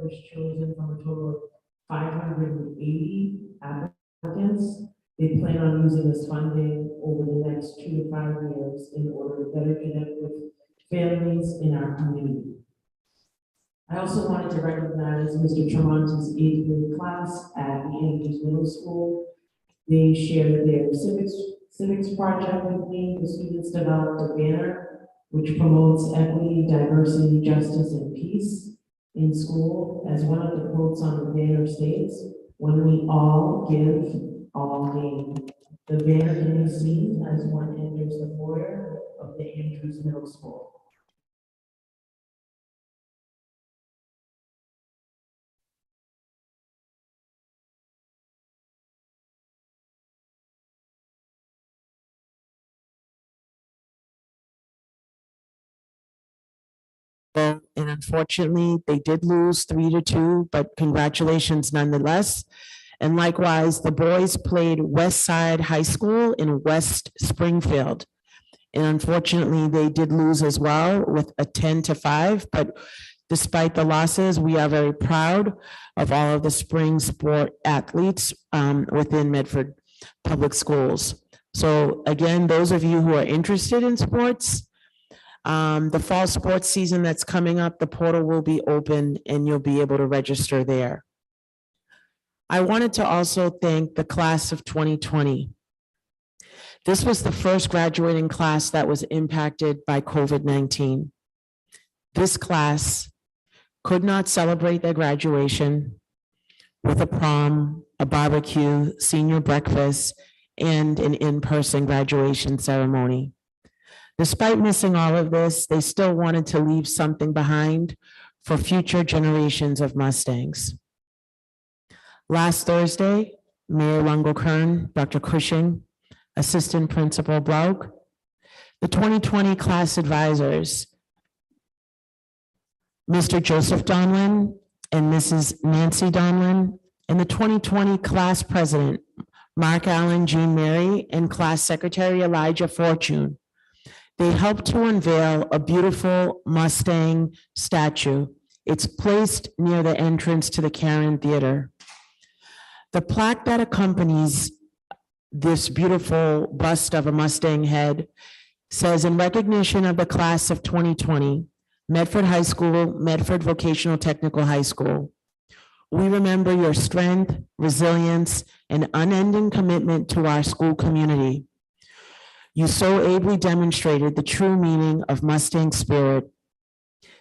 was chosen from a total of 580 applicants. They plan on using this funding over the next 2 to 5 years in order to better connect with families in our community. I also wanted to recognize Mr. Tremonti's 8th grade class at the Andrews Middle School. They shared their civics project with me. The students developed a banner which promotes equity, diversity, justice, and peace in school. As one of the quotes on the banner states, "When we all give, all gain." The banner can be seen as one enters the foyer of the Andrews Middle School. And unfortunately, they did lose 3-2, but congratulations nonetheless. And likewise, the boys played West Side High School in West Springfield. And unfortunately, they did lose as well with a 10-5, but despite the losses, we are very proud of all of the spring sport athletes within Medford Public Schools. So again, those of you who are interested in sports, the fall sports season that's coming up, the portal will be open and you'll be able to register there. I wanted to also thank the class of 2020. This was the first graduating class that was impacted by COVID-19. This class could not celebrate their graduation with a prom, a barbecue, senior breakfast, and an in-person graduation ceremony. Despite missing all of this, they still wanted to leave something behind for future generations of Mustangs. Last Thursday, Mayor Lungo-Kern, Dr. Cushing, Assistant Principal Blauk, the 2020 class advisors, Mr. Joseph Donlin and Mrs. Nancy Donlin, and the 2020 class president, Mark Allen, Jean Mary, and class secretary Elijah Fortune. They helped to unveil a beautiful Mustang statue. It's placed near the entrance to the Karen Theater. The plaque that accompanies this beautiful bust of a Mustang head says, "In recognition of the class of 2020, Medford High School, Medford Vocational Technical High School, we remember your strength, resilience, and unending commitment to our school community. You so ably demonstrated the true meaning of Mustang spirit,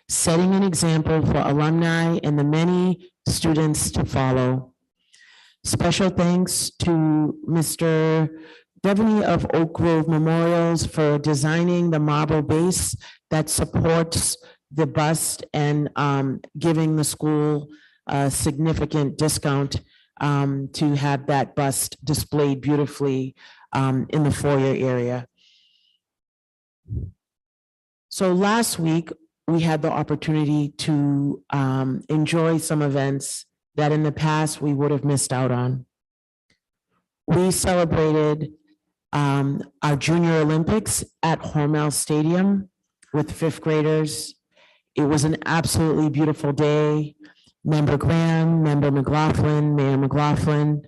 setting an example for alumni and the many students to follow. Special thanks to Mr. Devaney of Oak Grove Memorials for designing the marble base that supports the bust and giving the school a significant discount to have that bust displayed beautifully in the foyer area. So last week, we had the opportunity to enjoy some events that in the past we would have missed out on. We celebrated our Junior Olympics at Hormel Stadium with 5th graders. It was an absolutely beautiful day. Member Graham, Member McLaughlin, Mayor McLaughlin,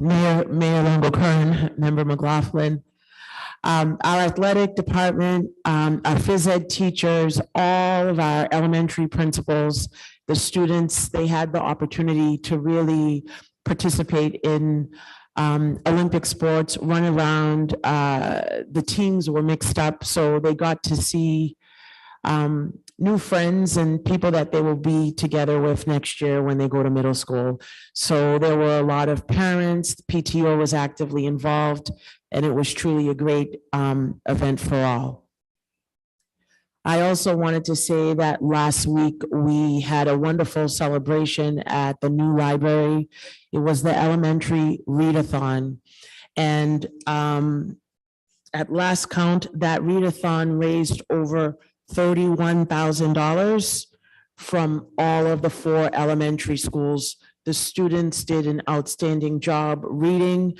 Mayor Lungo-Kern, Member McLaughlin, our athletic department, our phys ed teachers, all of our elementary principals, the students, they had the opportunity to really participate in Olympic sports, run around. The teams were mixed up, so they got to see new friends and people that they will be together with next year when they go to middle school. So there were a lot of parents, the PTO was actively involved, and it was truly a great event for all. I also wanted to say that last week we had a wonderful celebration at the new library. It was the elementary readathon. And at last count, that readathon raised over $31,000 from all of the 4 elementary schools. The students did an outstanding job reading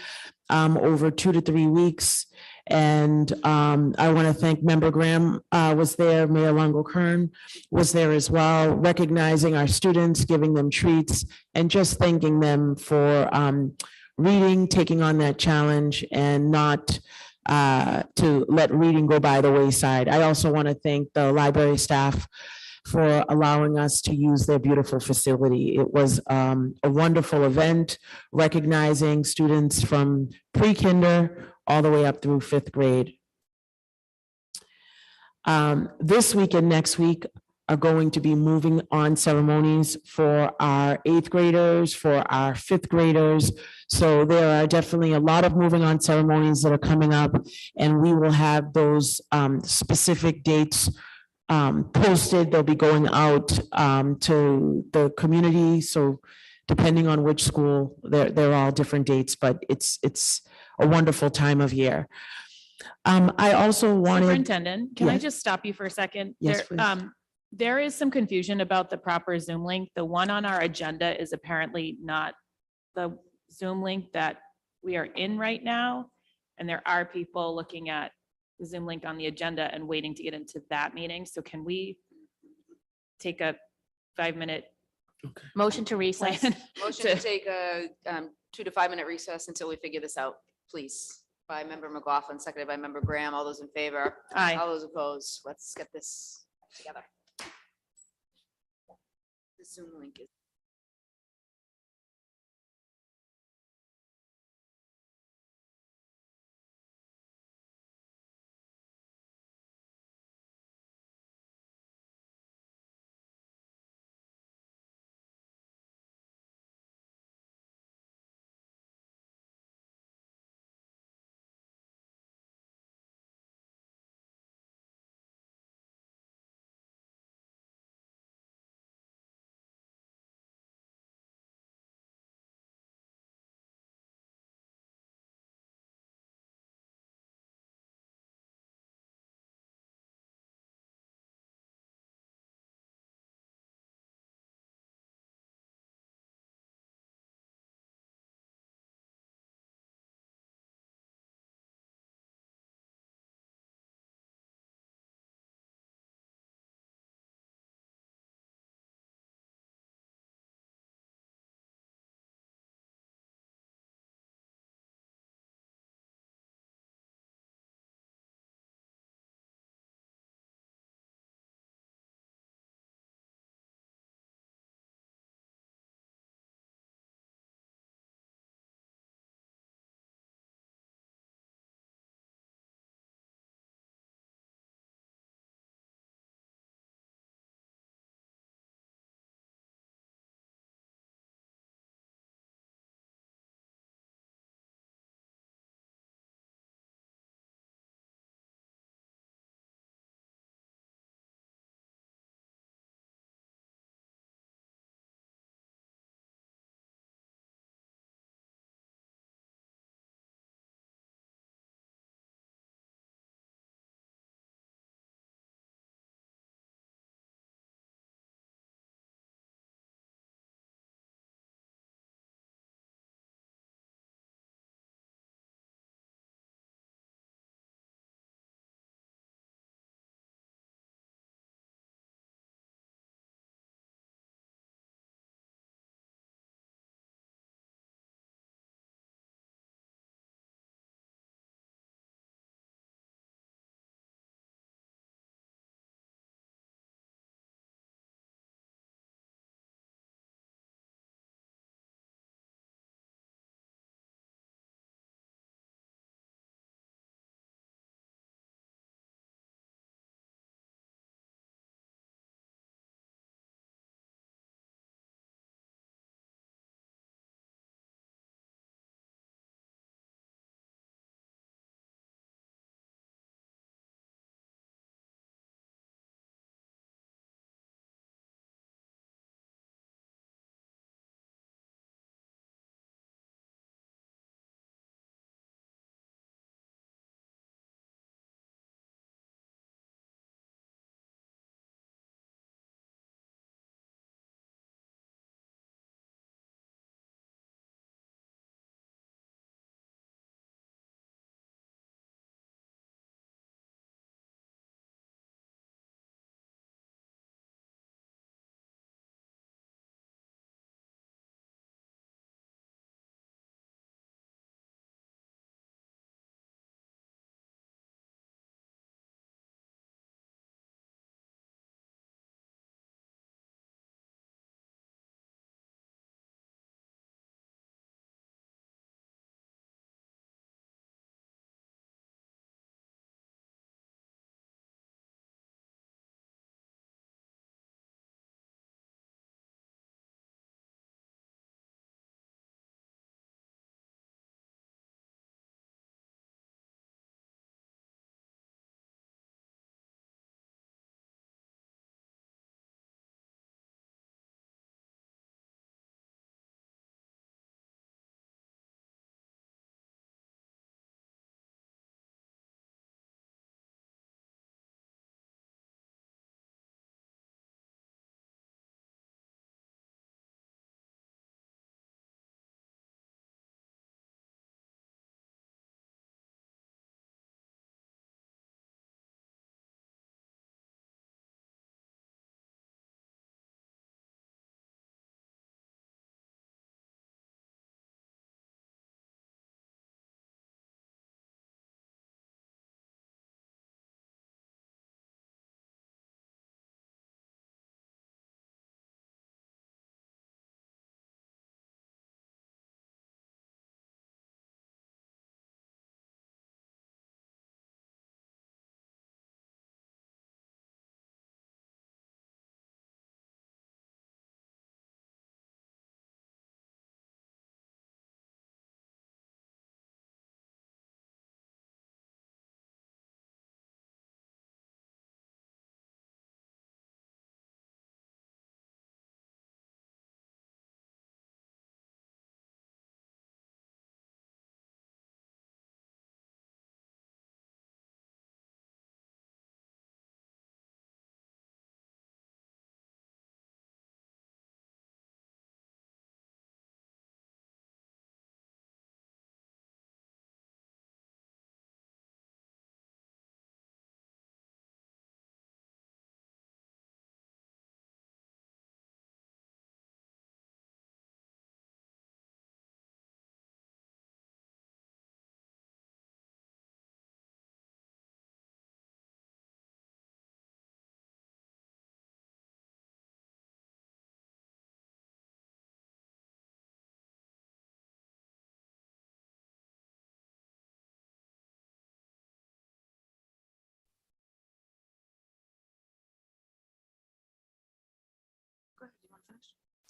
over 2 to 3 weeks. And I want to thank Member Graham was there, Mayor Longo Kern was there as well, recognizing our students, giving them treats, and just thanking them for reading, taking on that challenge, and not to let reading go by the wayside. I also want to thank the library staff for allowing us to use their beautiful facility. It was a wonderful event, recognizing students from pre-kinder all the way up through 5th grade. This week and next week are going to be moving on ceremonies for our 8th graders, for our 5th graders. So there are definitely a lot of moving on ceremonies that are coming up, and we will have those specific dates posted. They'll be going out to the community. So depending on which school, they're all different dates, but it's a wonderful time of year. I also wanted. Superintendent, can I Yes. just stop you for a second? Yes, There is some confusion about the proper Zoom link. The one on our agenda is apparently not the Zoom link that we are in right now. And there are people looking at the Zoom link on the agenda and waiting to get into that meeting. So can we take a 5-minute Motion to recess. plan? Motion to take a 2 to 5 minute recess until we figure this out, please. By Member McLaughlin, seconded by Member Graham. All those in favor? Aye. All those opposed? Let's get this together. The Zoom link is.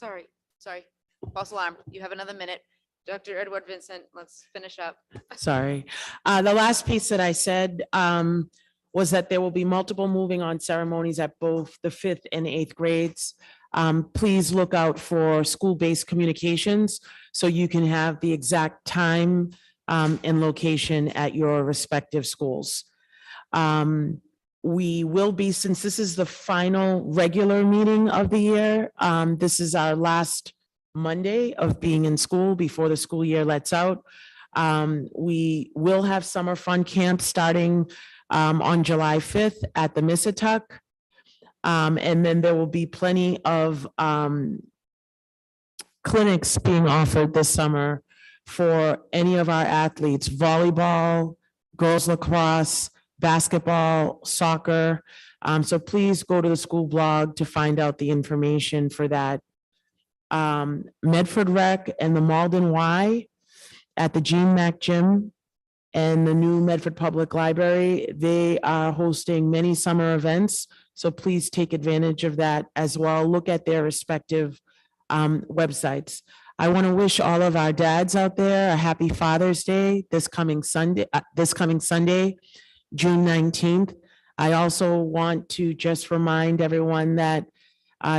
Sorry. False alarm. You have another minute. Dr. Edward Vincent, let's finish up. Sorry. The last piece that I said was that there will be multiple moving on ceremonies at both the 5th and 8th grades. Please look out for school-based communications so you can have the exact time and location at your respective schools. We will be, since this is the final regular meeting of the year, this is our last Monday of being in school before the school year lets out. We will have summer fun camp starting on July 5th at the Missatuck. And then there will be plenty of clinics being offered this summer for any of our athletes: volleyball, girls lacrosse, basketball, soccer. So please go to the school blog to find out the information for that. Medford Rec and the Malden Y at the Gene Mack Gym and the new Medford Public Library, they are hosting many summer events. So please take advantage of that as well. Look at their respective websites. I want to wish all of our dads out there a happy Father's Day this coming Sunday, June 19th. I also want to just remind everyone that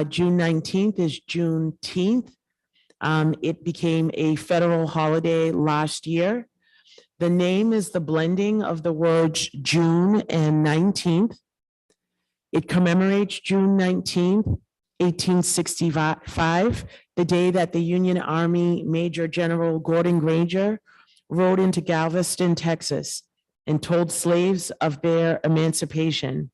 June 19th is Juneteenth. It became a federal holiday last year. The name is the blending of the words June and 19th. It commemorates June 19th, 1865, the day that the Union Army Major General Gordon Granger rode into Galveston, Texas, and told slaves of their emancipation.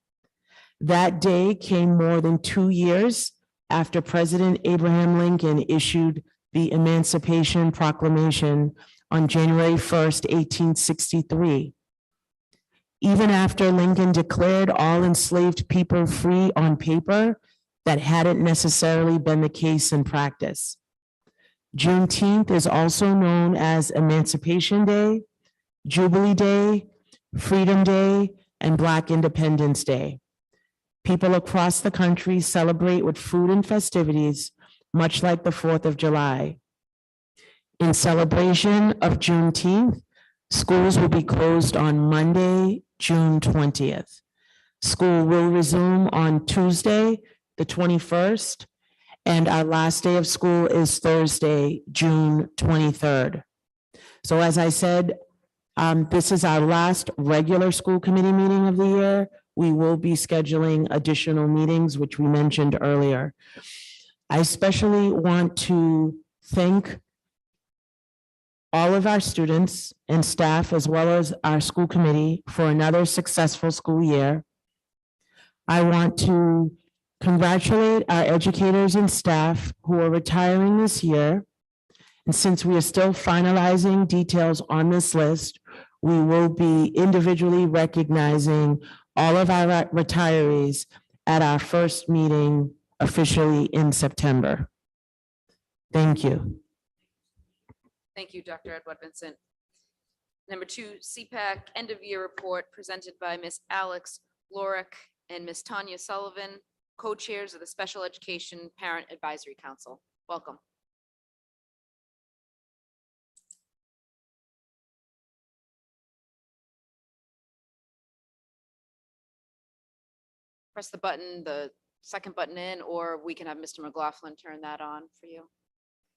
That day came more than 2 years after President Abraham Lincoln issued the Emancipation Proclamation on January 1st, 1863. Even after Lincoln declared all enslaved people free on paper, that hadn't necessarily been the case in practice. Juneteenth is also known as Emancipation Day, Jubilee Day, Freedom Day, and Black Independence Day. People across the country celebrate with food and festivities, much like the 4th of July. In celebration of Juneteenth, schools will be closed on Monday, June 20th. School will resume on Tuesday, the 21st, and our last day of school is Thursday, June 23rd. So as I said, this is our last regular school committee meeting of the year. We will be scheduling additional meetings, which we mentioned earlier. I especially want to thank all of our students and staff, as well as our school committee, for another successful school year. I want to congratulate our educators and staff who are retiring this year. And since we are still finalizing details on this list, we will be individually recognizing all of our retirees at our first meeting officially in September. Thank you. Thank you, Dr. Edward Vincent. Number 2, CPAC end of year report presented by Ms. Alex Lorick and Ms. Tanya Sullivan, co-chairs of the Special Education Parent Advisory Council. Welcome. Press the button, the second button in, or we can have Mr. McLaughlin turn that on for you.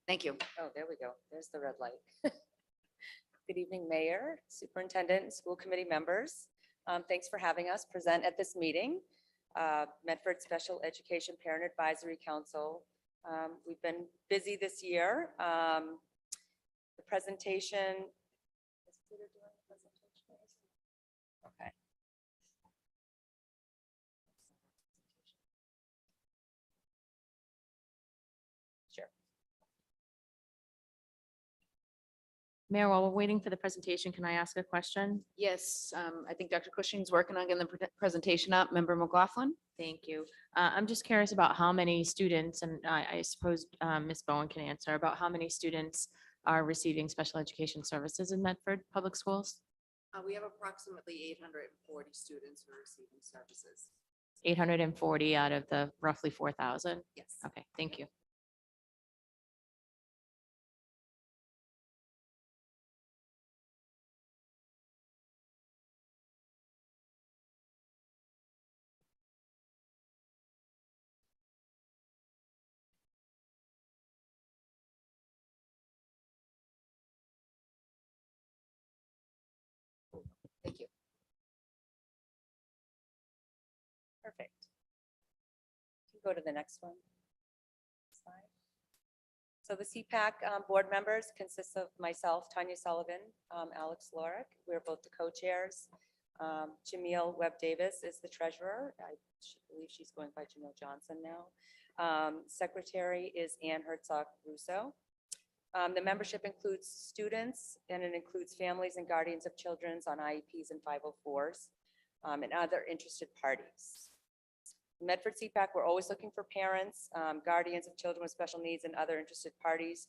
Thank you. Oh, there we go. There's the red light. Good evening, Mayor, Superintendent, and school committee members. Thanks for having us present at this meeting. Medford Special Education Parent Advisory Council. We've been busy this year. The presentation. Is Peter doing the presentation? Okay. Sure. Mayor, while we're waiting for the presentation, can I ask a question? Yes, I think Dr. Cushing's working on getting the presentation up. Member McLaughlin? Thank you. I'm just curious about how many students, and I suppose Ms. Bowen can answer, about how many students are receiving special education services in Medford Public Schools? We have approximately 840 students who are receiving services. 840 out of the roughly 4,000? Yes. Okay, thank you. Perfect. You can go to the next one. Slide. So the CPAC board members consists of myself, Tanya Sullivan, Alex Lorick. We're both the co-chairs. Jamil Webb Davis is the treasurer. I believe she's going by Jamil Johnson now. Secretary is Ann Herzog Russo. The membership includes students, and it includes families and guardians of children on IEPs and 504s, and other interested parties. Medford CPAC, we're always looking for parents, guardians of children with special needs, and other interested parties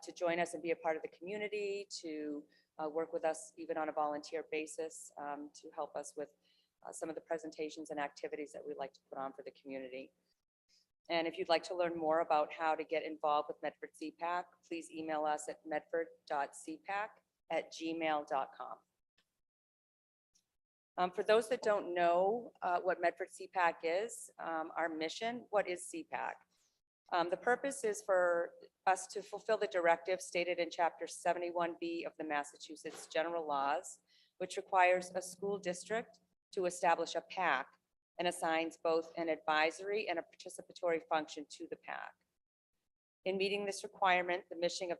to join us and be a part of the community, to work with us even on a volunteer basis, to help us with some of the presentations and activities that we'd like to put on for the community. And if you'd like to learn more about how to get involved with Medford CPAC, please email us at medford.cpac@gmail.com. For those that don't know what Medford CPAC is, our mission, what is CPAC? The purpose is for us to fulfill the directive stated in Chapter 71B of the Massachusetts General Laws, which requires a school district to establish a PAC and assigns both an advisory and a participatory function to the PAC. In meeting this requirement, the mission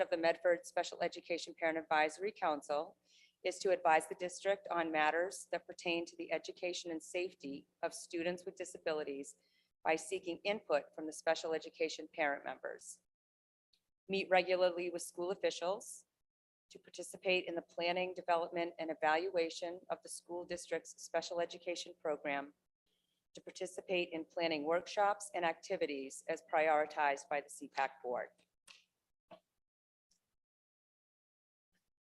of the Medford Special Education Parent Advisory Council is to advise the district on matters that pertain to the education and safety of students with disabilities by seeking input from the special education parent members, meet regularly with school officials, to participate in the planning, development, and evaluation of the school district's special education program, to participate in planning workshops and activities as prioritized by the CPAC board.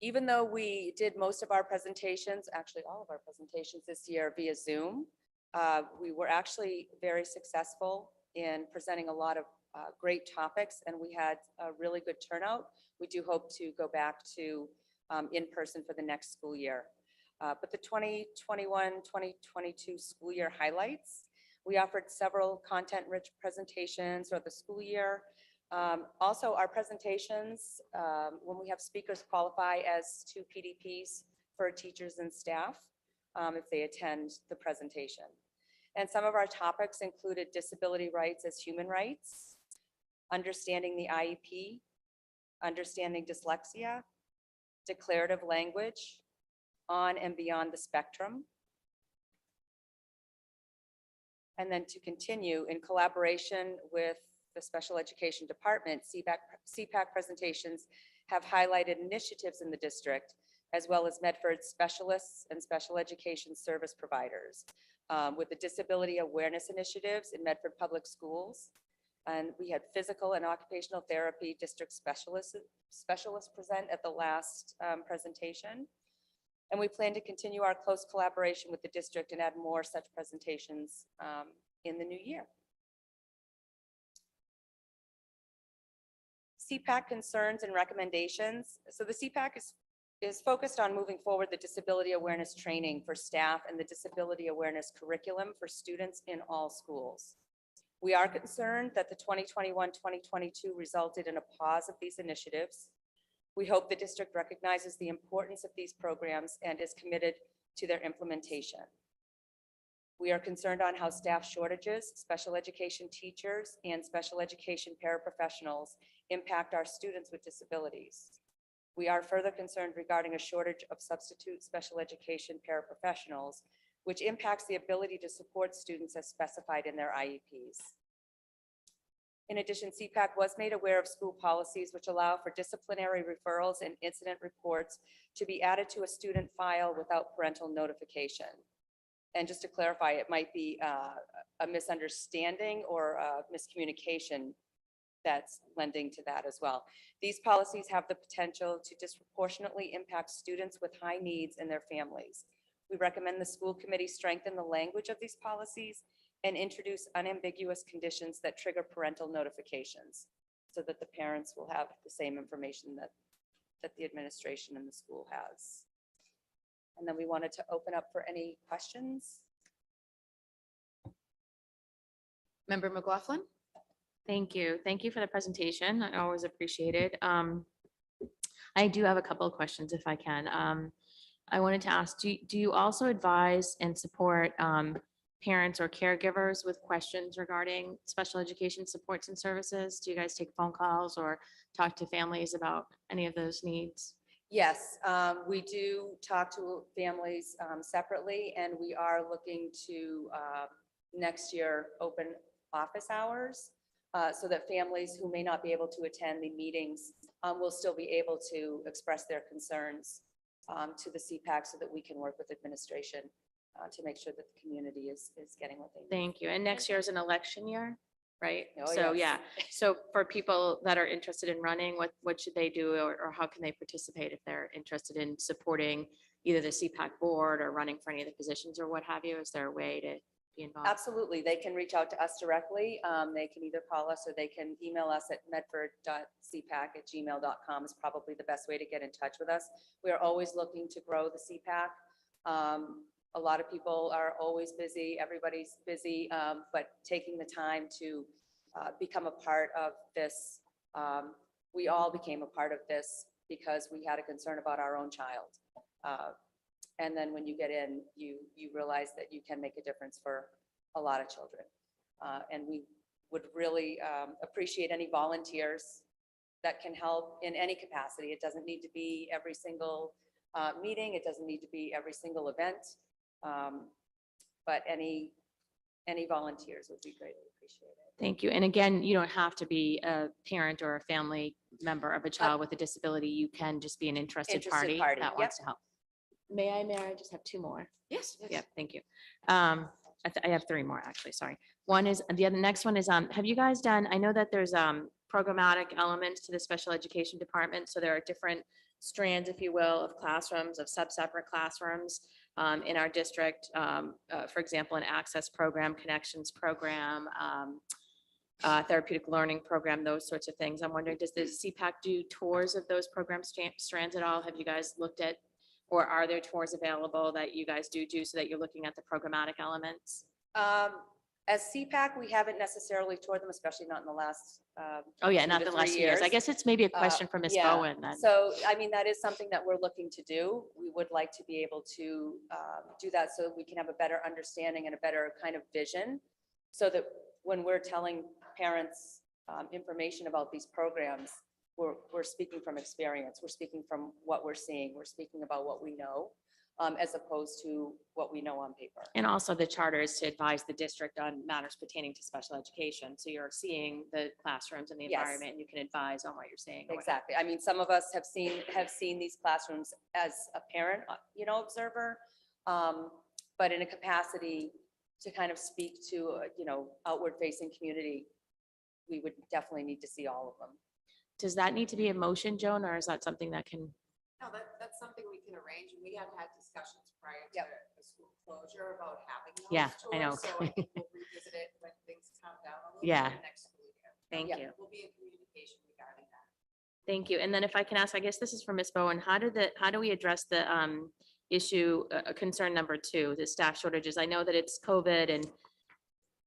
Even though we did most of our presentations, actually all of our presentations this year via Zoom, we were actually very successful in presenting a lot of great topics, and we had a really good turnout. We do hope to go back to in person for the next school year. But the 2021-2022 school year highlights, we offered several content-rich presentations throughout the school year. Also, our presentations, when we have speakers, qualify as 2 PDPs for teachers and staff if they attend the presentation. And some of our topics included disability rights as human rights, understanding the IEP, understanding dyslexia, declarative language, on and beyond the spectrum. And then to continue, in collaboration with the Special Education Department, CPAC presentations have highlighted initiatives in the district, as well as Medford specialists and special education service providers with the disability awareness initiatives in Medford Public Schools. And we had physical and occupational therapy district specialists present at the last presentation. And we plan to continue our close collaboration with the district and add more such presentations in the new year. CPAC concerns and recommendations. So the CPAC is focused on moving forward the disability awareness training for staff and the disability awareness curriculum for students in all schools. We are concerned that the 2021-2022 resulted in a pause of these initiatives. We hope the district recognizes the importance of these programs and is committed to their implementation. We are concerned on how staff shortages, special education teachers, and special education paraprofessionals impact our students with disabilities. We are further concerned regarding a shortage of substitute special education paraprofessionals, which impacts the ability to support students as specified in their IEPs. In addition, CPAC was made aware of school policies which allow for disciplinary referrals and incident reports to be added to a student file without parental notification. And just to clarify, it might be a misunderstanding or a miscommunication that's lending to that as well. These policies have the potential to disproportionately impact students with high needs and their families. We recommend the school committee strengthen the language of these policies and introduce unambiguous conditions that trigger parental notifications so that the parents will have the same information that the administration and the school has. And then we wanted to open up for any questions. Member McLaughlin? Thank you. Thank you for the presentation. I always appreciate it. I do have a couple of questions if I can. I wanted to ask, do you also advise and support parents or caregivers with questions regarding special education supports and services? Do you guys take phone calls or talk to families about any of those needs? Yes, we do talk to families separately, and we are looking to next year open office hours so that families who may not be able to attend the meetings will still be able to express their concerns to the CPAC so that we can work with administration to make sure that the community is getting what they need. Thank you. And next year is an election year, right? Oh, So, yes. yeah. So for people that are interested in running, what should they do or how can they participate if they're interested in supporting either the CPAC board or running for any of the positions or what have you? Is there a way to be involved? Absolutely. They can reach out to us directly. They can either call us or they can email us at medford.cpac@gmail.com is probably the best way to get in touch with us. We are always looking to grow the CPAC. A lot of people are always busy. Everybody's busy, but taking the time to become a part of this. We all became a part of this because we had a concern about our own child. And then when you get in, you realize that you can make a difference for a lot of children. And we would really appreciate any volunteers that can help in any capacity. It doesn't need to be every single meeting. It doesn't need to be every single event. But any volunteers would be greatly appreciated. Thank you. And again, you don't have to be a parent or a family member of a child with a disability. You can just be an interested party that yep. wants to help. May I just have two more? Yes. Yep, thank you. I have three more, actually, sorry. One is, next one is, have you guys done, I know that there's programmatic elements to the special education department, so there are different strands, if you will, of classrooms, of sub-separate classrooms in our district. For example, an access program, connections program, therapeutic learning program, those sorts of things. I'm wondering, does the CPAC do tours of those program strands at all? Have you guys looked at, or are there tours available that you guys do so that you're looking at the programmatic elements? As CPAC, we haven't necessarily toured them, especially not in the last. Oh, yeah, 2 not to the 3 last years. I years. guess it's maybe a question for Ms. Yeah. Bowen then. So, I mean, that is something that we're looking to do. We would like to be able to do that so we can have a better understanding and a better kind of vision. So that when we're telling parents information about these programs, we're speaking from experience. We're speaking from what we're seeing. We're speaking about what we know as opposed to what we know on paper. And also the charter is to advise the district on matters pertaining to special education. So you're seeing the classrooms and the Yes. environment, and you can advise on what you're seeing. or what Exactly. I mean, some of us have seen these classrooms as a parent, observer, but in a capacity to kind of speak to, outward facing community, we would definitely need to see all of them. Does that need to be a motion, Joan, or is that something that can? No, that's something we can arrange, and we have had discussions prior to Yep. the school closure about having those Yeah, I know. tours, so I think we'll revisit it when things calm down a little Yeah. bit next school year. Thank Yeah. you. We'll be in communication regarding that. Thank you. And then if I can ask, I guess this is for Ms. Bowen, how do we address the issue, concern number 2, the staff shortages? I know that it's COVID and,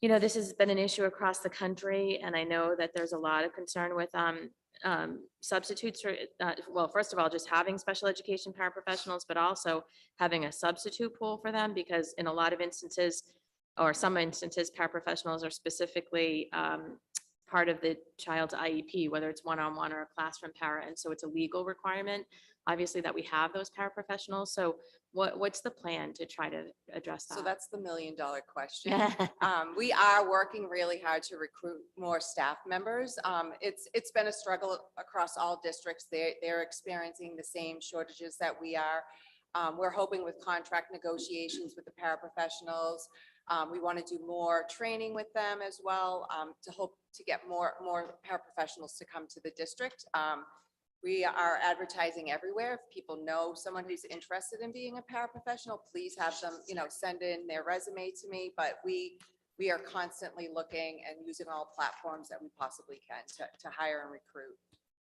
this has been an issue across the country. And I know that there's a lot of concern with substitutes for, well, first of all, just having special education paraprofessionals, but also having a substitute pool for them, because in a lot of instances, or some instances, paraprofessionals are specifically part of the child's IEP, whether it's one-on-one or a classroom para. And so it's a legal requirement, obviously, that we have those paraprofessionals. So what's the plan to try to address that? So that's the $1 million question. We are working really hard to recruit more staff members. It's been a struggle across all districts. They're experiencing the same shortages that we are. We're hoping with contract negotiations with the paraprofessionals. We want to do more training with them as well to hope to get more paraprofessionals to come to the district. We are advertising everywhere. If people know someone who's interested in being a paraprofessional, please have them, send in their resume to me. But we are constantly looking and using all platforms that we possibly can to hire and recruit.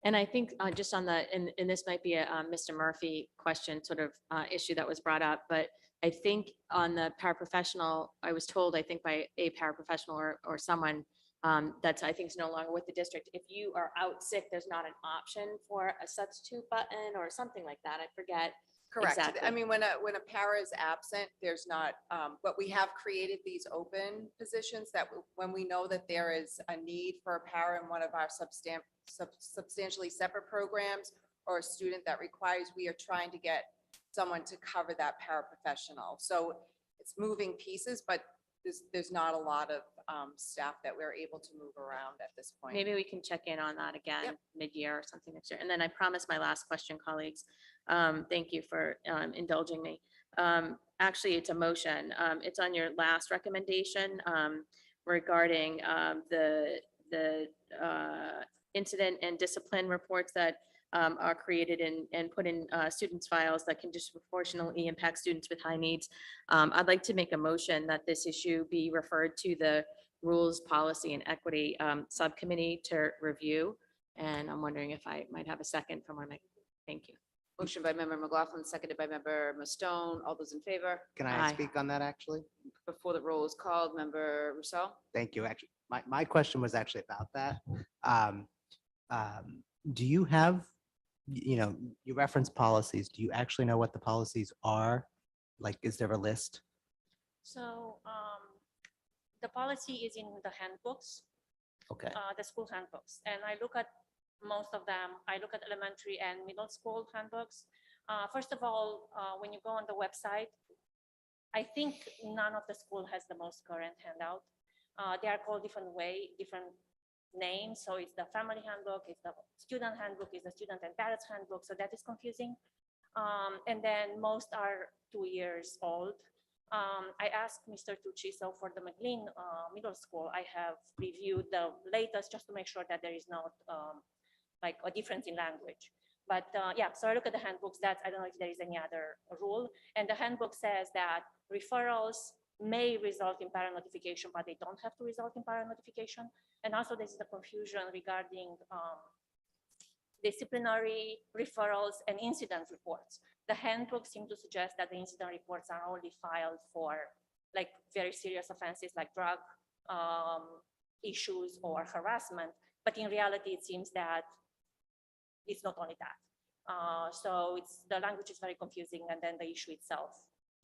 And I think just on and this might be a Mr. Murphy question sort of issue that was brought up, but I think on the paraprofessional, I was told, I think by a paraprofessional or someone that's, I think, is no longer with the district. If you are out sick, there's not an option for a substitute button or something like that. I forget. Correct. I Exactly. mean, when a para is absent, there's not, but we have created these open positions that when we know that there is a need for a para in one of our substantially separate programs or a student that requires, we are trying to get someone to cover that paraprofessional. So it's moving pieces, but there's not a lot of staff that we're able to move around at this point. Maybe we can check in on that again Yep. mid-year or something next year. And then I promise my last question, colleagues. Thank you for indulging me. Actually, it's a motion. It's on your last recommendation regarding the incident and discipline reports that are created and put in students' files that can disproportionately impact students with high needs. I'd like to make a motion that this issue be referred to the Rules, Policy, and Equity Subcommittee to review. And I'm wondering if I might have a second from one of my, thank you. Motion by member McLaughlin, seconded by member Mastone. All those in favor? Can I Aye. speak on that, actually? Before the roll is called, member Rousseau? Thank you. Actually, my question was actually about that. Do you have, you reference policies. Do you actually know what the policies are? Like, is there a list? So the policy is in the handbooks, Okay, the school handbooks, and I look at most of them. I look at elementary and middle school handbooks. First of all, when you go on the website, I think none of the school has the most current handout. They are called different names. So it's the family handbook, it's the student handbook, it's the student and parents handbook. So that is confusing. And then most are 2 years old. I asked Mr. Tucci, so for the McLean Middle School, I have reviewed the latest just to make sure that there is not like a difference in language. But yeah, so I look at the handbooks. I don't know if there is any other rule. And the handbook says that referrals may result in parent notification, but they don't have to result in parent notification. And also this is the confusion regarding disciplinary referrals and incident reports. The handbook seems to suggest that the incident reports are only filed for like very serious offenses like drug issues or harassment. But in reality, it seems that it's not only that. So the language is very confusing, and then the issue itself,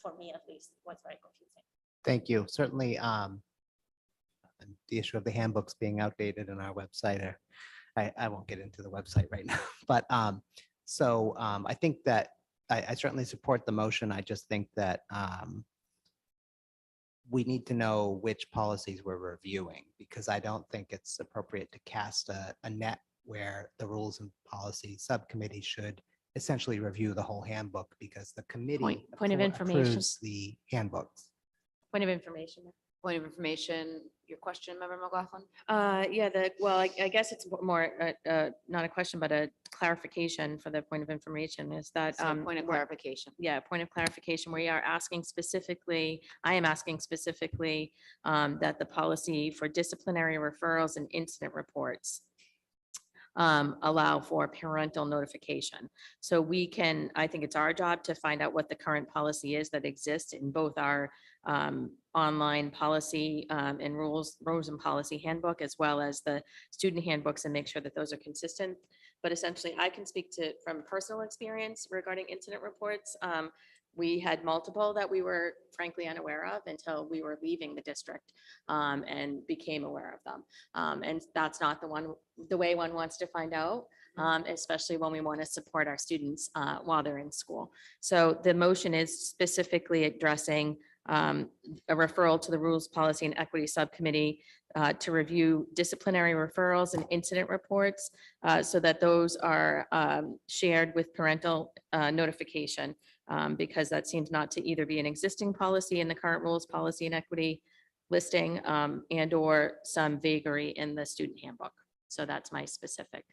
for me at least, was very confusing. thank you. Certainly, the issue of the handbooks being outdated in our website, I won't get into the website right now, but I think that I certainly support the motion. I just think that we need to know which policies we're reviewing, because I don't think it's appropriate to cast a net where the Rules and Policy Subcommittee should essentially review the whole handbook, because the committee Point of information. approves the handbooks. Point of information. Point of information, your question, member McLaughlin? Yeah, I guess it's more, not a question, but a clarification for the point of information is that. So point of we're- clarification. Yeah, point of clarification. We are asking specifically, I am asking specifically that the policy for disciplinary referrals and incident reports allow for parental notification. So we can, I think it's our job to find out what the current policy is that exists in both our online policy and rules and policy handbook, as well as the student handbooks, and make sure that those are consistent. But essentially, I can speak to from personal experience regarding incident reports. We had multiple that we were frankly unaware of until we were leaving the district and became aware of them. And that's not the way one wants to find out, especially when we want to support our students while they're in school. So the motion is specifically addressing a referral to the Rules, Policy, and Equity Subcommittee to review disciplinary referrals and incident reports so that those are shared with parental notification, because that seems not to either be an existing policy in the current Rules, Policy, and Equity listing and or some vagary in the student handbook. So that's my specific.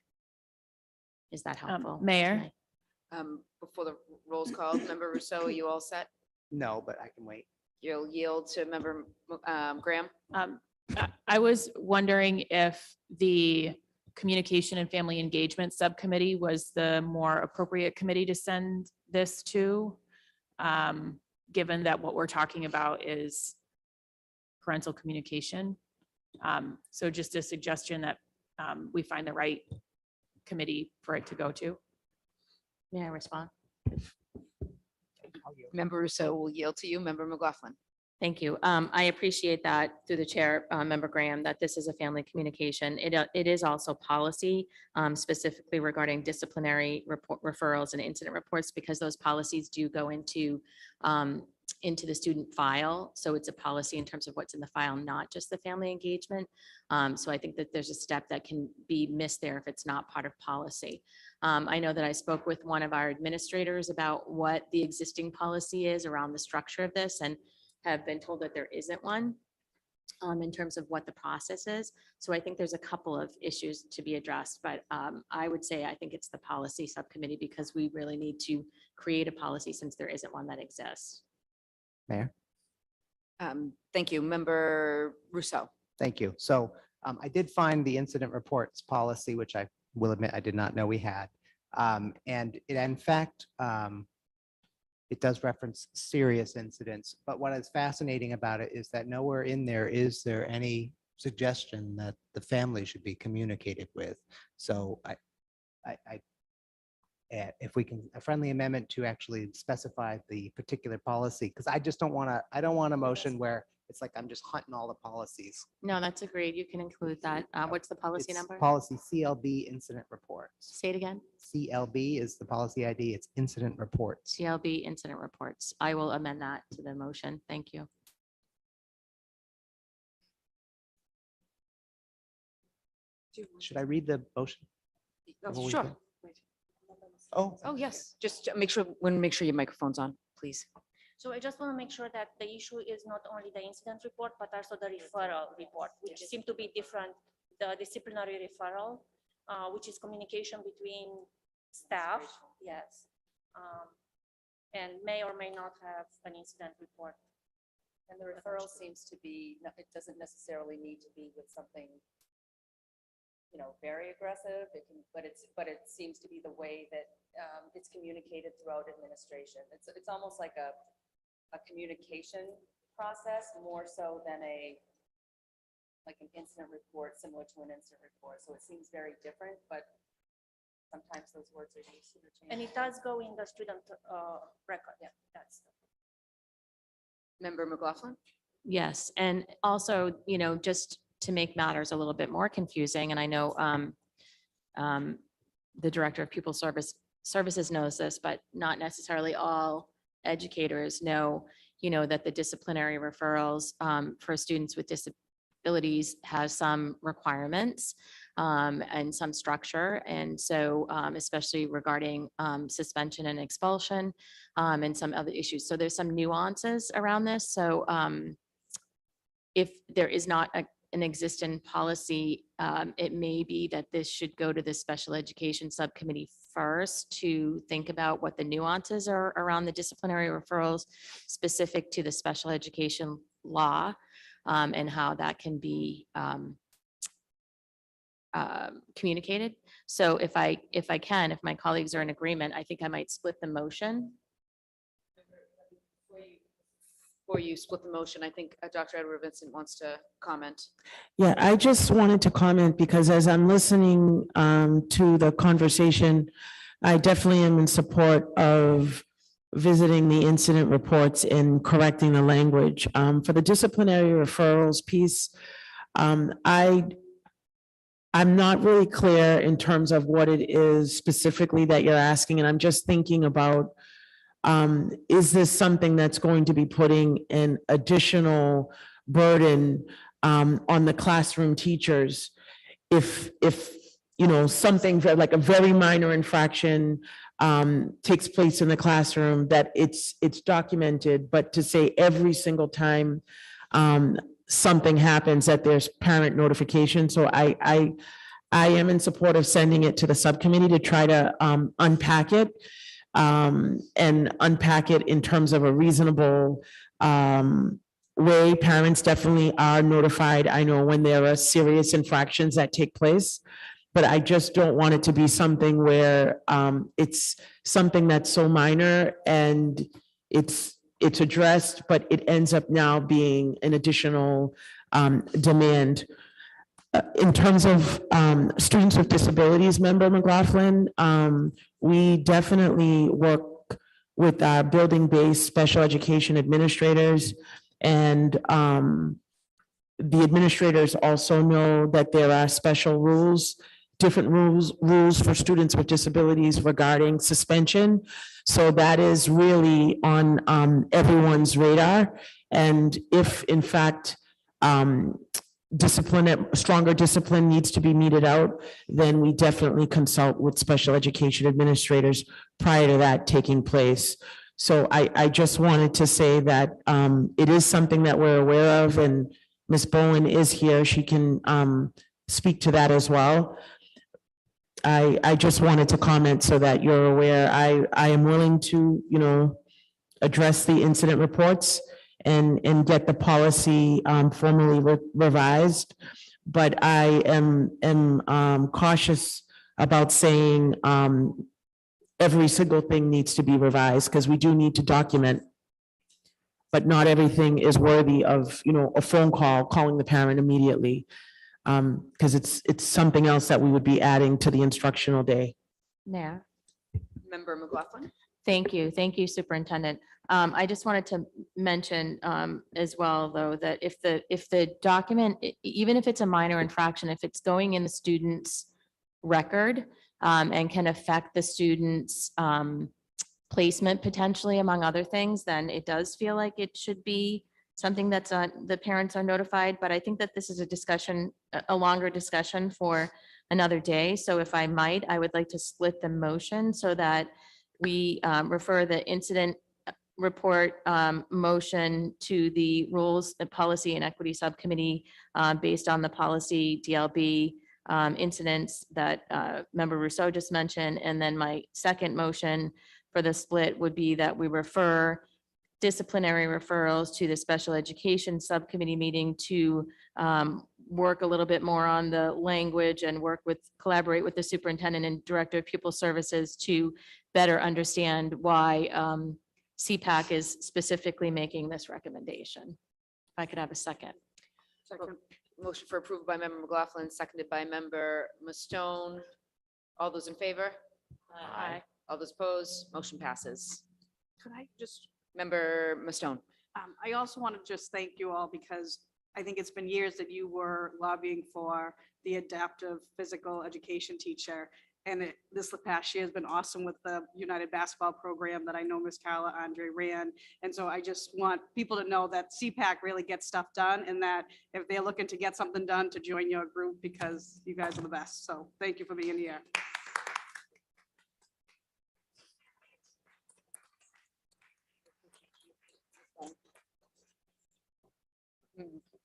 Is that helpful? Mayor? Before the roll's called, member Rousseau, are you all set? No, but I can wait. You'll yield to member Graham? I was wondering if the Communication and Family Engagement Subcommittee was the more appropriate committee to send this to, given that what we're talking about is parental communication. So just a suggestion that we find the right committee for it to go to. May I respond? Member Rousseau will yield to you. Member McLaughlin. Thank you. I appreciate that through the chair, Member Graham, that this is a family communication. It is also policy, specifically regarding disciplinary referrals and incident reports, because those policies do go into the student file. So it's a policy in terms of what's in the file, not just the family engagement. So I think that there's a step that can be missed there if it's not part of policy. I know that I spoke with one of our administrators about what the existing policy is around the structure of this, and have been told that there isn't one in terms of what the process is. So I think there's a couple of issues to be addressed, but I would say I think it's the policy subcommittee, because we really need to create a policy since there isn't one that exists. Mayor? Thank you. Member Rousseau. Thank you. So I did find the incident reports policy, which I will admit I did not know we had. And it, in fact, it does reference serious incidents, but what is fascinating about it is that nowhere in there is there any suggestion that the family should be communicated with. So if we can, a friendly amendment to actually specify the particular policy, because I just don't want to, I don't want a motion where it's like I'm just hunting all the policies. No, that's agreed. You can include that. What's the policy It's number? Policy CLB incident reports. Say it again. CLB is the policy ID. It's incident reports. CLB incident reports. I will amend that to the motion. Thank you. Should I read the motion? before we Sure. go? Oh, Oh, yes. Just make sure your microphone's on, please. So I just want to make sure that the issue is not only the incident report, but also the referral report, which seem to be different. The disciplinary referral, which is communication between staff, yes. And may or may not have an incident report. And the referral seems to be, it doesn't necessarily need to be with something, very aggressive. It can, but it seems to be the way that it's communicated throughout administration. It's almost like a communication process more so than like an incident report, similar to an incident report. So it seems very different, but sometimes those words are used interchangeably. And it does go in the student record. Yeah, that's. Member McLaughlin. Yes, and also, just to make matters a little bit more confusing, and I know the Director of Pupil Services knows this, but not necessarily all educators know, that the disciplinary referrals for students with disabilities has some requirements and some structure. And so especially regarding suspension and expulsion and some other issues. So there's some nuances around this. So if there is not an existing policy, it may be that this should go to the special education subcommittee first to think about what the nuances are around the disciplinary referrals specific to the special education law and how that can be communicated. So if my colleagues are in agreement, I think I might split the motion. Before you split the motion, I think Dr. Edward Vincent wants to comment. Yeah, I just wanted to comment because as I'm listening to the conversation, I definitely am in support of visiting the incident reports and correcting the language. For the disciplinary referrals piece, I'm not really clear in terms of what it is specifically that you're asking, and I'm just thinking about is this something that's going to be putting an additional burden on the classroom teachers? If something like a very minor infraction takes place in the classroom, that it's documented, but to say every single time something happens that there's parent notification. So I am in support of sending it to the subcommittee to try to unpack it. And unpack it in terms of a reasonable way. Parents definitely are notified. I know when there are serious infractions that take place, but I just don't want it to be something where it's something that's so minor and it's addressed, but it ends up now being an additional demand. In terms of students with disabilities, Member McLaughlin, we definitely work with our building-based special education administrators. And the administrators also know that there are special rules, different rules for students with disabilities regarding suspension. So that is really on everyone's radar. And if in fact stronger discipline needs to be meted out, then we definitely consult with special education administrators prior to that taking place. So I just wanted to say that it is something that we're aware of, and Ms. Bowen is here. She can speak to that as well. I just wanted to comment so that you're aware. I am willing to, address the incident reports and get the policy formally revised. But I am cautious about saying every single thing needs to be revised, because we do need to document, but not everything is worthy of, a phone call, calling the parent immediately. Because it's something else that we would be adding to the instructional day. Mayor. Member McLaughlin. Thank you. Thank you, Superintendent. I just wanted to mention as well, though, that if the document, even if it's a minor infraction, if it's going in the student's record and can affect the student's placement potentially, among other things, then it does feel like it should be something that's the parents are notified. But I think that this is a discussion, a longer discussion for another day. So if I might, I would like to split the motion so that we refer the incident report motion to the Rules and Policy and Equity Subcommittee based on the policy DLB incidents that Member Rousseau just mentioned. And then my second motion for the split would be that we refer disciplinary referrals to the Special Education Subcommittee meeting to work a little bit more on the language and collaborate with the Superintendent and Director of Pupil Services to better understand why CPAC is specifically making this recommendation. If I could have a second. Motion for approval by Member McLaughlin, seconded by Member Mustone. All those in favor? Aye. All those opposed? Motion passes. Could I just, Member Mustone. I also want to just thank you all, because I think it's been years that you were lobbying for the adaptive physical education teacher. And this past year has been awesome with the United Basketball Program that I know Ms. Carla Andre ran. And so I just want people to know that CPAC really gets stuff done, and that if they're looking to get something done, to join your group, because you guys are the best. So thank you for being here.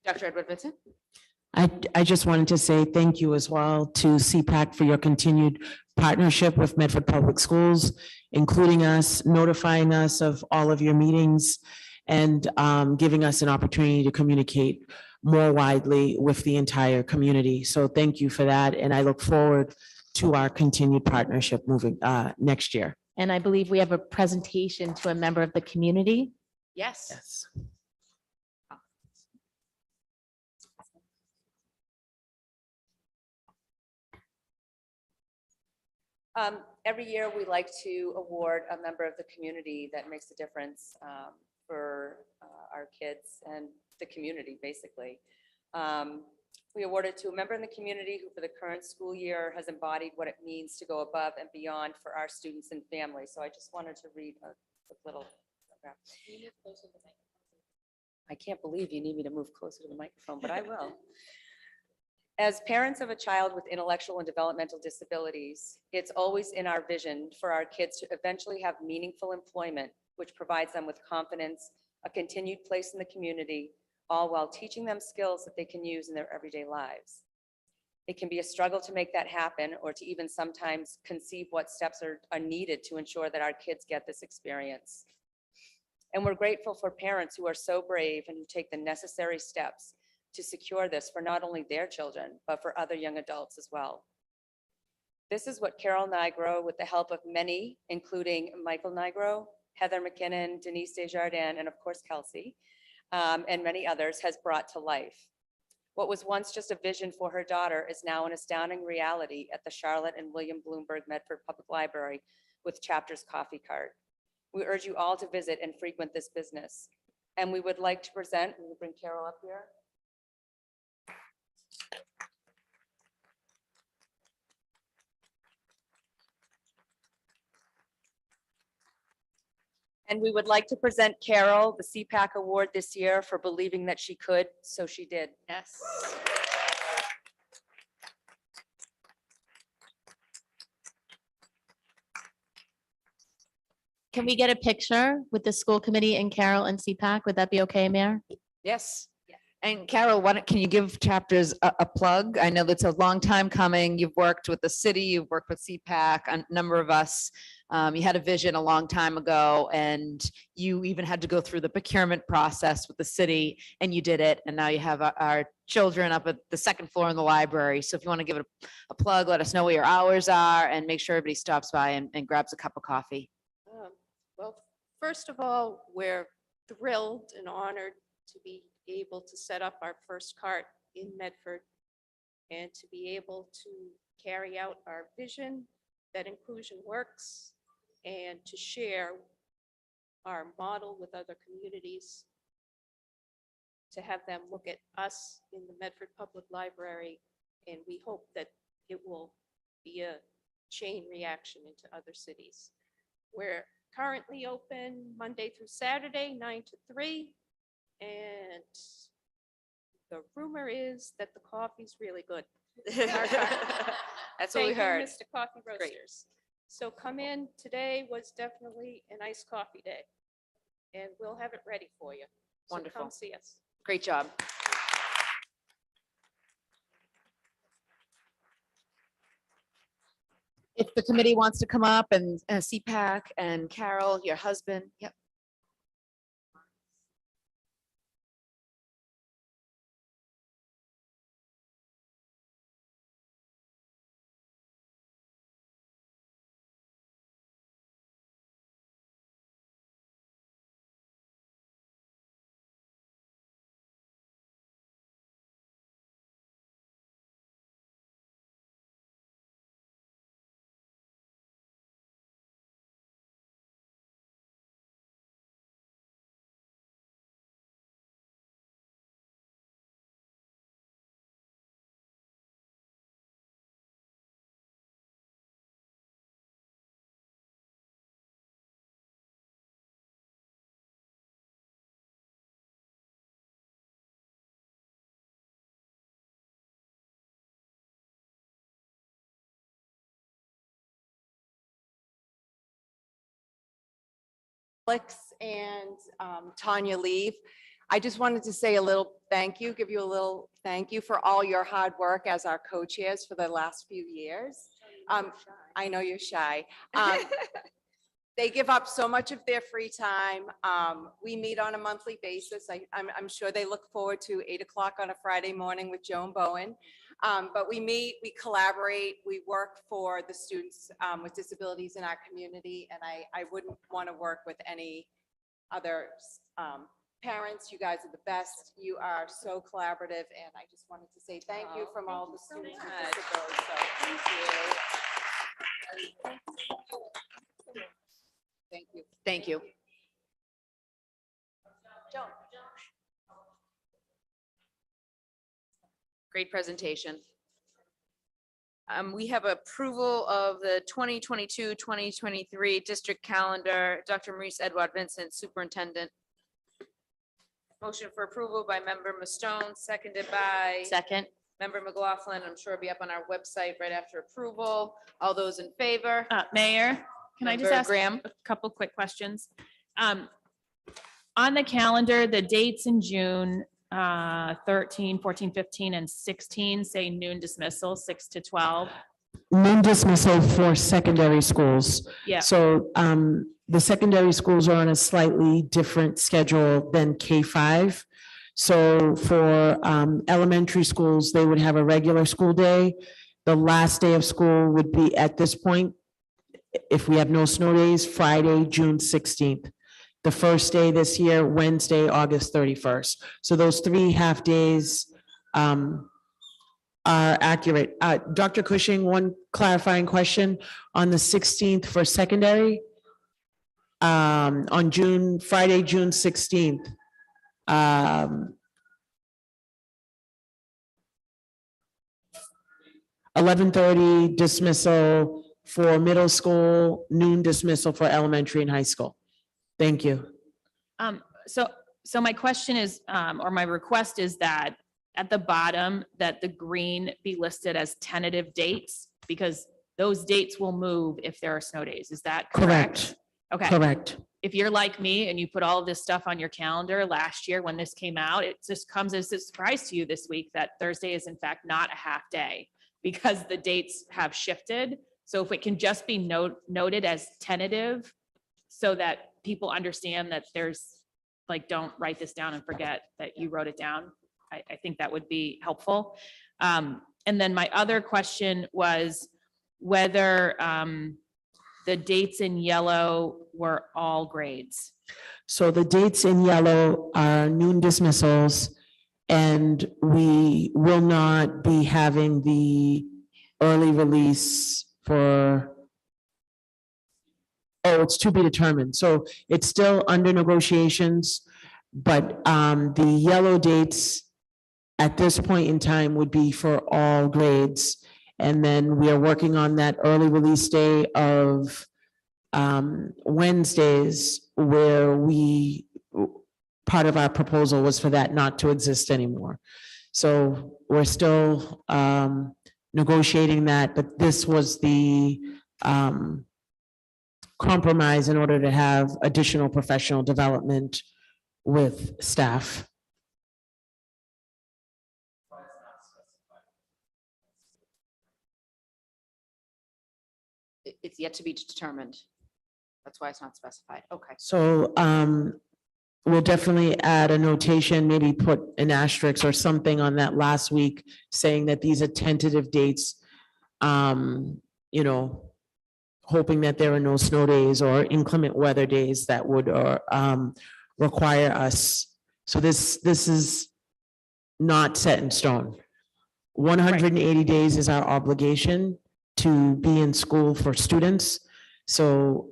Dr. Edward Vincent. I just wanted to say thank you as well to CPAC for your continued partnership with Medford Public Schools, including us, notifying us of all of your meetings, and giving us an opportunity to communicate more widely with the entire community. So thank you for that. And I look forward to our continued partnership moving next year. And I believe we have a presentation to a member of the community. Yes. Yes. Every year, we like to award a member of the community that makes a difference for our kids and the community, basically. We award it to a member in the community who for the current school year has embodied what it means to go above and beyond for our students and families. So I just wanted to read a little paragraph. I can't believe you need me to move closer to the microphone, but I will. As parents of a child with intellectual and developmental disabilities, it's always in our vision for our kids to eventually have meaningful employment, which provides them with confidence, a continued place in the community, all while teaching them skills that they can use in their everyday lives. It can be a struggle to make that happen, or to even sometimes conceive what steps are needed to ensure that our kids get this experience. And we're grateful for parents who are so brave and who take the necessary steps to secure this for not only their children, but for other young adults as well. This is what Carol Nigro, with the help of many, including Michael Nigro, Heather McKinnon, Denise Desjardins, and of course Kelsey, and many others, has brought to life. What was once just a vision for her daughter is now an astounding reality at the Charlotte and William Bloomberg Medford Public Library with Chapters Coffee Cart. We urge you all to visit and frequent this business. And we would like to present, we'll bring Carol up here. And we would like to present Carol the CPAC Award this year for believing that she could, so she did. Yes. Can we get a picture with the school committee and Carol and CPAC? Would that be okay, Mayor? Yes. And Carol, can you give chapters a plug? I know that's a long time coming. You've worked with the city, you've worked with CPAC, a number of us. You had a vision a long time ago and you even had to go through the procurement process with the city and you did it. And now you have our children up at the second floor in the library. So if you want to give it a plug, let us know what your hours are and make sure everybody stops by and grabs a cup of coffee. Well, first of all, we're thrilled and honored to be able to set up our first cart in Medford and to be able to carry out our vision that inclusion works and to share our model with other communities, to have them look at us in the Medford Public Library, and we hope that it will be a chain reaction into other cities. We're currently open Monday through Saturday, 9 to 3. And the rumor is that the coffee's really good. That's what we Thank you, heard. Mr. Coffee Roasters. So come in. Today was definitely a nice coffee day. And we'll have it ready for you. So Wonderful. come see us. Great job. If the committee wants to come up and CPAC and Carol, your husband, yep. Alex and Tanya leave. I just wanted to say a little thank you, give you a little thank you for all your hard work as our co-chairs for the last few years. I know you're shy. They give up so much of their free time. We meet on a monthly basis. I'm sure they look forward to 8 o'clock on a Friday morning with Joan Bowen. But we meet, we collaborate, we work for the students with disabilities in our community. And I wouldn't want to work with any other parents. You guys are the best. You are so collaborative. And I just wanted to say thank you from all the students with disabilities. So thank you. Thank you. Thank you. Great presentation. We have approval of the 2022-2023 district calendar. Dr. Maurice Edward Vincent, Superintendent. Motion for approval by Member Mastone, seconded by Second. Member McLaughlin. I'm sure it'll be up on our website right after approval. All those in favor? Mayor, can I just Member ask Graham? a couple quick questions? On the calendar, the dates in June, 13, 14, 15, and 16 say noon dismissal, 6 to 12. Noon dismissal for secondary schools. Yeah. So the secondary schools are on a slightly different schedule than K-5. So for elementary schools, they would have a regular school day. The last day of school would be at this point, if we have no snow days, Friday, June 16th. The first day this year, Wednesday, August 31st. So those 3 half days are accurate. Dr. Cushing, one clarifying question on the 16th for secondary. on Friday, June 16th. 11:30 dismissal for middle school, noon dismissal for elementary and high school. Thank you. So my question is, or my request is that at the bottom, that the green be listed as tentative dates, because those dates will move if there are snow days. Is that correct? Okay. Correct. If you're like me and you put all of this stuff on your calendar last year when this came out, it just comes as a surprise to you this week that Thursday is in fact not a half day because the dates have shifted. So if it can just be noted as tentative so that people understand that there's, like, don't write this down and forget that you wrote it down. I think that would be helpful. And then my other question was whether the dates in yellow were all grades. So the dates in yellow are noon dismissals, and we will not be having the early release for, oh, it's to be determined. So it's still under negotiations, but the yellow dates at this point in time would be for all grades. And then we are working on that early release day of Wednesdays, where part of our proposal was for that not to exist anymore. So we're still negotiating that, but this was the compromise in order to have additional professional development with staff. It's yet to be determined. That's why it's not specified. Okay. So we'll definitely add a notation, maybe put an asterisk or something on that last week saying that these are tentative dates. You know, hoping that there are no snow days or inclement weather days that would require us. So this is not set in stone. 180 days is our obligation to be in school for students. So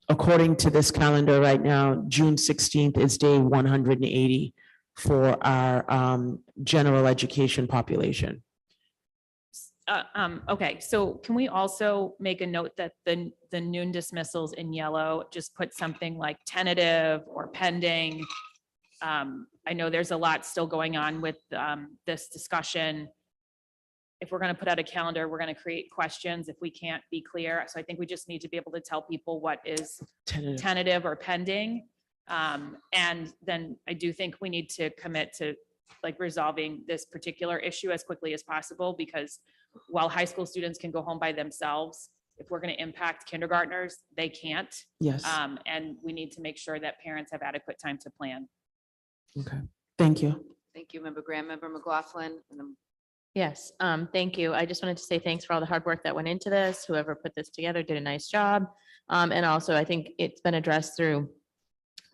according to this calendar right now, June 16th is day 180 for our general education population. Okay, so can we also make a note that the noon dismissals in yellow, just put something like tentative or pending? I know there's a lot still going on with this discussion. If we're going to put out a calendar, we're going to create questions if we can't be clear. So I think we just need to be able to tell people what is tentative or pending. And then I do think we need to commit to like resolving this particular issue as quickly as possible, because while high school students can go home by themselves, if we're going to impact kindergartners, they can't. Yes. And we need to make sure that parents have adequate time to plan. Okay. Thank you. Thank you, Member Graham, Member McLaughlin, and then Yes, thank you. I just wanted to say thanks for all the hard work that went into this. Whoever put this together did a nice job. And also, I think it's been addressed through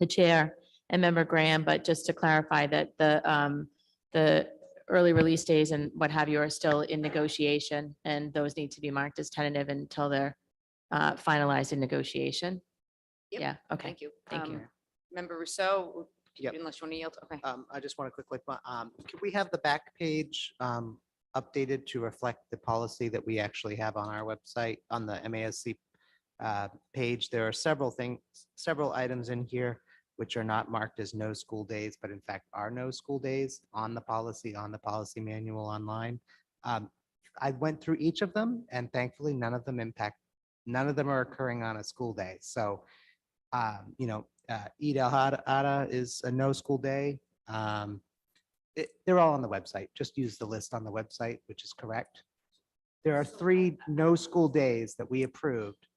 the chair and Member Graham, but just to clarify that the early release days and what have you are still in negotiation, and those need to be marked as tentative until they're finalized in negotiation. Yep. Yeah, okay. thank you. Thank you. Member Rousseau, Yep. unless you want to yield. Okay. I just want to quickly, could we have the back page updated to reflect the policy that we actually have on our website, on the MASC page? There are several items in here which are not marked as no school days, but in fact are no school days on the policy manual online. I went through each of them, and thankfully none of them are occurring on a school day. So, Eid al-Adha is a no school day. They're all on the website. Just use the list on the website, which is correct. There are 3 no school days that we approved.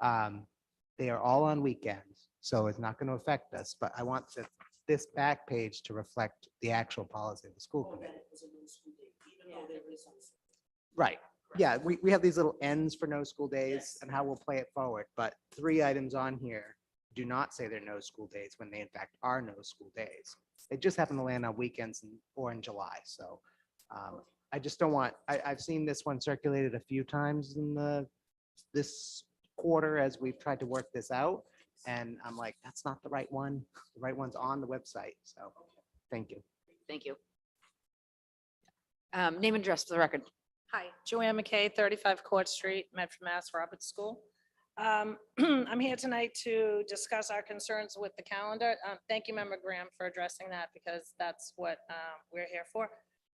They are all on weekends, so it's not going to affect us, but I want this back page to reflect the actual policy of the school committee. Right. Yeah, we have these little ends for no school days and how we'll play it forward, but 3 items on here do not say they're no school days when they in fact are no school days. They just happen to land on weekends or in July. So I just don't want, I've seen this one circulated a few times in this quarter as we've tried to work this out. And I'm like, that's not the right one. The right one's on the website. So thank you. Thank you. Name and address for the record. Hi, Joanne McKay, 35 Court Street, Medford, Mass. Roberts School. I'm here tonight to discuss our concerns with the calendar. Thank you, Member Graham, for addressing that because that's what we're here for.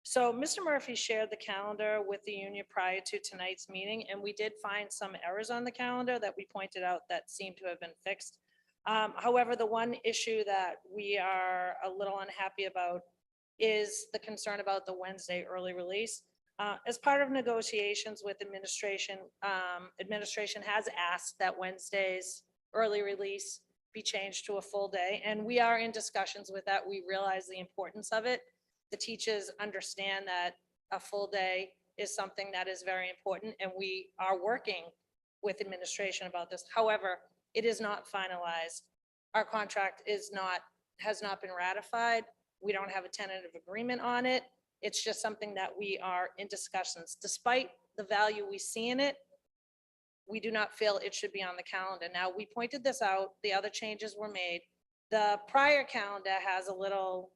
So Mr. Murphy shared the calendar with the union prior to tonight's meeting, and we did find some errors on the calendar that we pointed out that seem to have been fixed. However, the one issue that we are a little unhappy about is the concern about the Wednesday early release. As part of negotiations with administration, administration has asked that Wednesday's early release be changed to a full day, and we are in discussions with that. We realize the importance of it. The teachers understand that a full day is something that is very important, and we are working with administration about this. However, it is not finalized. Our contract has not been ratified. We don't have a tentative agreement on it. It's just something that we are in discussions. Despite the value we see in it, we do not feel it should be on the calendar. Now, we pointed this out, the other changes were made. The prior calendar has a little,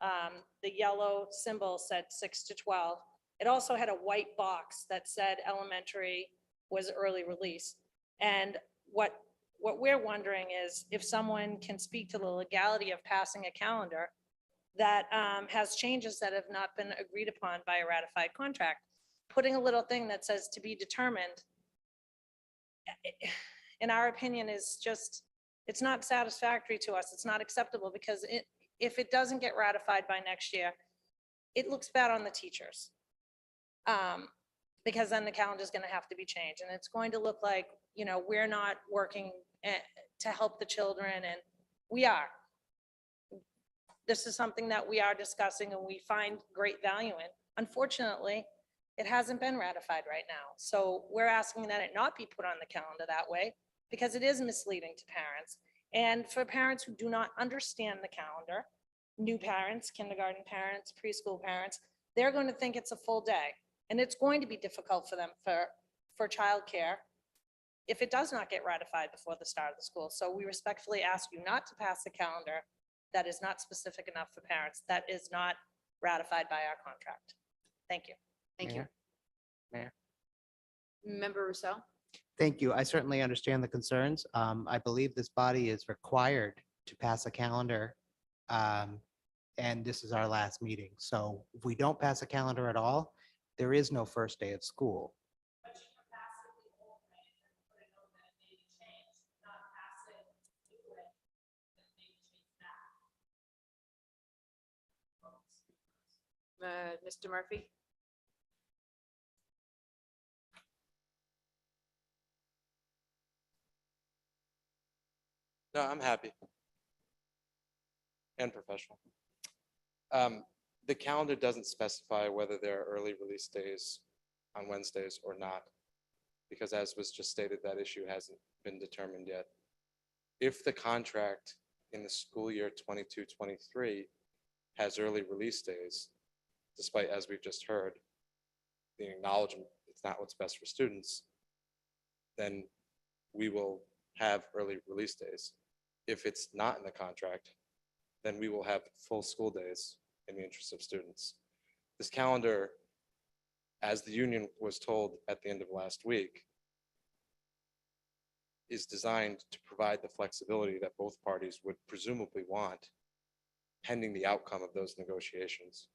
the yellow symbol said 6 to 12. It also had a white box that said elementary was early release. And what we're wondering is if someone can speak to the legality of passing a calendar that has changes that have not been agreed upon by a ratified contract. Putting a little thing that says to be determined, in our opinion, is just, it's not satisfactory to us. It's not acceptable because if it doesn't get ratified by next year, it looks bad on the teachers. Because then the calendar is going to have to be changed, and it's going to look like, you know, we're not working to help the children, and we are. This is something that we are discussing and we find great value in. Unfortunately, it hasn't been ratified right now. So we're asking that it not be put on the calendar that way because it is misleading to parents. And for parents who do not understand the calendar, new parents, kindergarten parents, preschool parents, they're going to think it's a full day. And it's going to be difficult for them for childcare if it does not get ratified before the start of the school. So we respectfully ask you not to pass the calendar that is not specific enough for parents, that is not ratified by our contract. Thank you. Thank you. Mayor. Member Rousseau. Thank you. I certainly understand the concerns. I believe this body is required to pass a calendar. And this is our last meeting. So if we don't pass a calendar at all, there is no first day of school. Mr. Murphy. No, I'm happy. And professional. The calendar doesn't specify whether there are early release days on Wednesdays or not, because as was just stated, that issue hasn't been determined yet. If the contract in the school year 22-23 has early release days, despite, as we've just heard, the acknowledgement it's not what's best for students, then we will have early release days. If it's not in the contract, then we will have full school days in the interest of students. This calendar, as the union was told at the end of last week, is designed to provide the flexibility that both parties would presumably want pending the outcome of those negotiations.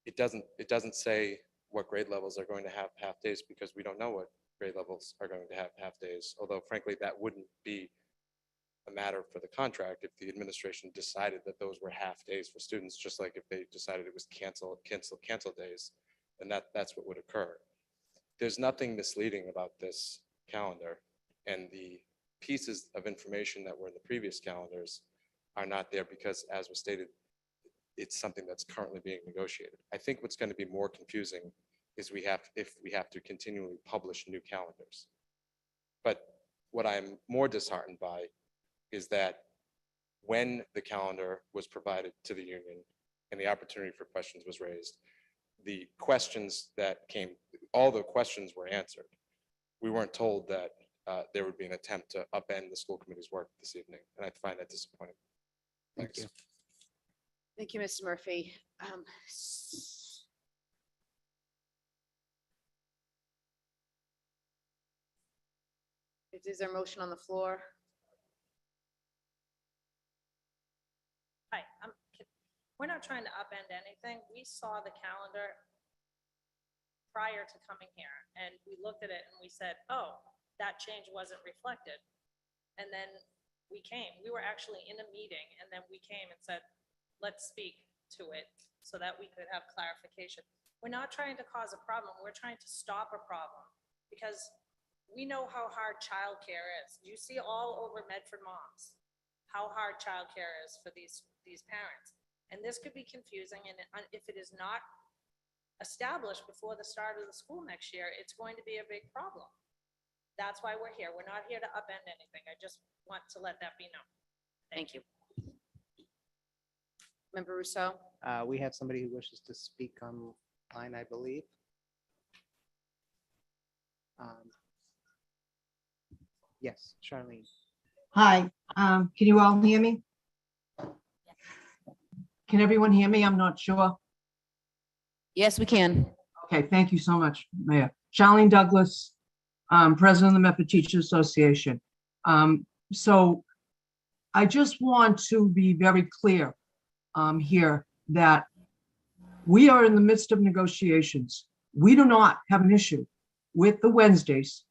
It doesn't say what grade levels are going to have half days because we don't know what grade levels are going to have half days, although frankly, that wouldn't be a matter for the contract if the administration decided that those were half days for students, just like if they decided it was cancel days, then that's what would occur. There's nothing misleading about this calendar, and the pieces of information that were in the previous calendars are not there because, as was stated, it's something that's currently being negotiated. I think what's going to be more confusing is if we have to continually publish new calendars. But what I'm more disheartened by is that when the calendar was provided to the union and the opportunity for questions was raised, the questions that came, all the questions were answered. We weren't told that there would be an attempt to upend the school committee's work this evening, and I find that disappointing. Thank Thanks. you. Thank you, Mr. Murphy. Is there a motion on the floor? Hi, we're not trying to upend anything. We saw the calendar prior to coming here, and we looked at it and we said, oh, that change wasn't reflected. And then we came, we were actually in a meeting, and then we came and said, let's speak to it so that we could have clarification. We're not trying to cause a problem. We're trying to stop a problem, because we know how hard childcare is. You see all over Medford moms, how hard childcare is for these parents. And this could be confusing, and if it is not established before the start of the school next year, it's going to be a big problem. That's why we're here. We're not here to upend anything. I just want to let that be known. Thank you. Member Rousseau? We have somebody who wishes to speak online, I believe. Yes, Charlene. Hi, can you all hear me? Can everyone hear me? I'm not sure. Yes, we can. Okay, thank you so much, Mayor. Charlene Douglas, President of the Medford Teachers Association. So I just want to be very clear here that we are in the midst of negotiations. We do not have an issue with the Wednesdays.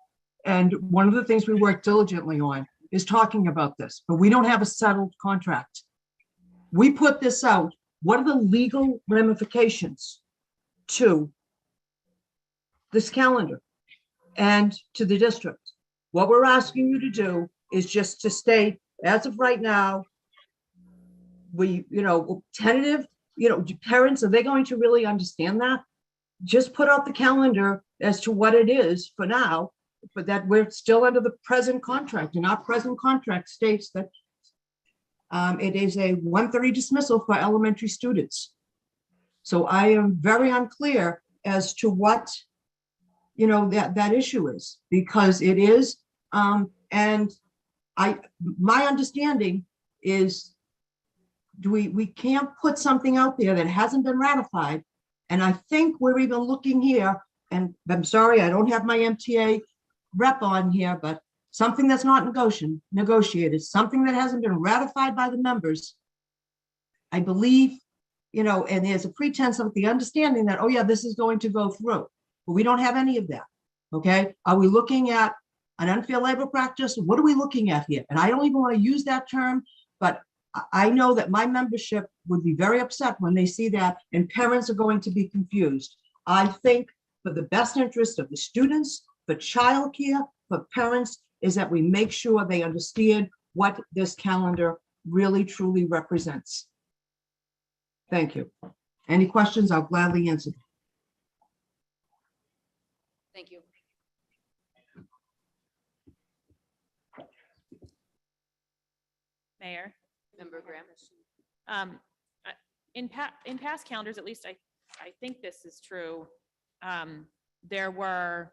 And one of the things we work diligently on is talking about this, but we don't have a settled contract. We put this out. What are the legal ramifications to this calendar and to the district? What we're asking you to do is just to stay, as of right now, we, tentative, parents, are they going to really understand that? Just put out the calendar as to what it is for now, but that we're still under the present contract, and our present contract states that it is a 1:30 dismissal for elementary students. So I am very unclear as to what, that issue is, because it is, and my understanding is we can't put something out there that hasn't been ratified. And I think we're even looking here, and I'm sorry, I don't have my MTA rep on here, but something that's not negotiated, something that hasn't been ratified by the members, I believe, and there's a pretense of the understanding that, oh yeah, this is going to go through, but we don't have any of that. Okay, are we looking at an unfair labor practice? What are we looking at here? And I don't even want to use that term, but I know that my membership would be very upset when they see that, and parents are going to be confused. I think for the best interest of the students, for childcare, for parents, is that we make sure they understand what this calendar really truly represents. Thank you. Any questions? I'll gladly answer. Thank you. Mayor. Member Graham? In past calendars, at least I think this is true, there were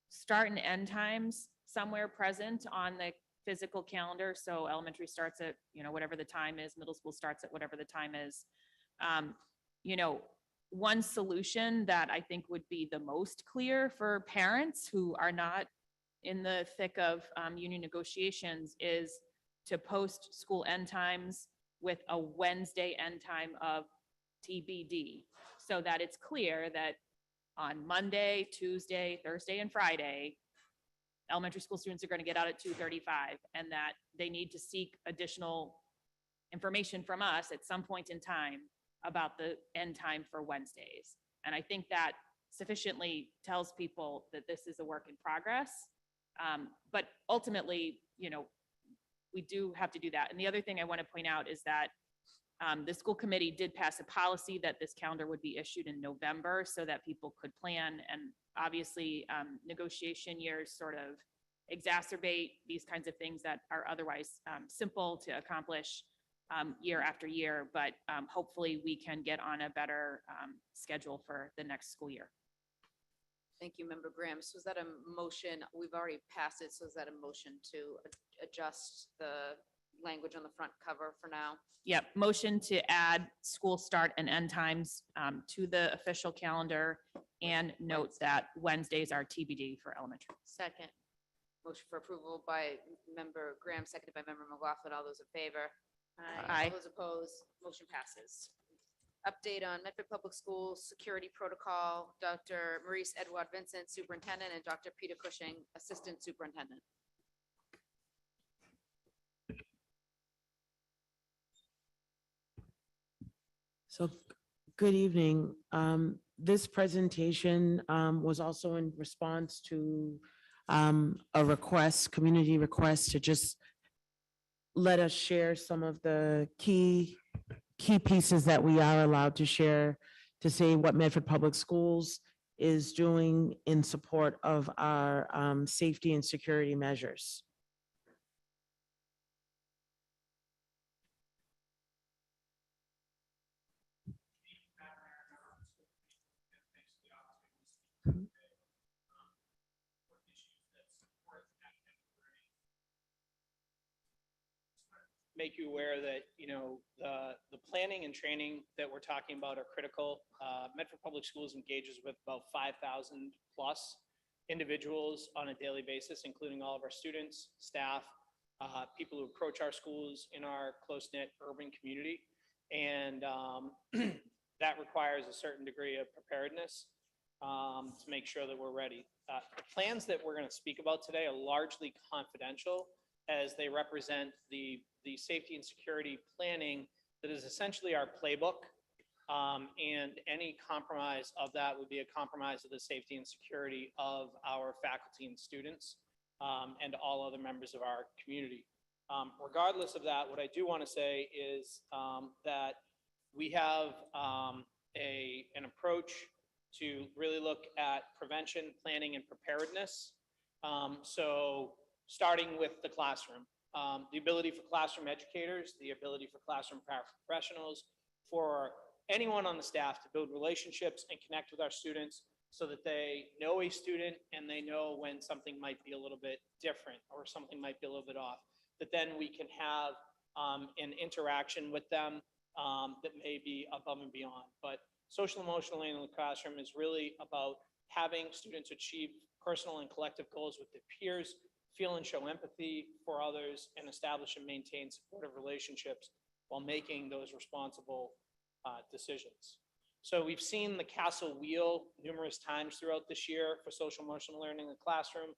start and end times somewhere present on the physical calendar. So elementary starts at, whatever the time is, middle school starts at whatever the time is. One solution that I think would be the most clear for parents who are not in the thick of union negotiations is to post school end times with a Wednesday end time of TBD, so that it's clear that on Monday, Tuesday, Thursday, and Friday, elementary school students are going to get out at 2:35, and that they need to seek additional information from us at some point in time about the end time for Wednesdays. And I think that sufficiently tells people that this is a work in progress. But ultimately, we do have to do that. And the other thing I want to point out is that the school committee did pass a policy that this calendar would be issued in November so that people could plan. And obviously, negotiation years sort of exacerbate these kinds of things that are otherwise simple to accomplish year after year. But hopefully we can get on a better schedule for the next school year. Thank you, Member Graham. So is that a motion? We've already passed it. So is that a motion to adjust the language on the front cover for now? Yep, motion to add school start and end times to the official calendar and note that Wednesdays are TBD for elementary. Second. Motion for approval by Member Graham, seconded by Member McLaughlin. All those in favor? Aye. All those opposed, motion passes. Update on Medford Public Schools Security Protocol, Dr. Maurice Edward Vincent, Superintendent, and Dr. Peter Cushing, Assistant Superintendent. So, good evening. This presentation was also in response to a request, community request to just let us share some of the key pieces that we are allowed to share to say what Medford Public Schools is doing in support of our safety and security measures. Make you aware that, you know, the planning and training that we're talking about are critical. Medford Public Schools engages with about 5,000 plus individuals on a daily basis, including all of our students, staff, people who approach our schools in our close-knit urban community. And that requires a certain degree of preparedness to make sure that we're ready. The plans that we're going to speak about today are largely confidential, as they represent the safety and security planning that is essentially our playbook. And any compromise of that would be a compromise of the safety and security of our faculty and students and all other members of our community. Regardless of that, what I do want to say is that we have an approach to really look at prevention, planning, and preparedness. So starting with the classroom, the ability for classroom educators, the ability for classroom paraprofessionals, for anyone on the staff to build relationships and connect with our students so that they know a student and they know when something might be a little bit different or something might be a little bit off, that then we can have an interaction with them that may be above and beyond. But social emotional learning in the classroom is really about having students achieve personal and collective goals with their peers, feel and show empathy for others, and establish and maintain supportive relationships while making those responsible decisions. So we've seen the castle wheel numerous times throughout this year for social emotional learning in the classroom.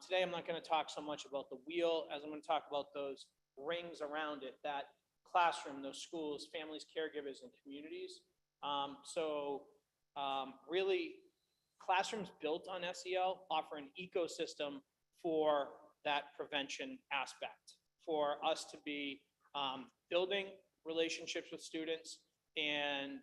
Today, I'm not going to talk so much about the wheel as I'm going to talk about those rings around it, that classroom, those schools, families, caregivers, and communities. Really, classrooms built on SEL offer an ecosystem for that prevention aspect, for us to be building relationships with students, and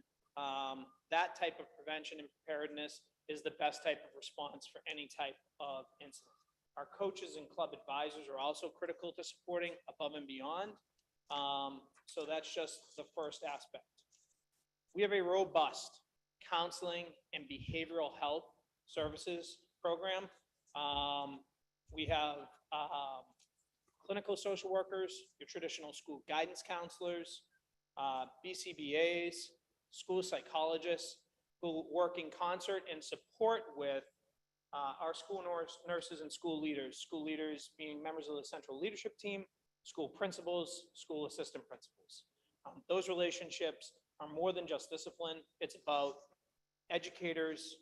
that type of prevention and preparedness is the best type of response for any type of incident. Our coaches and club advisors are also critical to supporting above and beyond. So that's just the first aspect. We have a robust counseling and behavioral health services program. We have clinical social workers, your traditional school guidance counselors, BCBAs, school psychologists who work in concert and support with our school nurses and school leaders being members of the central leadership team, school principals, school assistant principals. Those relationships are more than just discipline. It's about educators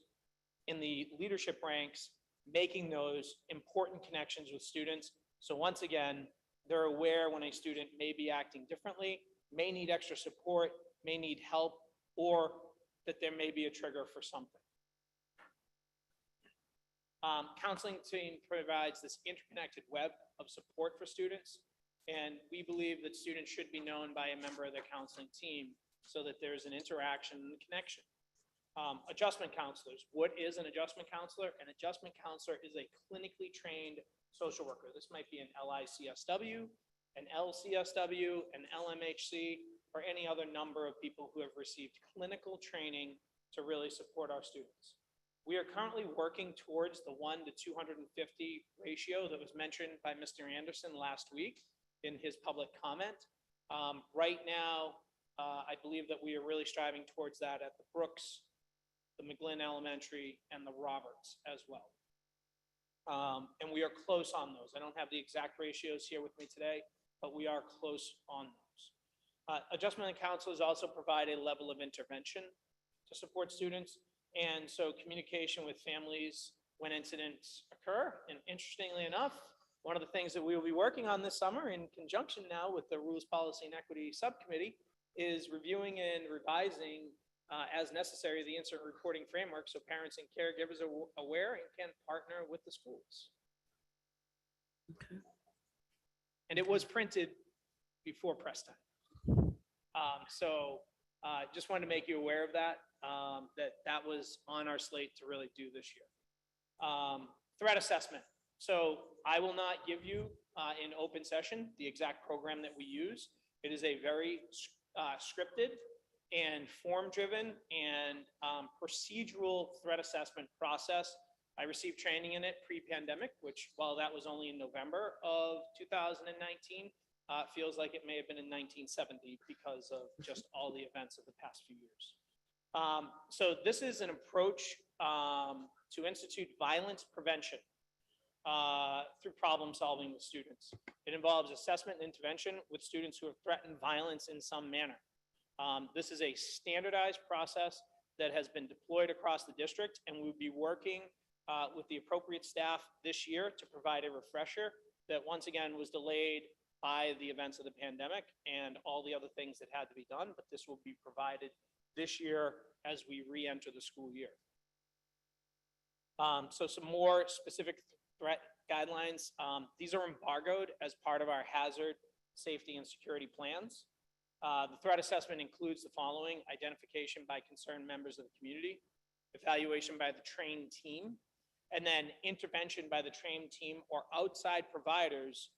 in the leadership ranks making those important connections with students. So once again, they're aware when a student may be acting differently, may need extra support, may need help, or that there may be a trigger for something. Counseling team provides this interconnected web of support for students, and we believe that students should be known by a member of their counseling team so that there's an interaction and connection. Adjustment counselors. What is an adjustment counselor? An adjustment counselor is a clinically trained social worker. This might be an LICSW, an LCSW, an LMHC, or any other number of people who have received clinical training to really support our students. We are currently working towards the 1 to 250 ratio that was mentioned by Mr. Anderson last week in his public comment. Right now, I believe that we are really striving towards that at the Brooks, the McGlynn Elementary, and the Roberts as well. And we are close on those. I don't have the exact ratios here with me today, but we are close on those. Adjustment and counselors also provide a level of intervention to support students. And so communication with families when incidents occur. And interestingly enough, one of the things that we will be working on this summer in conjunction now with the Rules, Policy, and Equity Subcommittee is reviewing and revising as necessary the incident reporting framework so parents and caregivers are aware and can partner with the schools. And it was printed before press time. Just wanted to make you aware of that, that was on our slate to really do this year. Threat assessment. So I will not give you in open session the exact program that we use. It is a very scripted and form-driven and procedural threat assessment process. I received training in it pre-pandemic, which while that was only in November of 2019, feels like it may have been in 1970 because of just all the events of the past few years. So this is an approach to institute violence prevention through problem solving with students. It involves assessment and intervention with students who have threatened violence in some manner. This is a standardized process that has been deployed across the district, and we'll be working with the appropriate staff this year to provide a refresher that once again was delayed by the events of the pandemic and all the other things that had to be done, but this will be provided this year as we re-enter the school year. So some more specific threat guidelines. These are embargoed as part of our hazard, safety, and security plans. The threat assessment includes the following: identification by concerned members of the community, evaluation by the trained team, and then intervention by the trained team or outside providers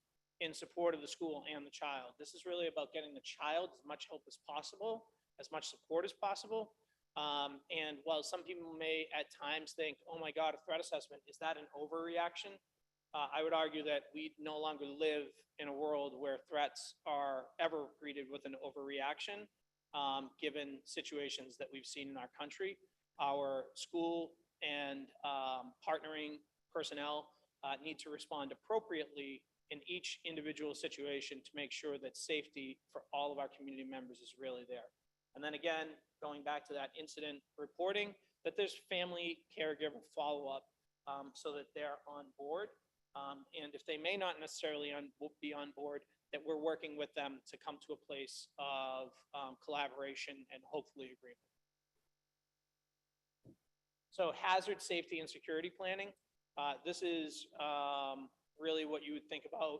in support of the school and the child. This is really about getting the child as much help as possible, as much support as possible. And while some people may at times think, oh my God, a threat assessment, is that an overreaction? I would argue that we no longer live in a world where threats are ever greeted with an overreaction, given situations that we've seen in our country. Our school and partnering personnel need to respond appropriately in each individual situation to make sure that safety for all of our community members is really there. And then again, going back to that incident reporting, that there's family caregiver follow-up so that they're on board. And if they may not necessarily be on board, that we're working with them to come to a place of collaboration and hopefully agreement. So hazard, safety, and security planning. This is really what you would think about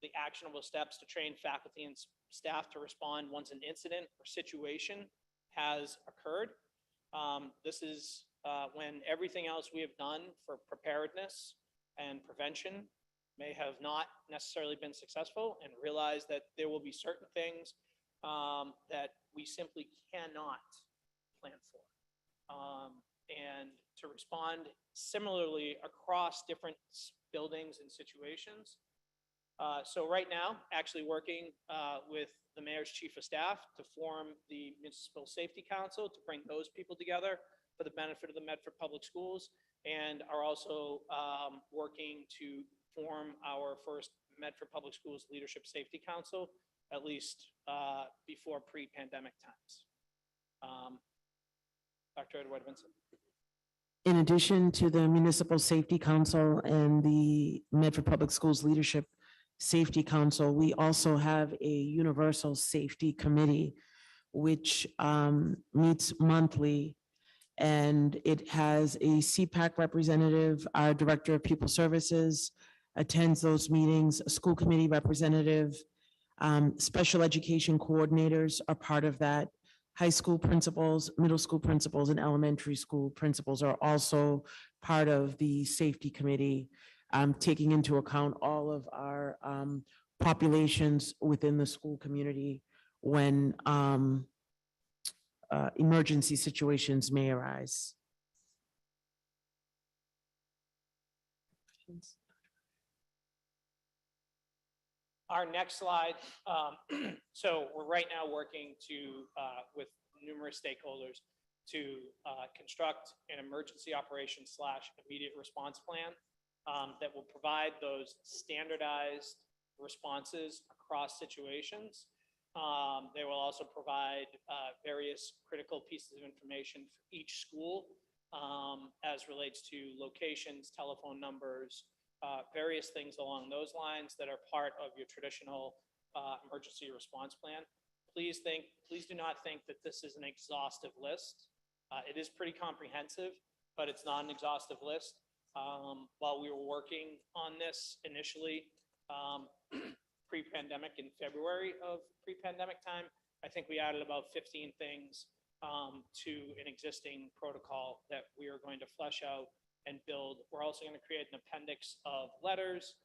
the actionable steps to train faculty and staff to respond once an incident or situation has occurred. This is when everything else we have done for preparedness and prevention may have not necessarily been successful, and realize that there will be certain things that we simply cannot plan for. And to respond similarly across different buildings and situations. So right now, actually working with the mayor's chief of staff to form the Municipal Safety Council to bring those people together for the benefit of the Medford Public Schools, and are also working to form our first Medford Public Schools Leadership Safety Council, at least before pre-pandemic times. Dr. Edward-Vincent. In addition to the Municipal Safety Council and the Medford Public Schools Leadership Safety Council, we also have a Universal Safety Committee, which meets monthly, and it has a CPAC representative. Our Director of Pupil Services attends those meetings, a school committee representative, special education coordinators are part of that. High school principals, middle school principals, and elementary school principals are also part of the safety committee, taking into account all of our populations within the school community when emergency situations may arise. questions? Our next slide, so we're right now working with numerous stakeholders to construct an emergency operations / immediate response plan that will provide those standardized responses across situations. They will also provide various critical pieces of information for each school as relates to locations, telephone numbers, various things along those lines that are part of your traditional emergency response plan. Please do not think that this is an exhaustive list. It is pretty comprehensive, but it's not an exhaustive list. While we were working on this initially, pre-pandemic in February of pre-pandemic time, I think we added about 15 things to an existing protocol that we are going to flesh out and build. We're also going to create an appendix of letters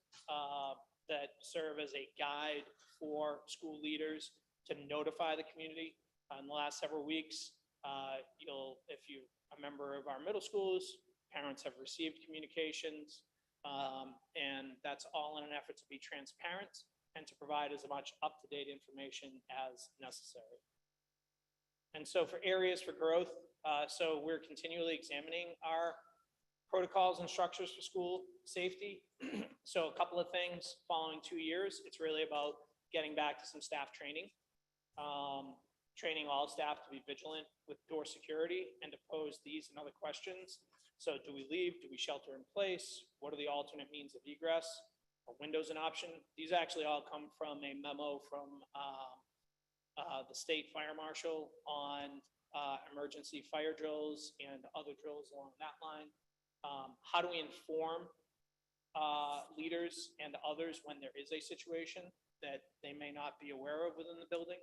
that serve as a guide for school leaders to notify the community. In the last several weeks, if you're a member of our middle schools, parents have received communications, and that's all in an effort to be transparent and to provide as much up-to-date information as necessary. And so for areas for growth, so we're continually examining our protocols and structures for school safety. So a couple of things following 2 years, it's really about getting back to some staff training. Training all staff to be vigilant with door security and to pose these and other questions. So do we leave? Do we shelter in place? What are the alternate means of egress? Are windows an option? These actually all come from a memo from the state fire marshal on emergency fire drills and other drills along that line. How do we inform leaders and others when there is a situation that they may not be aware of within the building?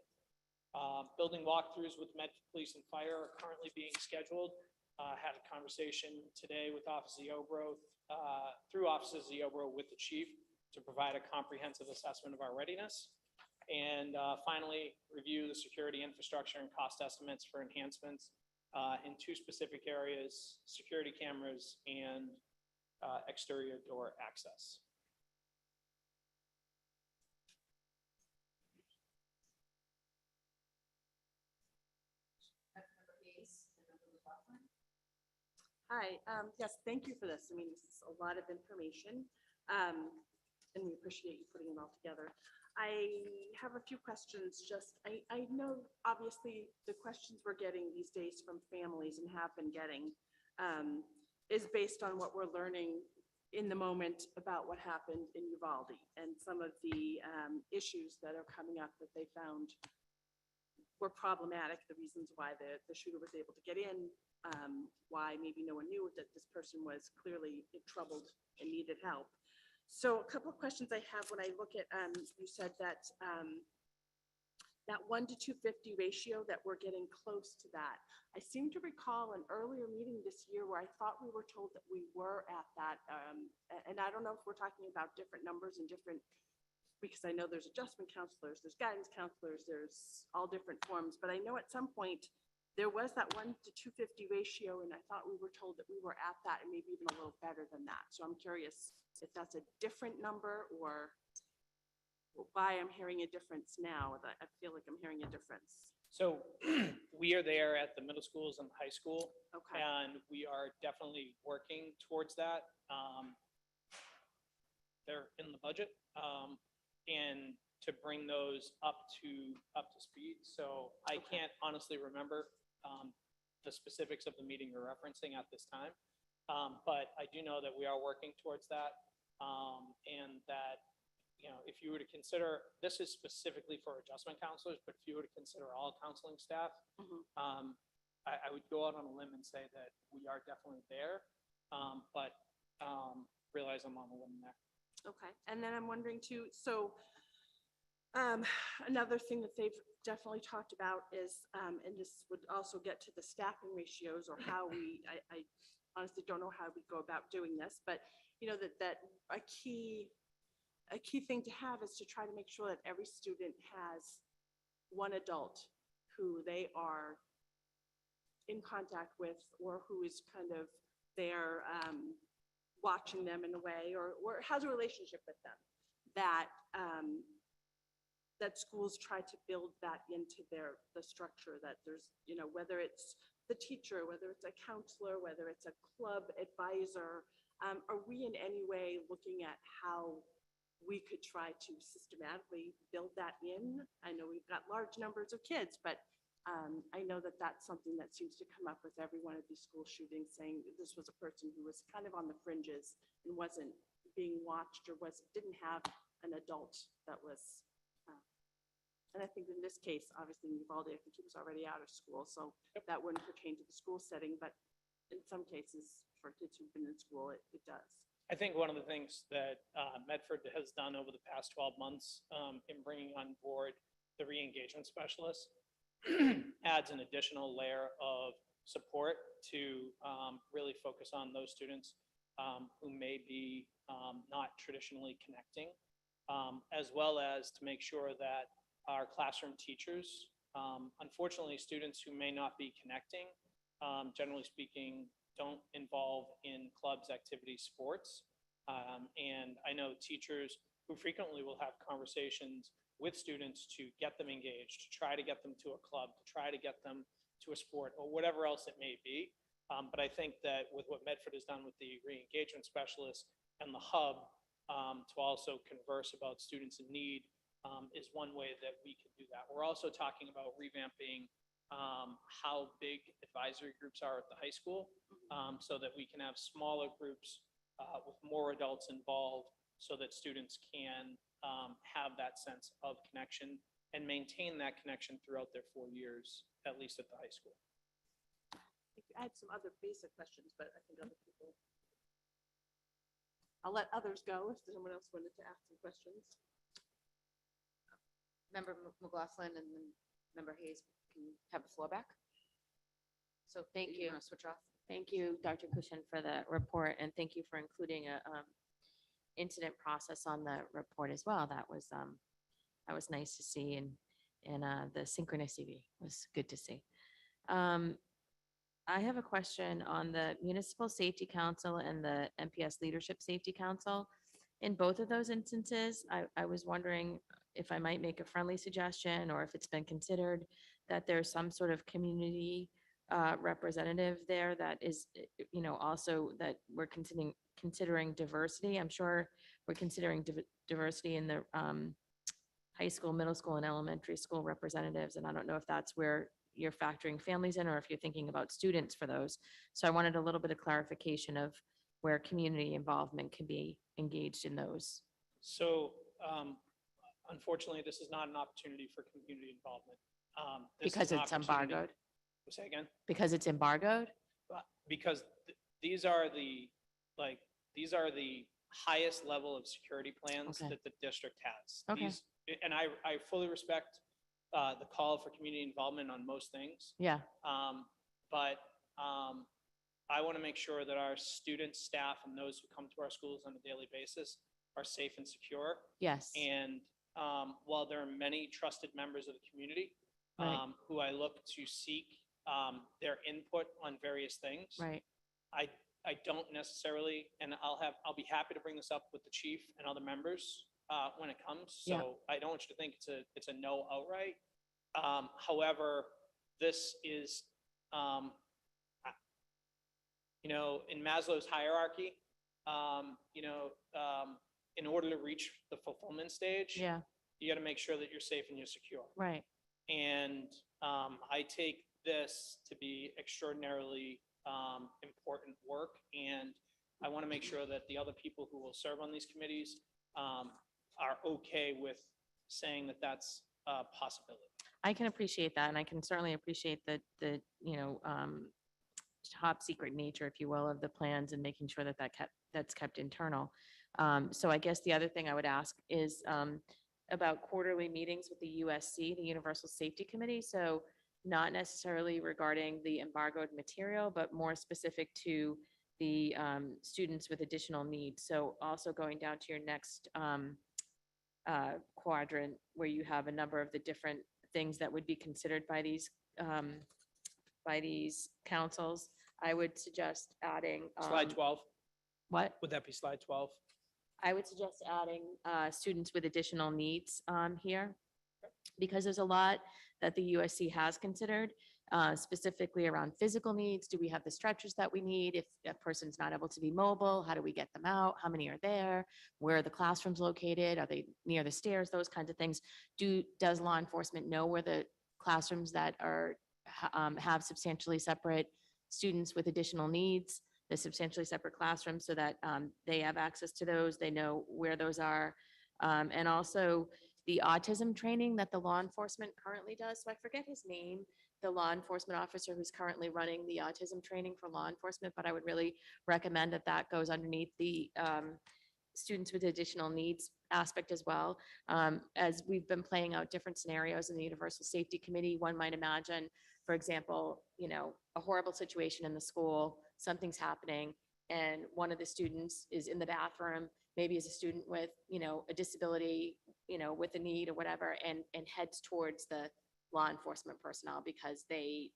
Building walkthroughs with Medford Police and Fire are currently being scheduled. Had a conversation today with Officer Yobro, through Officer Yobro with the chief to provide a comprehensive assessment of our readiness. And finally, review the security infrastructure and cost estimates for enhancements in 2 specific areas, security cameras and exterior door access. Hi, yes, thank you for this. I mean, this is a lot of information, and we appreciate you putting it all together. I have a few questions. I know, obviously, the questions we're getting these days from families and have been getting is based on what we're learning in the moment about what happened in Uvalde and some of the issues that are coming up that they found were problematic, the reasons why the shooter was able to get in, why maybe no one knew that this person was clearly troubled and needed help. So a couple of questions I have when I look at, you said that that 1 to 250 ratio, that we're getting close to that. I seem to recall an earlier meeting this year where I thought we were told that we were at that. And I don't know if we're talking about different numbers and different, because I know there's adjustment counselors, there's guidance counselors, there's all different forms. But I know at some point there was that 1 to 250 ratio, and I thought we were told that we were at that and maybe even a little better than that. So I'm curious if that's a different number or why I'm hearing a difference now. I feel like I'm hearing a difference. So we are there at the middle schools and high school, Okay. and we are definitely working towards that. They're in the budget, and to bring those up to speed. So I can't honestly remember the specifics of the meeting you're referencing at this time. But I do know that we are working towards that. And that, if you were to consider, this is specifically for adjustment counselors, but if you were to consider all counseling staff, I would go out on a limb and say that we are definitely there. But realize I'm on a limb there. Okay. And then I'm wondering too, so another thing that they've definitely talked about is, and this would also get to the staffing ratios or how I honestly don't know how we go about doing this, but that a key thing to have is to try to make sure that every student has one adult who they are in contact with, or who is kind of their watching them in a way, or has a relationship with them, that, that schools try to build that into the structure, that there's, whether it's the teacher, whether it's a counselor, whether it's a club advisor, are we in any way looking at how we could try to systematically build that in? I know we've got large numbers of kids, but I know that that's something that seems to come up with every one of these school shootings, saying that this was a person who was kind of on the fringes and wasn't being watched, or didn't have an adult that was. And I think in this case, obviously, Uvalde, I think he was already out of school, so that wouldn't pertain to the school setting, but in some cases, for kids who've been in school, it does. I think one of the things that Medford has done over the past 12 months in bringing on board the re-engagement specialist adds an additional layer of support to really focus on those students who may be not traditionally connecting, as well as to make sure that our classroom teachers, unfortunately, students who may not be connecting, generally speaking, don't involve in clubs, activities, sports. And I know teachers who frequently will have conversations with students to get them engaged, to try to get them to a club, to try to get them to a sport, or whatever else it may be. But I think that with what Medford has done with the re-engagement specialist and the hub, to also converse about students in need, is one way that we can do that. We're also talking about revamping how big advisory groups are at the high school, so that we can have smaller groups with more adults involved, so that students can have that sense of connection and maintain that connection throughout their 4 years, at least at the high school. I had some other basic questions, but I think other people. I'll let others go if someone else wanted to ask some questions. Member McLaughlin and then Member Hayes can have the floor back. So thank you. Want to switch off? Thank you, Dr. Kushin, for the report, and thank you for including a incident process on the report as well. That was nice to see, and the synchronicity was good to see. I have a question on the Municipal Safety Council and the MPS Leadership Safety Council. In both of those instances, I was wondering if I might make a friendly suggestion, or if it's been considered that there's some sort of community representative there that is, also that we're considering diversity. I'm sure we're considering diversity in the high school, middle school, and elementary school representatives. And I don't know if that's where you're factoring families in, or if you're thinking about students for those. So I wanted a little bit of clarification of where community involvement can be engaged in those. So unfortunately, this is not an opportunity for community involvement. This is Because an it's opportunity- embargoed? Say again? Because it's embargoed? Because these are the highest level of security plans Okay. that the district has. Okay. These, and I fully respect the call for community involvement on most things. Yeah, But I want to make sure that our students, staff, and those who come to our schools on a daily basis are safe and secure. yes. And while there are many trusted members of the community Right. who I look to seek their input on various things, Right, I don't necessarily, and I'll be happy to bring this up with the chief and other members when it comes. Yeah. So I don't want you to think it's a no outright. However, this is, in Maslow's hierarchy, in order to reach the fulfillment stage, yeah, you got to make sure that you're safe and you're secure. right. And I take this to be extraordinarily important work. And I want to make sure that the other people who will serve on these committees are okay with saying that that's a possibility. I can appreciate that, and I can certainly appreciate the top secret nature, if you will, of the plans, and making sure that that's kept internal. So I guess the other thing I would ask is about quarterly meetings with the USC, the Universal Safety Committee. So not necessarily regarding the embargoed material, but more specific to the students with additional needs. So also going down to your next quadrant, where you have a number of the different things that would be considered by these councils, I would suggest adding Slide 12. What? Would that be slide 12? I would suggest adding students with additional needs here, because there's a lot that the USC has considered, specifically around physical needs. Do we have the stretchers that we need? If a person's not able to be mobile, how do we get them out? How many are there? Where are the classrooms located? Are they near the stairs? Those kinds of things. Does law enforcement know where the classrooms that are have substantially separate students with additional needs, the substantially separate classrooms, so that they have access to those, they know where those are. And also the autism training that the law enforcement currently does. So I forget his name, the law enforcement officer who's currently running the autism training for law enforcement, but I would really recommend that that goes underneath the students with additional needs aspect as well. As we've been playing out different scenarios in the Universal Safety Committee, one might imagine, for example, a horrible situation in the school, something's happening, and one of the students is in the bathroom, maybe is a student with, a disability, with a need or whatever, and heads towards the law enforcement personnel because they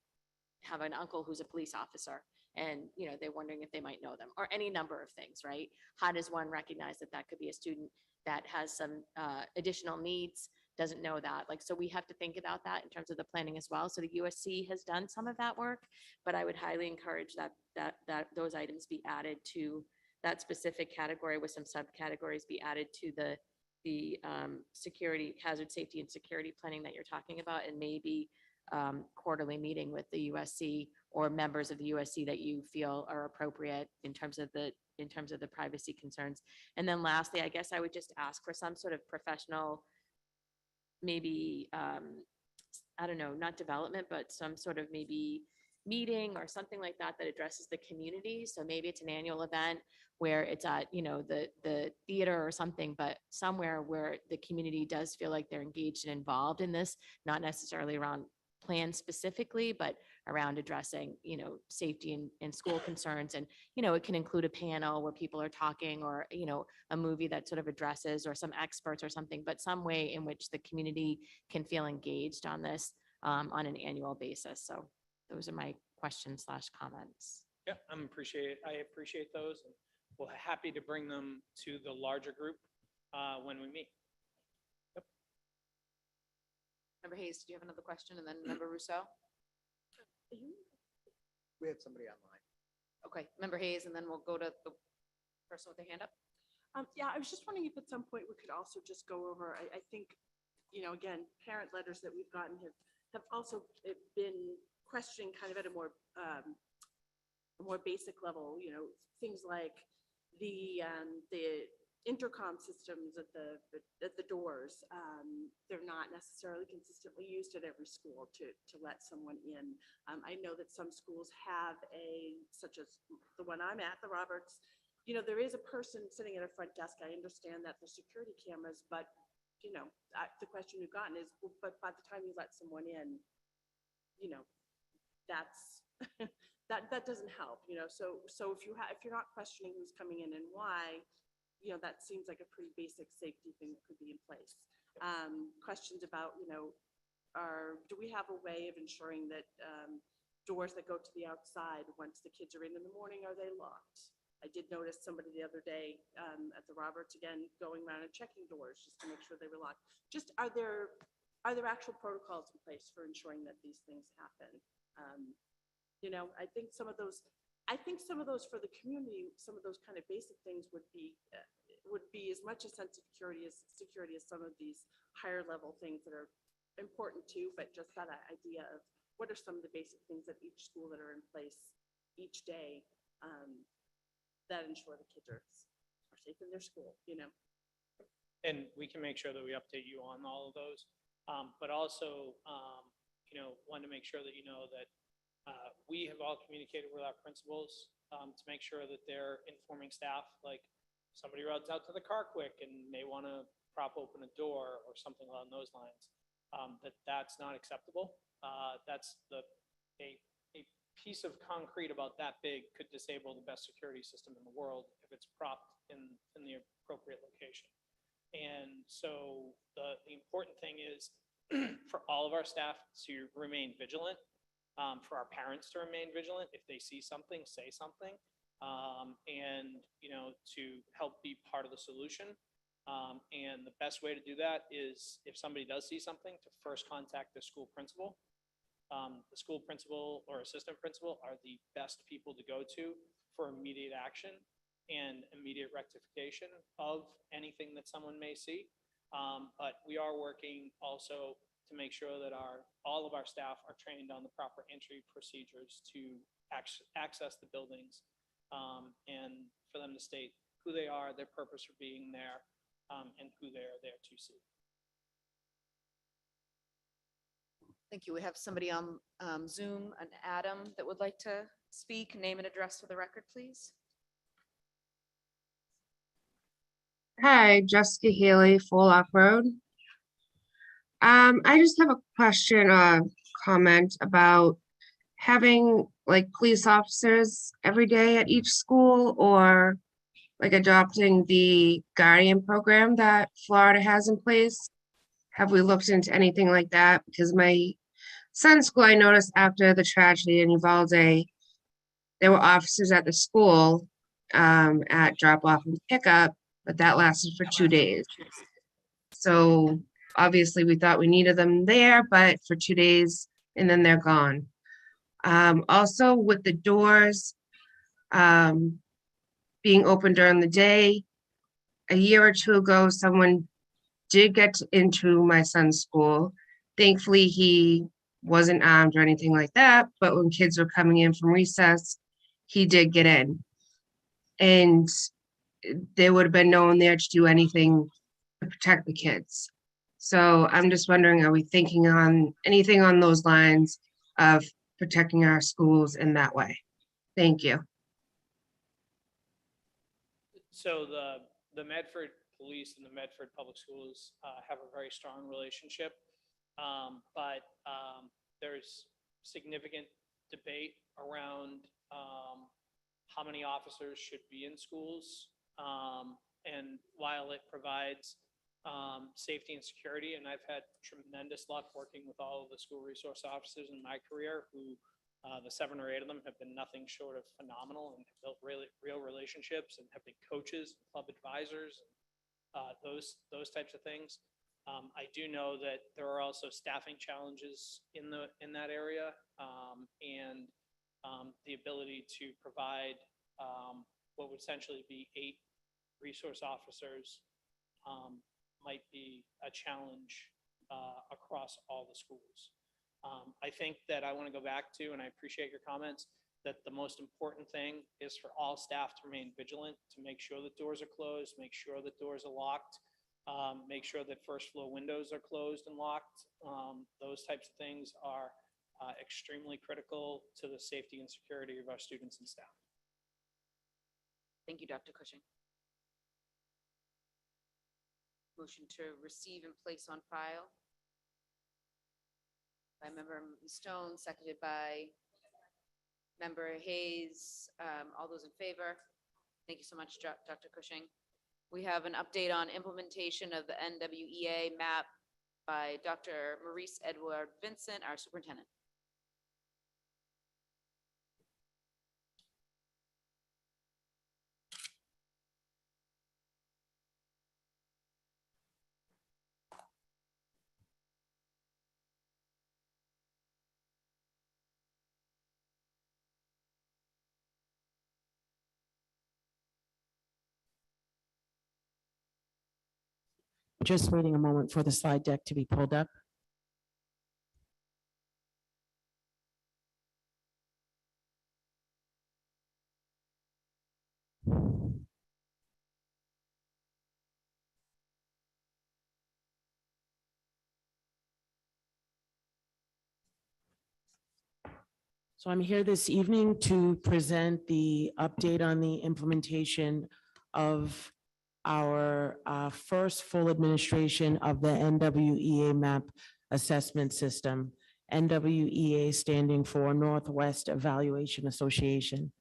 have an uncle who's a police officer, and they're wondering if they might know them, or any number of things, right? How does one recognize that that could be a student that has some additional needs, doesn't know that? So we have to think about that in terms of the planning as well. So the USC has done some of that work, but I would highly encourage that those items be added to that specific category, with some subcategories be added to the security, hazard, safety, and security planning that you're talking about, and maybe quarterly meeting with the USC or members of the USC that you feel are appropriate in terms of the privacy concerns. And then lastly, I guess I would just ask for some sort of professional, maybe, I don't know, not development, but some sort of maybe meeting or something like that that addresses the community. So maybe it's an annual event where it's at, the theater or something, but somewhere where the community does feel like they're engaged and involved in this, not necessarily around plans specifically, but around addressing, safety and school concerns. And, it can include a panel where people are talking, or, a movie that sort of addresses, or some experts or something, but some way in which the community can feel engaged on this on an annual basis. So those are my questions / comments. Yeah, I appreciate those. And we're happy to bring them to the larger group when we meet. Member Hayes, do you have another question? And then Member Rousseau? We have somebody online. Okay, Member Hayes, and then we'll go to the person with their hand up. Yeah, I was just wondering if at some point we could also just go over, I think, again, parent letters that we've gotten have also been questioning kind of at a more basic level, things like the intercom systems at the doors. They're not necessarily consistently used at every school to let someone in. I know that some schools have such as the one I'm at, the Roberts, there is a person sitting at a front desk. I understand that for security cameras, but the question we've gotten is, well, but by the time you let someone in, that's that doesn't help, so if you're not questioning who's coming in and why, that seems like a pretty basic safety thing that could be in place. Questions about, do we have a way of ensuring that doors that go to the outside, once the kids are in the morning, are they locked? I did notice somebody the other day at the Roberts, again, going around and checking doors just to make sure they were locked. Just are there actual protocols in place for ensuring that these things happen? I think some of those for the community, some of those kind of basic things would be as much a sense of security as some of these higher level things that are important too, but just that idea of what are some of the basic things at each school that are in place each day that ensure the kids are safe in their school, And we can make sure that we update you on all of those. But also, want to make sure that that we have all communicated with our principals to make sure that they're informing staff. Like, somebody runs out to the car quick and they want to prop open a door or something along those lines, that's not acceptable. That's a piece of concrete about that big could disable the best security system in the world if it's propped in the appropriate location. And so the important thing is for all of our staff to remain vigilant, for our parents to remain vigilant. If they see something, say something. and, to help be part of the solution. And the best way to do that is if somebody does see something, to first contact the school principal. The school principal or assistant principal are the best people to go to for immediate action and immediate rectification of anything that someone may see. But we are working also to make sure that all of our staff are trained on the proper entry procedures to access the buildings, and for them to state who they are, their purpose for being there, and who they are there to see. Thank you. We have somebody on Zoom, an Adam, that would like to speak. Name and address for the record, please. Hi, Jessica Haley, Full Off Road. I just have a question, comment about having like police officers every day at each school, or like adopting the Guardian program that Florida has in place. Have we looked into anything like that? Because my son's school, I noticed after the tragedy in Uvalde, there were officers at the school at drop off and pickup, but that lasted for 2 days. So obviously we thought we needed them there, but for 2 days and then they're gone. Also with the doors being open during the day, a year or two ago, someone did get into my son's school. Thankfully, he wasn't armed or anything like that, but when kids were coming in from recess, he did get in. And there would have been no one there to do anything to protect the kids. So I'm just wondering, are we thinking on anything on those lines of protecting our schools in that way? Thank you. So the Medford Police and the Medford Public Schools have a very strong relationship, but there's significant debate around how many officers should be in schools. And while it provides safety and security, and I've had tremendous luck working with all of the school resource officers in my career, who the 7 or 8 of them have been nothing short of phenomenal and have built really real relationships and have been coaches, club advisors, those types of things. I do know that there are also staffing challenges in that area, and the ability to provide what would essentially be 8 resource officers might be a challenge across all the schools. I think that I want to go back to, and I appreciate your comments, that the most important thing is for all staff to remain vigilant, to make sure that doors are closed, make sure that doors are locked, make sure that first floor windows are closed and locked. Those types of things are extremely critical to the safety and security of our students and staff. Thank you, Dr. Cushing. Motion to receive and place on file by Member Stone, seconded by Member Hayes. All those in favor? Thank you so much, Dr. Cushing. We have an update on implementation of the NWEA map by Dr. Maurice Edward Vincent, our superintendent. Just waiting a moment for the slide deck to be pulled up. So I'm here this evening to present the update on the implementation of our first full administration of the NWEA MAP assessment system, NWEA standing for Northwest Evaluation Association.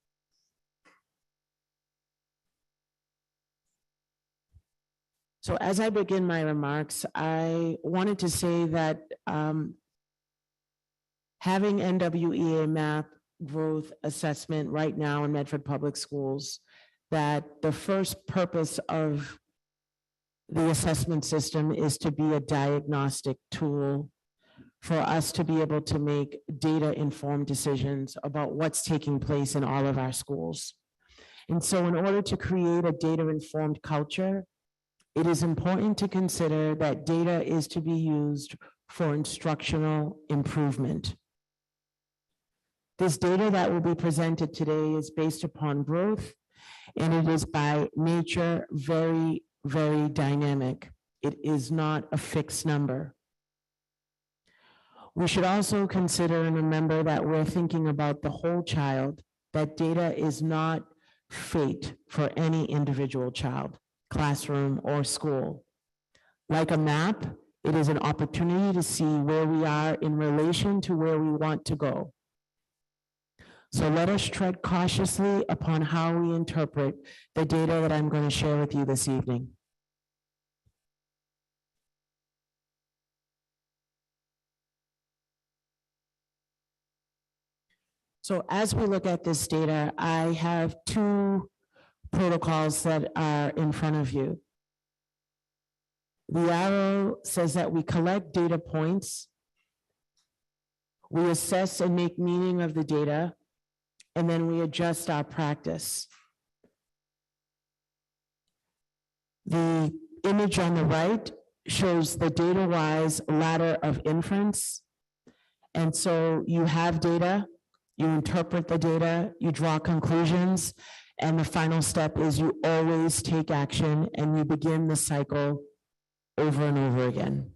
So as I begin my remarks, I wanted to say that having NWEA MAP growth assessment right now in Medford Public Schools, that the first purpose of the assessment system is to be a diagnostic tool for us to be able to make data-informed decisions about what's taking place in all of our schools. And so in order to create a data-informed culture, it is important to consider that data is to be used for instructional improvement. This data that will be presented today is based upon growth, and it is by nature very, very dynamic. It is not a fixed number. We should also consider and remember that we're thinking about the whole child, that data is not fate for any individual child, classroom, or school. Like a map, it is an opportunity to see where we are in relation to where we want to go. So let us tread cautiously upon how we interpret the data that I'm going to share with you this evening. So as we look at this data, I have two protocols that are in front of you. The arrow says that we collect data points, we assess and make meaning of the data, and then we adjust our practice. The image on the right shows the data-wise ladder of inference. And so you have data, you interpret the data, you draw conclusions, and the final step is you always take action and you begin the cycle over and over again.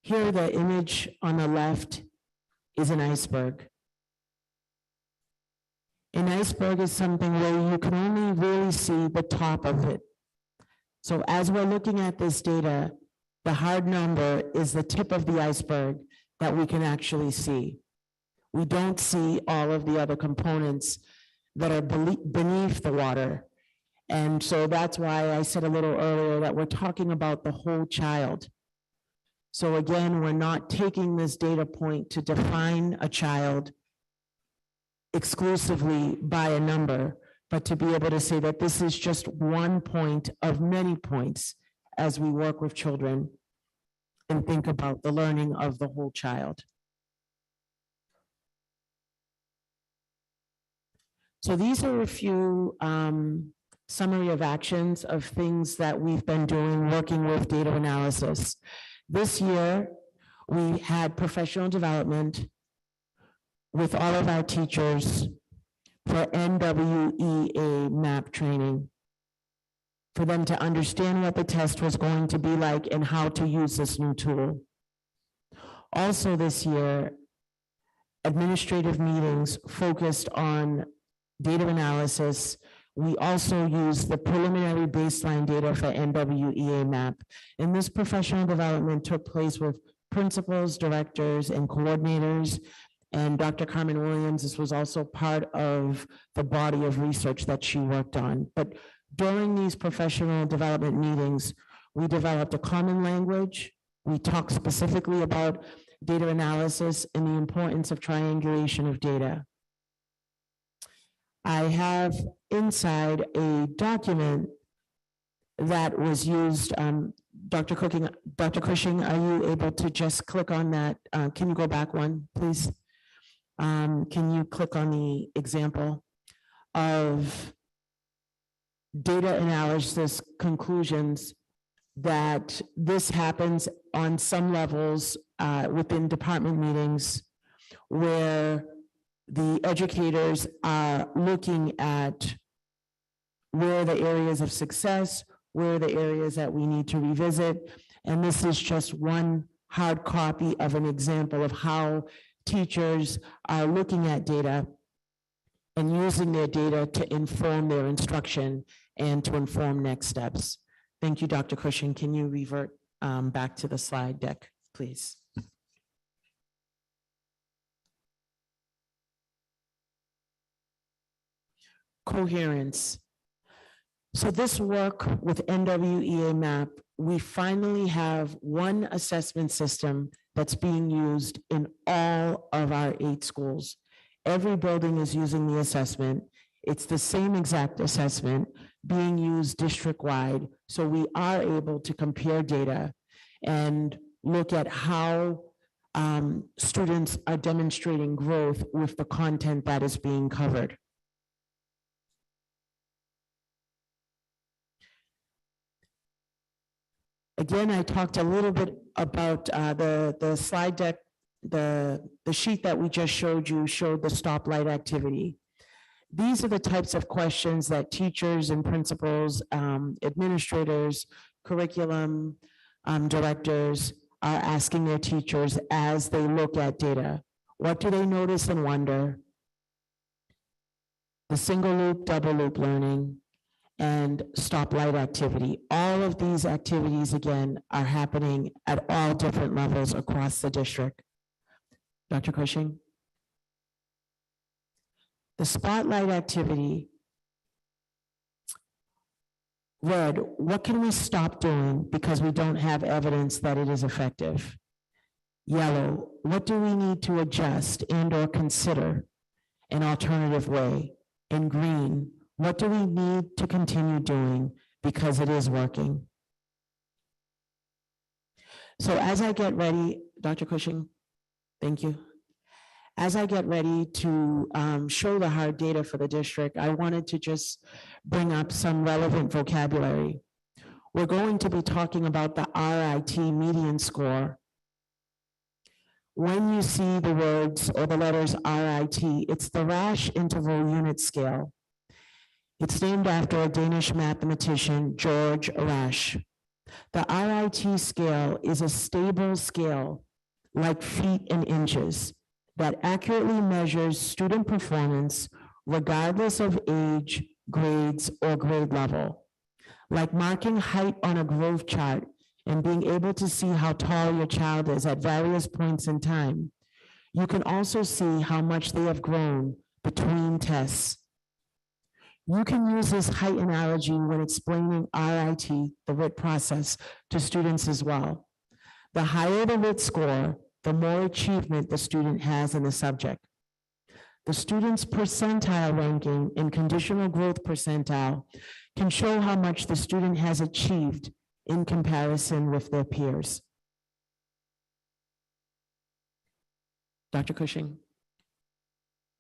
Here, the image on the left is an iceberg. An iceberg is something where you can only really see the top of it. So as we're looking at this data, the hard number is the tip of the iceberg that we can actually see. We don't see all of the other components that are beneath the water. And so that's why I said a little earlier that we're talking about the whole child. So again, we're not taking this data point to define a child exclusively by a number, but to be able to say that this is just one point of many points as we work with children and think about the learning of the whole child. So these are a few summary of actions of things that we've been doing working with data analysis. This year, we had professional development with all of our teachers for NWEA MAP training, for them to understand what the test was going to be like and how to use this new tool. Also this year, administrative meetings focused on data analysis. We also use the preliminary baseline data for NWEA MAP. And this professional development took place with principals, directors, and coordinators. And Dr. Carmen Williams, this was also part of the body of research that she worked on. But during these professional development meetings, we developed a common language. We talked specifically about data analysis and the importance of triangulation of data. I have inside a document that was used. Dr. Cushing, are you able to just click on that? Can you go back one, please? Can you click on the example of data analysis conclusions that this happens on some levels within department meetings where the educators are looking at where are the areas of success, where are the areas that we need to revisit. And this is just one hard copy of an example of how teachers are looking at data and using their data to inform their instruction and to inform next steps. Thank you, Dr. Cushing. Can you revert back to the slide deck, please? Coherence. So this work with NWEA MAP, we finally have one assessment system that's being used in all of our 8 schools. Every building is using the assessment. It's the same exact assessment being used district-wide. So we are able to compare data and look at how students are demonstrating growth with the content that is being covered. Again, I talked a little bit about the slide deck. The sheet that we just showed you showed the stoplight activity. These are the types of questions that teachers and principals, administrators, curriculum directors are asking their teachers as they look at data. What do they notice and wonder? The single loop, double loop learning, and stoplight activity. All of these activities, again, are happening at all different levels across the district. Dr. Cushing? The spotlight activity, red, what can we stop doing because we don't have evidence that it is effective? Yellow, what do we need to adjust and or consider an alternative way? And green, what do we need to continue doing because it is working? So as I get ready, Dr. Cushing, thank you. As I get ready to show the hard data for the district, I wanted to just bring up some relevant vocabulary. We're going to be talking about the RIT median score. When you see the words or the letters RIT, it's the Rasch Interval Unit Scale. It's named after a Danish mathematician, George Rasch. The RIT scale is a stable scale, like feet and inches, that accurately measures student performance regardless of age, grades, or grade level. Like marking height on a growth chart and being able to see how tall your child is at various points in time, you can also see how much they have grown between tests. You can use this height analogy when explaining RIT, the RIT process, to students as well. The higher the RIT score, the more achievement the student has in the subject. The student's percentile ranking and conditional growth percentile can show how much the student has achieved in comparison with their peers. Dr. Cushing.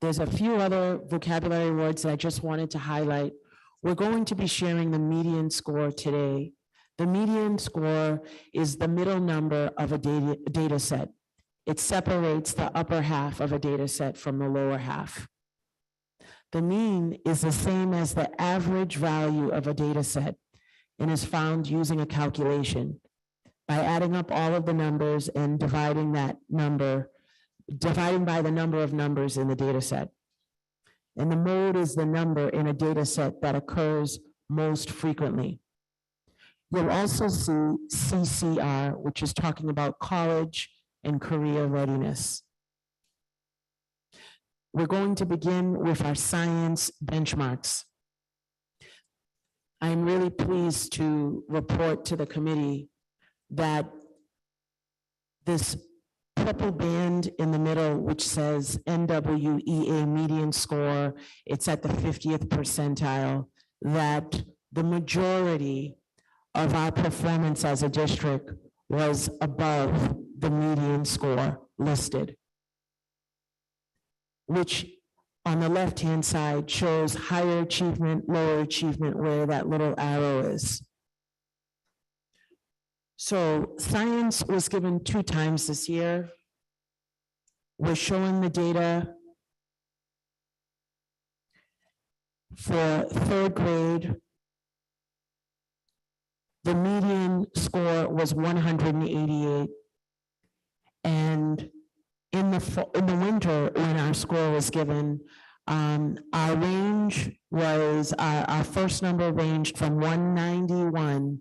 There's a few other vocabulary words that I just wanted to highlight. We're going to be sharing the median score today. The median score is the middle number of a data set. It separates the upper half of a data set from the lower half. The mean is the same as the average value of a data set and is found using a calculation by adding up all of the numbers and dividing by the number of numbers in the data set. And the mode is the number in a data set that occurs most frequently. You'll also see CCR, which is talking about college and career readiness. We're going to begin with our science benchmarks. I'm really pleased to report to the committee that this purple band in the middle, which says NWEA median score, it's at the 50th percentile, that the majority of our performance as a district was above the median score listed, which on the left-hand side shows higher achievement, lower achievement, where that little arrow is. So science was given 2 times this year. We're showing the data for 3rd grade. The median score was 188. And in the winter, when our score was given, our range was, our first number ranged from 191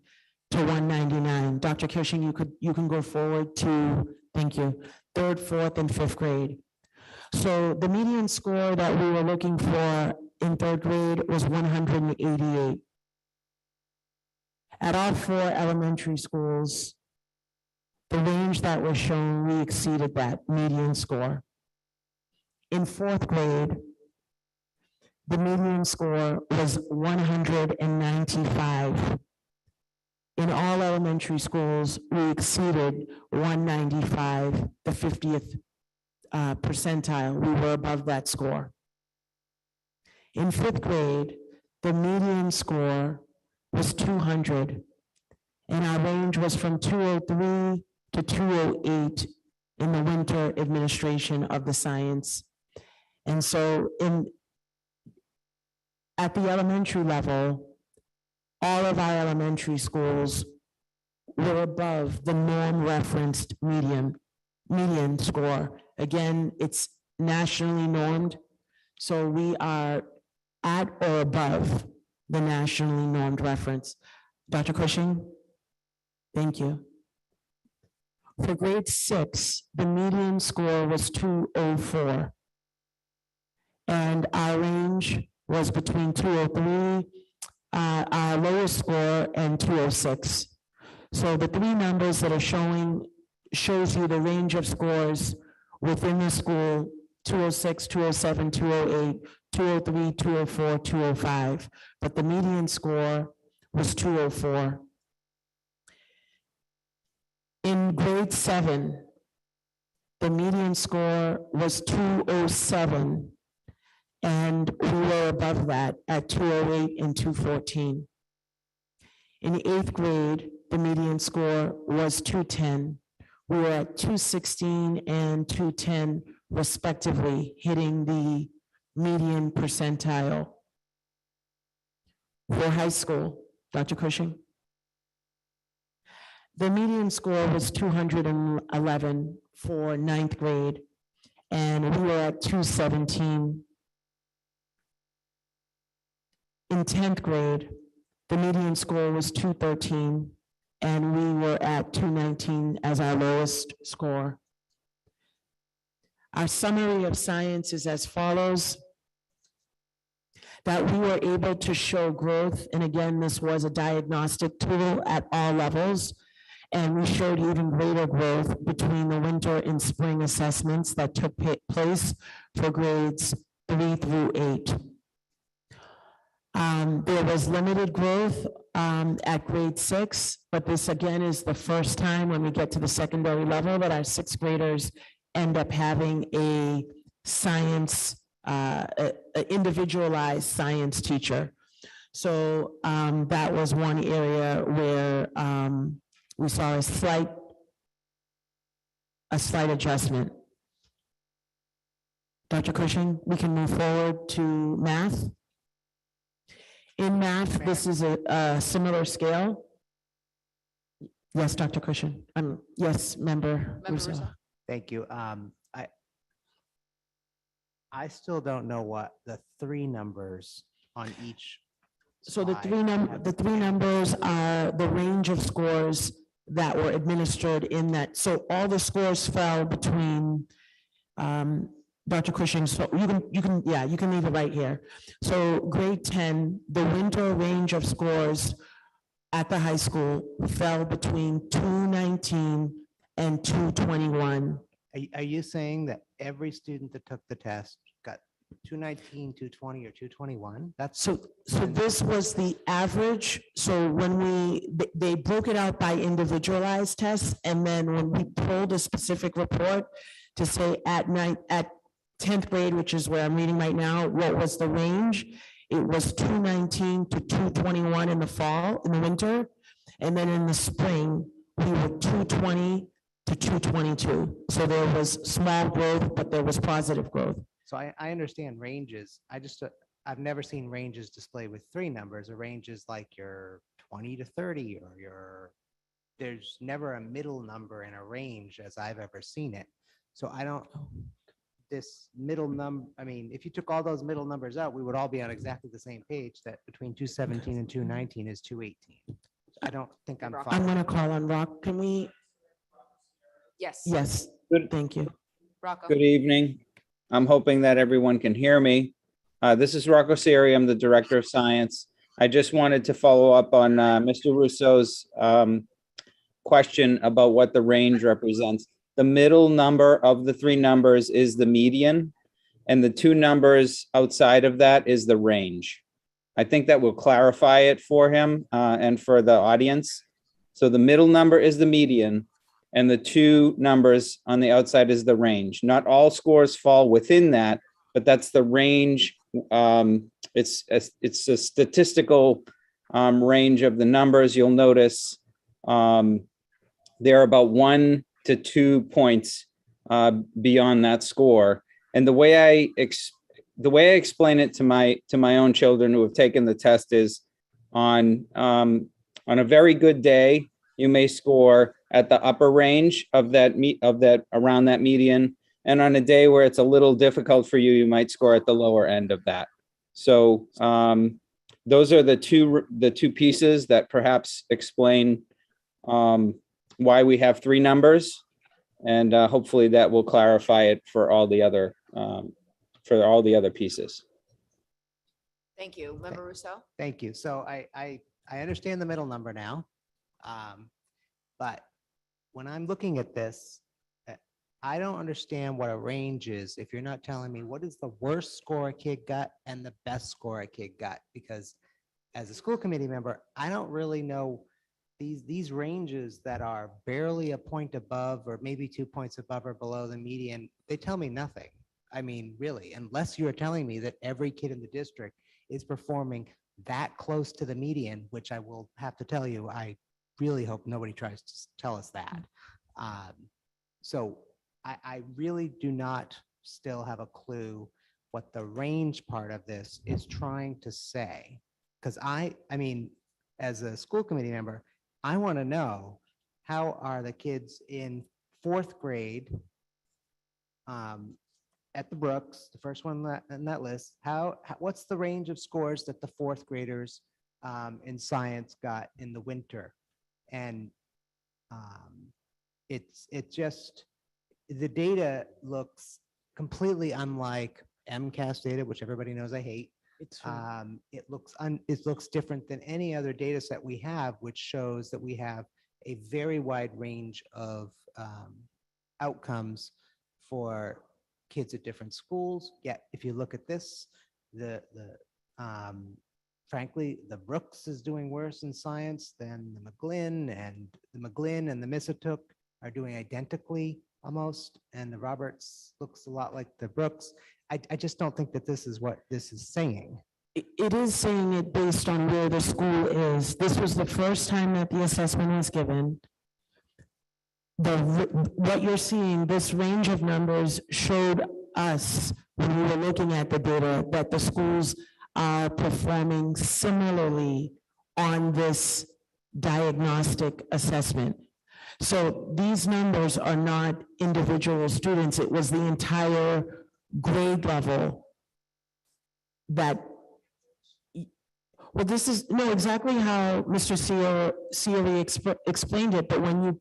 to 199. Dr. Cushing, you can go forward to, thank you, 3rd, 4th, and 5th grade. So the median score that we were looking for in 3rd grade was 188. At all 4 elementary schools, the range that was shown, we exceeded that median score. In 4th grade, the median score was 195. In all elementary schools, we exceeded 195, the 50th percentile. We were above that score. In 5th grade, the median score was 200, and our range was from 203 to 208 in the winter administration of the science. And so at the elementary level, all of our elementary schools were above the norm referenced median score. Again, it's nationally normed, so we are at or above the nationally normed reference. Dr. Cushing? Thank you. For grade 6, the median score was 204. And our range was between 203, our lowest score, and 206. So the 3 numbers that are showing shows you the range of scores within the school: 206, 207, 208, 203, 204, 205. But the median score was 204. In grade 7, the median score was 207. And we were above that at 208 and 214. In 8th grade, the median score was 210. We were at 216 and 210 respectively, hitting the median percentile. For high school, Dr. Cushing? The median score was 211 for 9th grade, and we were at 217. In 10th grade, the median score was 213, and we were at 219 as our lowest score. Our summary of science is as follows: that we were able to show growth, and again, this was a diagnostic tool at all levels, and we showed even greater growth between the winter and spring assessments that took place for grades 3 through 8. There was limited growth at grade 6, but this again is the first time when we get to the secondary level that our 6th graders end up having a science, a individualized science teacher. So that was one area where we saw a slight adjustment. Dr. Cushing, we can move forward to math. In math, this is a similar scale. Yes, Dr. Cushing. Yes, Member Russo. Thank you. I still don't know what the 3 numbers on each. So the slide. the 3 numbers are the range of scores that were administered in that. So all the scores fell between Dr. Cushing, so you can leave it right here. So grade 10, the winter range of scores at the high school fell between 219 and 221. Are you saying that every student that took the test got 219, 220, or 221? That's So this was the average. So when they broke it out by individualized tests, and then when we pulled a specific report to say at 10th grade, which is where I'm reading right now, what was the range? It was 219 to 221 in the fall, in the winter. And then in the spring, we were 220 to 222. So there was small growth, but there was positive growth. So I understand ranges. I've never seen ranges displayed with 3 numbers. A range is like your 20 to 30 or there's never a middle number in a range as I've ever seen it. So this middle number, I mean, if you took all those middle numbers out, we would all be on exactly the same page, that between 217 and 219 is 218. I don't think I'm I'm following. going to call on Rock. Can we? Yes. Yes, Good. thank you. Rocco. Good evening. I'm hoping that everyone can hear me. This is Rocco Siri. I'm the Director of Science. I just wanted to follow up on Mr. Russo's question about what the range represents. The middle number of the three numbers is the median, and the two numbers outside of that is the range. I think that will clarify it for him and for the audience. So the middle number is the median, and the two numbers on the outside is the range. Not all scores fall within that, but that's the range. It's a statistical range of the numbers. You'll notice they're about 1 to 2 points beyond that score. And the way I explain it to my own children who have taken the test is on a very good day, you may score at the upper range of that around that median. And on a day where it's a little difficult for you, you might score at the lower end of that. So those are the two pieces that perhaps explain why we have three numbers. And hopefully that will clarify it for all the other pieces. Thank you. Member Rousseau? Thank you. So I understand the middle number now. But when I'm looking at this, I don't understand what a range is if you're not telling me what is the worst score a kid got and the best score a kid got. Because as a school committee member, I don't really know these ranges that are barely a point above or maybe 2 points above or below the median. They tell me nothing. I mean, really, unless you're telling me that every kid in the district is performing that close to the median, which I will have to tell you, I really hope nobody tries to tell us that. So I really do not still have a clue what the range part of this is trying to say. Because I mean, as a school committee member, I want to know, how are the kids in fourth grade at the Brooks, the first one in that list, what's the range of scores that the fourth graders in science got in the winter? And it just, the data looks completely unlike MCAS data, which everybody knows I hate. It looks different than any other data set we have, which shows that we have a very wide range of outcomes for kids at different schools. Yet, if you look at this, frankly, the Brooks is doing worse in science than the McGlynn, and the Missatook are doing identically almost, and the Roberts looks a lot like the Brooks. I just don't think that this is what this is saying. It is saying it based on where the school is. This was the first time that the assessment was given. What you're seeing, this range of numbers showed us, when we were looking at the data, that the schools are performing similarly on this diagnostic assessment. So these numbers are not individual students. It was the entire grade level that, well, this is exactly how Mr. Cioli explained it, but when we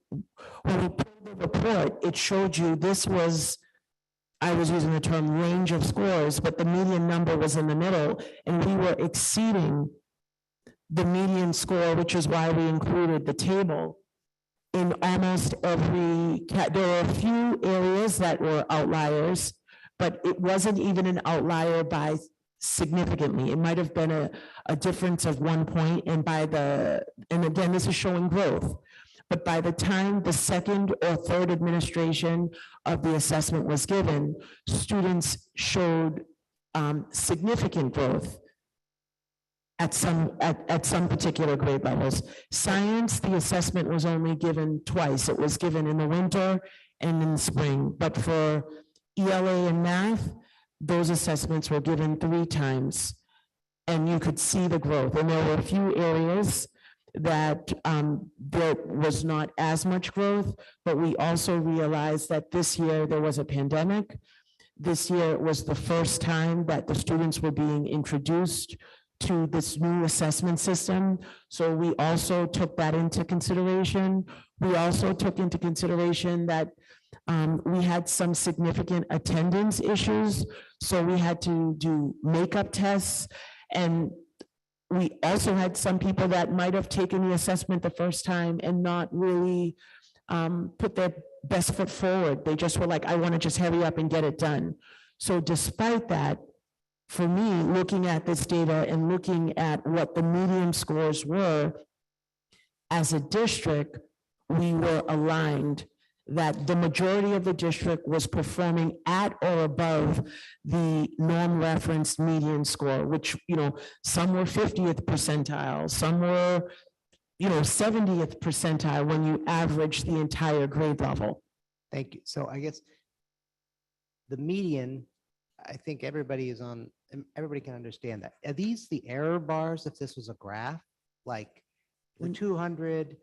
pulled the report, it showed you this was, I was using the term range of scores, but the median number was in the middle, and we were exceeding the median score, which is why we included the table in almost every, there were a few areas that were outliers, but it wasn't even an outlier by significantly. It might have been a difference of 1 point, and and again, this is showing growth. But by the time the second or third administration of the assessment was given, students showed significant growth at some particular grade levels. Science, the assessment was only given twice. It was given in the winter and in the spring. But for ELA and math, those assessments were given 3 times, and you could see the growth. And there were a few areas that there was not as much growth, but we also realized that this year there was a pandemic. This year was the first time that the students were being introduced to this new assessment system. So we also took that into consideration. We also took into consideration that we had some significant attendance issues. So we had to do makeup tests, and we also had some people that might have taken the assessment the first time and not really put their best foot forward. They just were like, I want to just hurry up and get it done. So despite that, for me, looking at this data and looking at what the median scores were, as a district, we were aligned that the majority of the district was performing at or above the norm referenced median score, which, some were 50th percentile, some were, 70th percentile when you average the entire grade level. Thank you. So I guess the median, I think everybody can understand that. Are these the error bars if this was a graph? Like the 200,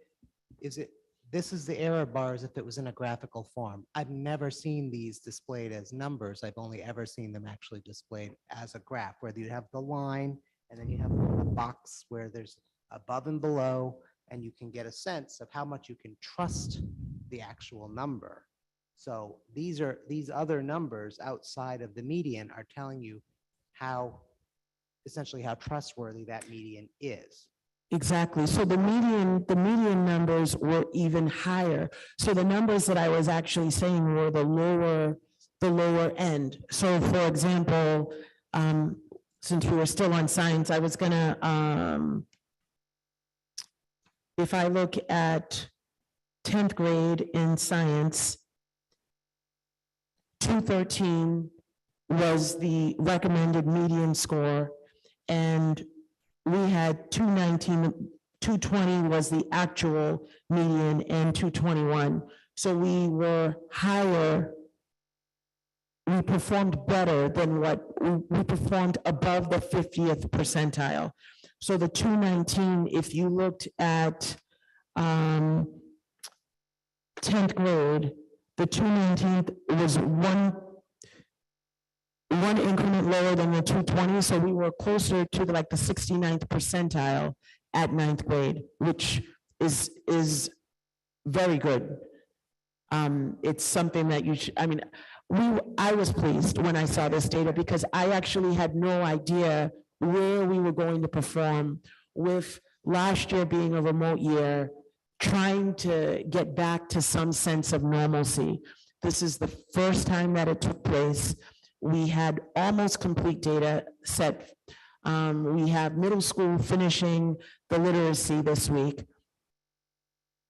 this is the error bars if it was in a graphical form. I've never seen these displayed as numbers. I've only ever seen them actually displayed as a graph, where you have the line and then you have a box where there's above and below, and you can get a sense of how much you can trust the actual number. So these other numbers outside of the median are telling you essentially how trustworthy that median is. Exactly. So the median numbers were even higher. So the numbers that I was actually saying were the lower end. So for example, since we were still on science, I was gonna, if I look at 10th grade in science, 213 was the recommended median score, and we had 219, 220 was the actual median, and 221. So we were higher. We performed better than we performed above the 50th percentile. So the 219, if you looked at 10th grade, the 219th was one increment lower than the 220. So we were closer to the 69th percentile at 9th grade, which is very good. It's something that you should, I was pleased when I saw this data because I actually had no idea where we were going to perform, with last year being a remote year, trying to get back to some sense of normalcy. This is the first time that it took place. We had almost complete data set. We have middle school finishing the literacy this week.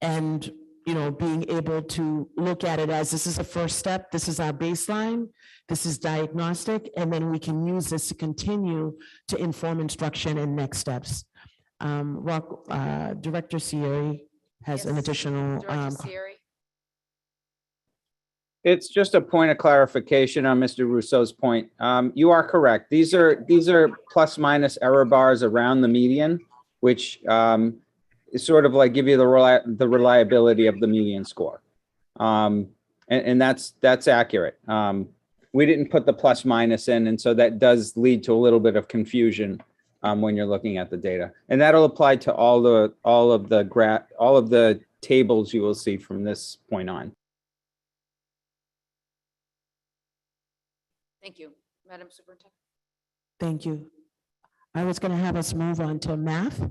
And being able to look at it as this is a first step, this is our baseline, this is diagnostic, and then we can use this to continue to inform instruction and next steps. Director Sierra has an Yes, additional. Director Siri. It's just a point of clarification on Mr. Russo's point. You are correct. These are plus minus error bars around the median, which is sort of like give you the reliability of the median score. And that's accurate. We didn't put the plus minus in, and so that does lead to a little bit of confusion when you're looking at the data. And that'll apply to all of the tables you will see from this point on. Thank you, Madam Superintendent. Thank you. I was going to have us move on to math.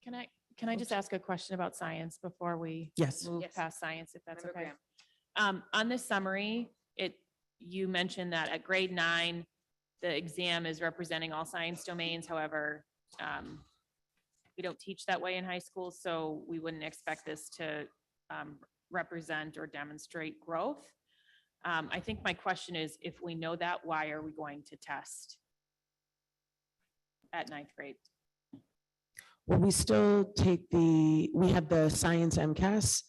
Can I just ask a question about science before we Yes. move Yes. past science, if that's Member okay? Graham. On this summary, you mentioned that at grade 9, the exam is representing all science domains. However, we don't teach that way in high school, so we wouldn't expect this to represent or demonstrate growth. I think my question is, if we know that, why are we going to test at 9th grade? Well, we still take we have the science MCAS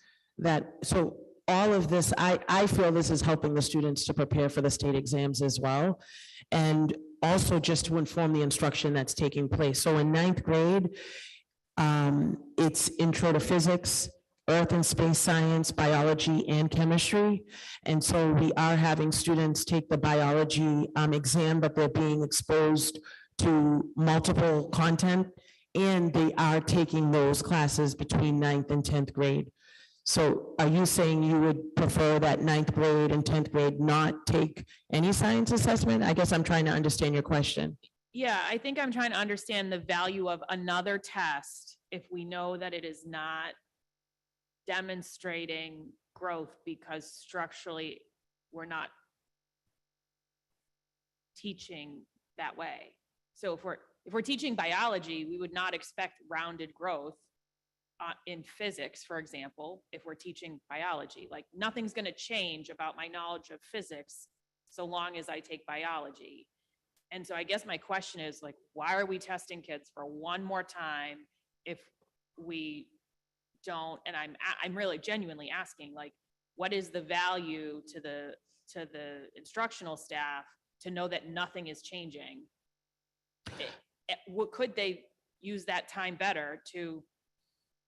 so all of this, I feel this is helping the students to prepare for the state exams as well. And also just to inform the instruction that's taking place. So in 9th grade, it's intro to physics, earth and space science, biology, and chemistry. And so we are having students take the biology exam, but they're being exposed to multiple content, and they are taking those classes between 9th and 10th grade. So are you saying you would prefer that 9th grade and 10th grade not take any science assessment? I guess I'm trying to understand your question. Yeah, I think I'm trying to understand the value of another test if we know that it is not demonstrating growth because structurally we're not teaching that way. So if we're teaching biology, we would not expect rounded growth in physics, for example, if we're teaching biology. Like nothing's going to change about my knowledge of physics so long as I take biology. And so I guess my question is like, why are we testing kids for one more time if we don't? And I'm really genuinely asking, like, what is the value to the instructional staff to know that nothing is changing? What could they use that time better to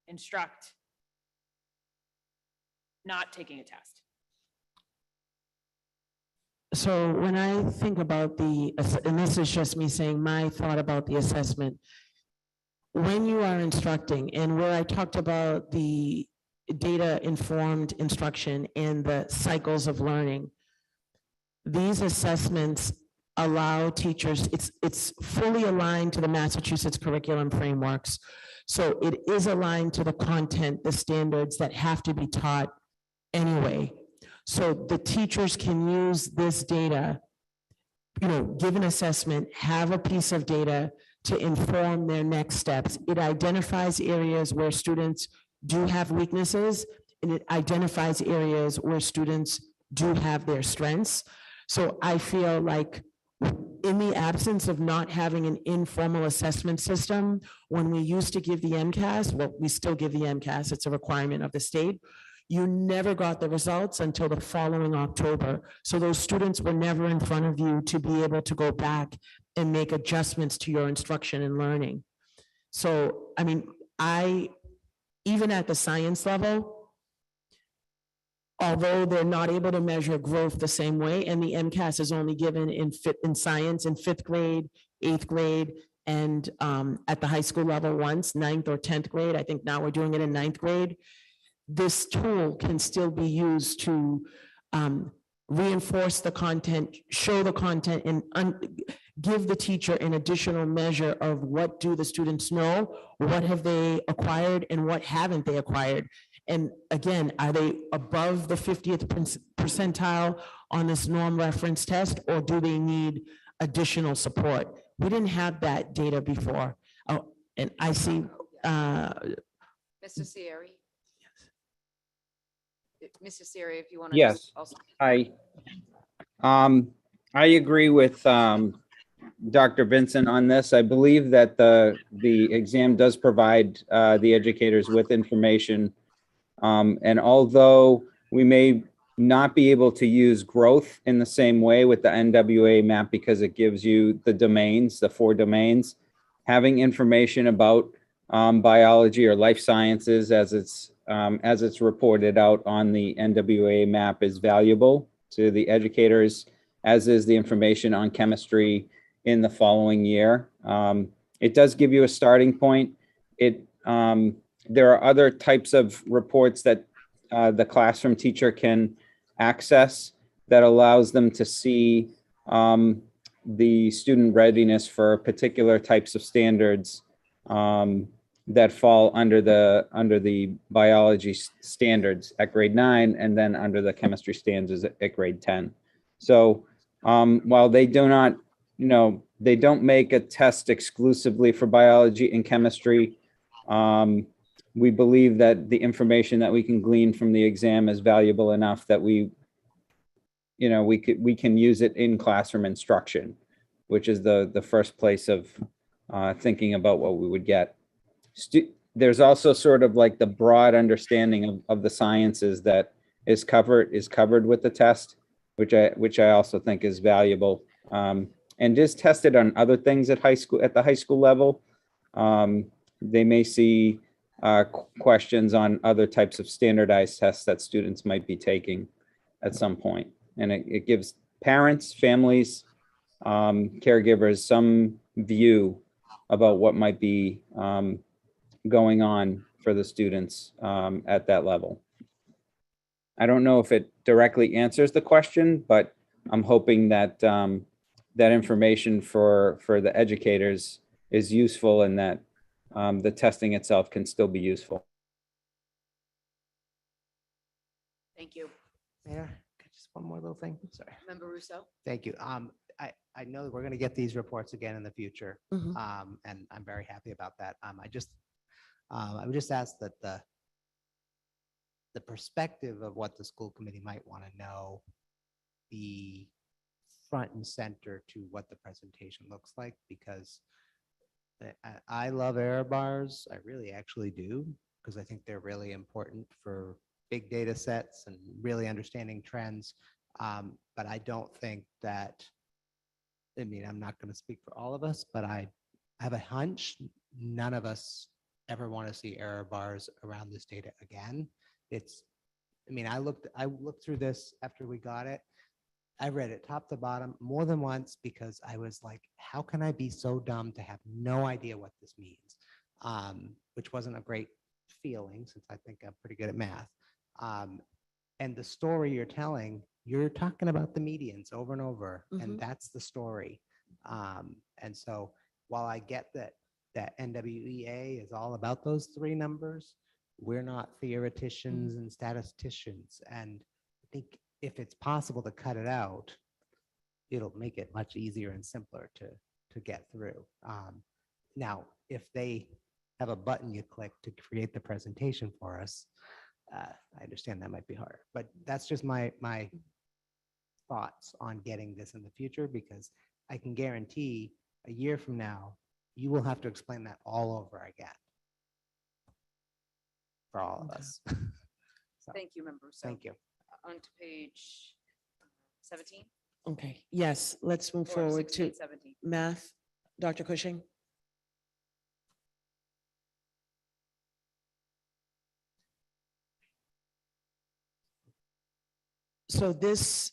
instruct not taking a test? So when I think about and this is just me saying my thought about the assessment, when you are instructing, and where I talked about the data-informed instruction and the cycles of learning, these assessments allow teachers, it's fully aligned to the Massachusetts curriculum frameworks. So it is aligned to the content, the standards that have to be taught anyway. So the teachers can use this data, give an assessment, have a piece of data to inform their next steps. It identifies areas where students do have weaknesses, and it identifies areas where students do have their strengths. So I feel like in the absence of not having an informal assessment system, when we used to give the MCAS, well, we still give the MCAS, it's a requirement of the state, you never got the results until the following October. So those students were never in front of you to be able to go back and make adjustments to your instruction and learning. So, I mean, even at the science level, although they're not able to measure growth the same way, and the MCAS is only given in science in 5th grade, 8th grade, and at the high school level once, 9th or 10th grade. I think now we're doing it in 9th grade. This tool can still be used to reinforce the content, show the content, and give the an additional measure of what do the students know, what have they acquired, and what haven't they acquired. And again, are they above the 50th percentile on this norm reference test, or do they need additional support? We didn't have that data before. Oh, and I see. Mr. Sierra. Mr. Siri, if you want to. Yes. Also. I agree with Dr. Vincent on this. I believe that the exam does provide the educators with information. And although we may not be able to use growth in the same way with the NWEA map because it gives you the domains, the 4 domains, having information about biology or life sciences as it's reported out on the NWEA map is valuable to the educators, as is the information on chemistry in the following year. It does give you a starting point. There are other types of reports that the classroom teacher can access that allows them to see the student readiness for particular types of standards that fall under the biology standards at grade 9, and then under the chemistry standards at grade 10. So while they do not, they don't make a test exclusively for biology and chemistry, we believe that the information that we can glean from the exam is valuable enough that we can use it in classroom instruction, which is the first place of thinking about what we would get. There's also sort of like the broad understanding of the sciences that is covered with the test, which I also think is valuable, and is tested on other things at the high school level. They may see questions on other types of standardized tests that students might be taking at some point. And it gives parents, families, caregivers some view about what might be going on for the students at that level. I don't know if it directly answers the question, but I'm hoping that that information for the educators is useful and that the testing itself can still be useful. Thank you. Mayor, just one more little thing. Sorry. Member Russo? Thank you. I know that we're going to get these reports again in the future. Mhm. And I'm very happy about that. I would just ask that the perspective of what the school committee might want to know be front and center to what the presentation looks like, because I love error bars. I really actually do, because I think they're really important for big data sets and really understanding trends. But I don't think that, I mean, I'm not going to speak for all of us, but I have a hunch none of us ever want to see error bars around this data again. I mean, I looked through this after we got it. I read it top to bottom more than once because I was like, how can I be so dumb to have no idea what this means? Which wasn't a great feeling since I think I'm pretty good at math. And the story you're telling, you're talking about the medians over and over, and that's the story. And so while I get that NWEA is all about those three numbers, we're not theoreticians and statisticians. And I think if it's possible to cut it out, it'll make it much easier and simpler to get through. Now, if they have a button you click to create the presentation for us, I understand that might be hard, but that's just my thoughts on getting this in the future, because I can guarantee a year from now, you will have to explain that all over again for all of us. So, Thank you, Member Russo. thank you. On to page 17. Okay, yes, let's move or forward 16, to 17. math. Dr. Cushing? So this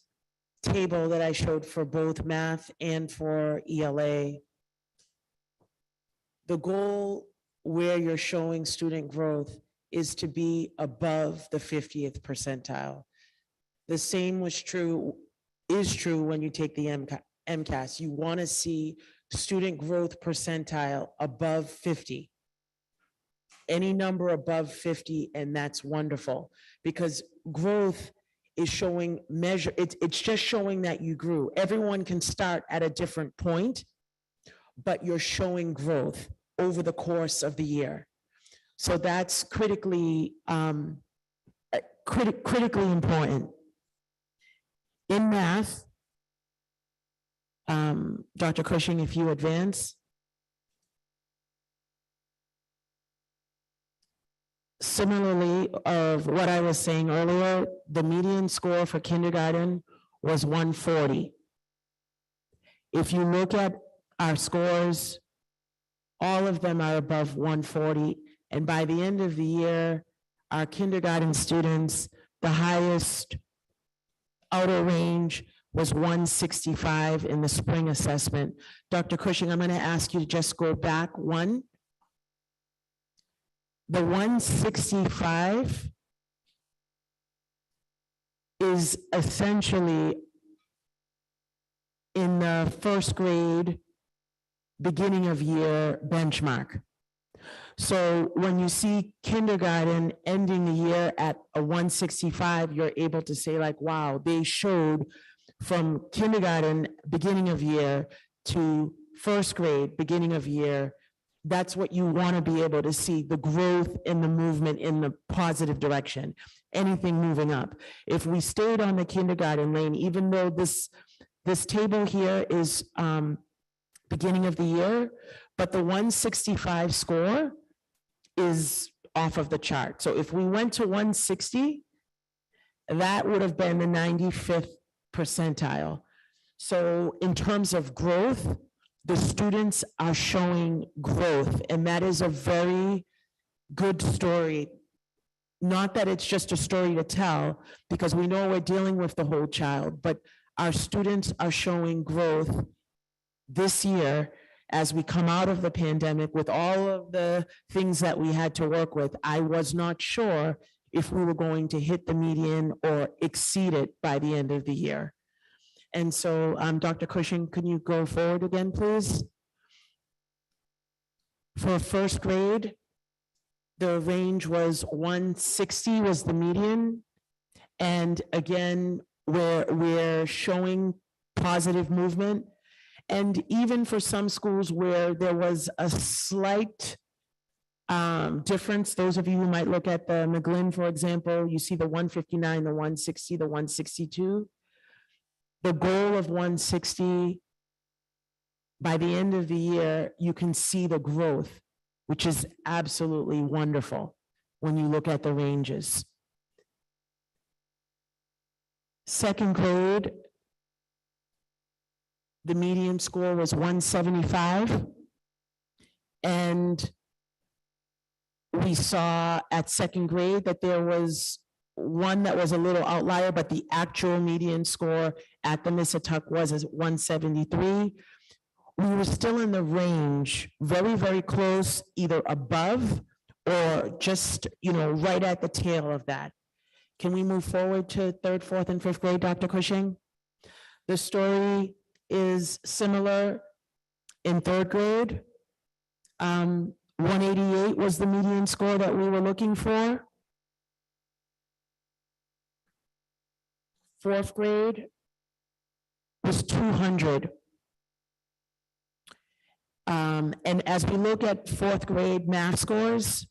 table that I showed for both math and for ELA, the goal where you're showing student growth is to be above the 50th percentile. The same is true when you take the MCAS. You want to see student growth percentile above 50. Any number above 50, and that's wonderful, because growth is showing it's just showing that you grew. Everyone can start at a different point, but you're showing growth over the course of the year. So that's critically important. In math, Dr. Cushing, if you advance. Similarly, of what I was saying earlier, the median score for kindergarten was 140. If you look at our scores, all of them are above 140. And by the end of the year, our kindergarten students, the highest outer range was 165 in the spring assessment. Dr. Cushing, I'm going to ask you to just go back one. The 165 is essentially in the first grade, beginning of year benchmark. So when you see kindergarten ending the year at a 165, you're able to say like, wow, they showed from kindergarten, beginning of year, to first grade, beginning of year. That's what you want to be able to see, the growth and the movement in the positive direction, anything moving up. If we stayed on the kindergarten lane, even though this table here is beginning of the year, but the 165 score is off of the chart. So if we went to 160, that would have been the 95th percentile. So in terms of growth, the students are showing growth, and that is a very good story. Not that it's just a story to tell, because we know we're dealing with the whole child, but our students are showing growth this year as we come out of the pandemic with all of the things that we had to work with. I was not sure if we were going to hit the median or exceed it by the end of the year. And so, Dr. Cushing, can you go forward again, please? For first grade, the range was 160 was the median. And again, we're showing positive movement. And even for some schools where there was a slight difference, those of you who might look at the McGlynn, for example, you see the 159, the 160, the 162. The goal of 160, by the end of the year, you can see the growth, which is absolutely wonderful when you look at the ranges. Second grade, the median score was 175. And we saw at second grade that there was one that was a little outlier, but the actual median score at the Missatuck was 173. We were still in the range, very, very close, either above or just, right at the tail of that. Can we move forward to third, fourth, and fifth grade, Dr. Cushing? The story is similar in third grade. 188 was the median score that we were looking for. Fourth grade was 200. And as we look at fourth grade math scores,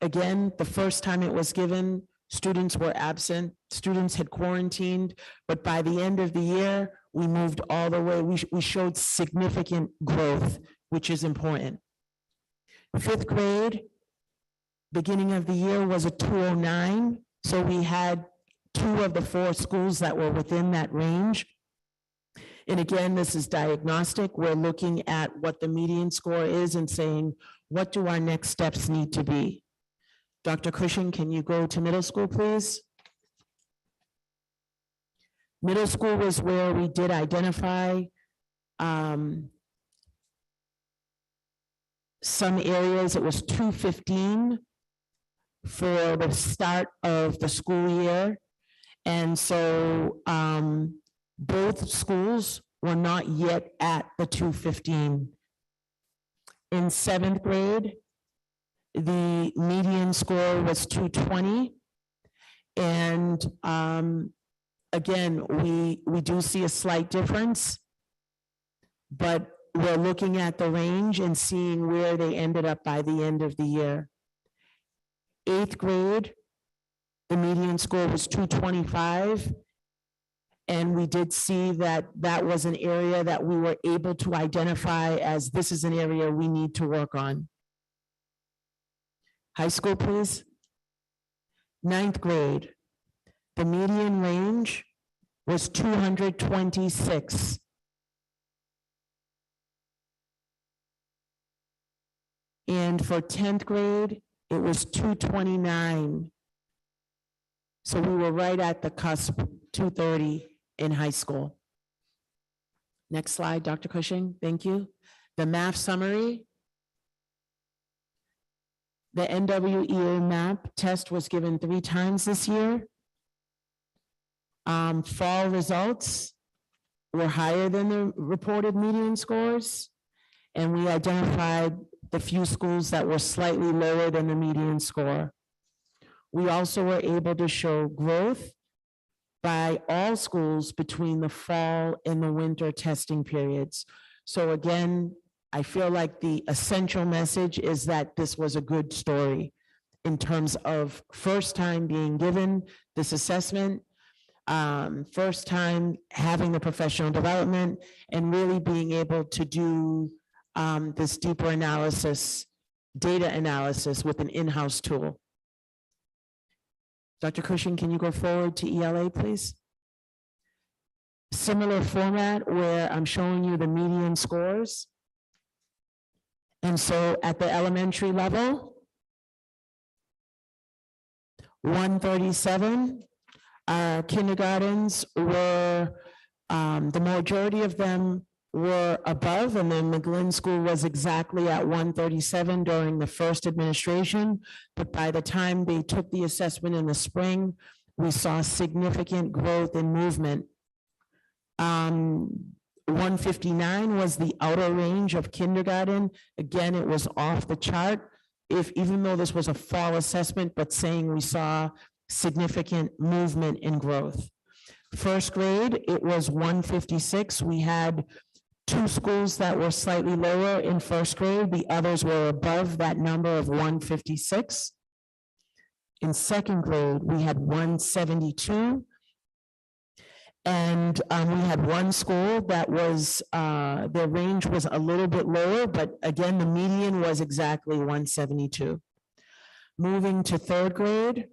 again, the first time it was given, students were absent, students had quarantined, but by the end of the year, we moved all the way, we showed significant growth, which is important. Fifth grade, beginning of the year was a 209, so we had 2 of the 4 schools that were within that range. And again, this is diagnostic. We're looking at what the median score is and saying, what do our next steps need to be? Dr. Cushing, can you go to middle school, please? Middle school was where we did identify some areas. It was 215 for the start of the school year. And so both schools were not yet at the 215. In 7th grade, the median score was 220. And again, we do see a slight difference, but we're looking at the range and seeing where they ended up by the end of the year. 8th grade, the median score was 225. And we did see that that was an area that we were able to identify as this is an area we need to work on. High school, please. 9th grade, the median range was 226. And for 10th grade, it was 229. So we were right at the cusp, 230 in high school. Next slide, Dr. Cushing, thank you. The math summary. The NWEA map test was given 3 times this year. Fall results were higher than the reported median scores, and we identified the few schools that were slightly lower than the median score. We also were able to show growth by all schools between the fall and the winter testing periods. So again, I feel like the essential message is that this was a good story in terms of first time being given this assessment, first time having the professional development, and really being able to do this deeper analysis, data analysis with an in-house tool. Dr. Cushing, can you go forward to ELA, please? Similar format where I'm showing you the median scores. And so at the elementary level, 137, kindergartens were, the majority of them were above, and then McGlynn School was exactly at 137 during the first administration. But by the time they took the assessment in the spring, we saw significant growth in movement. 159 was the outer range of kindergarten. Again, it was off the chart. Even though this was a fall assessment, but saying we saw significant movement in growth. First grade, it was 156. We had 2 schools that were slightly lower in first grade. The others were above that number of 156. In second grade, we had 172. And we had 1 school that was, their range was a little bit lower, but again, the median was exactly 172. Moving to third grade,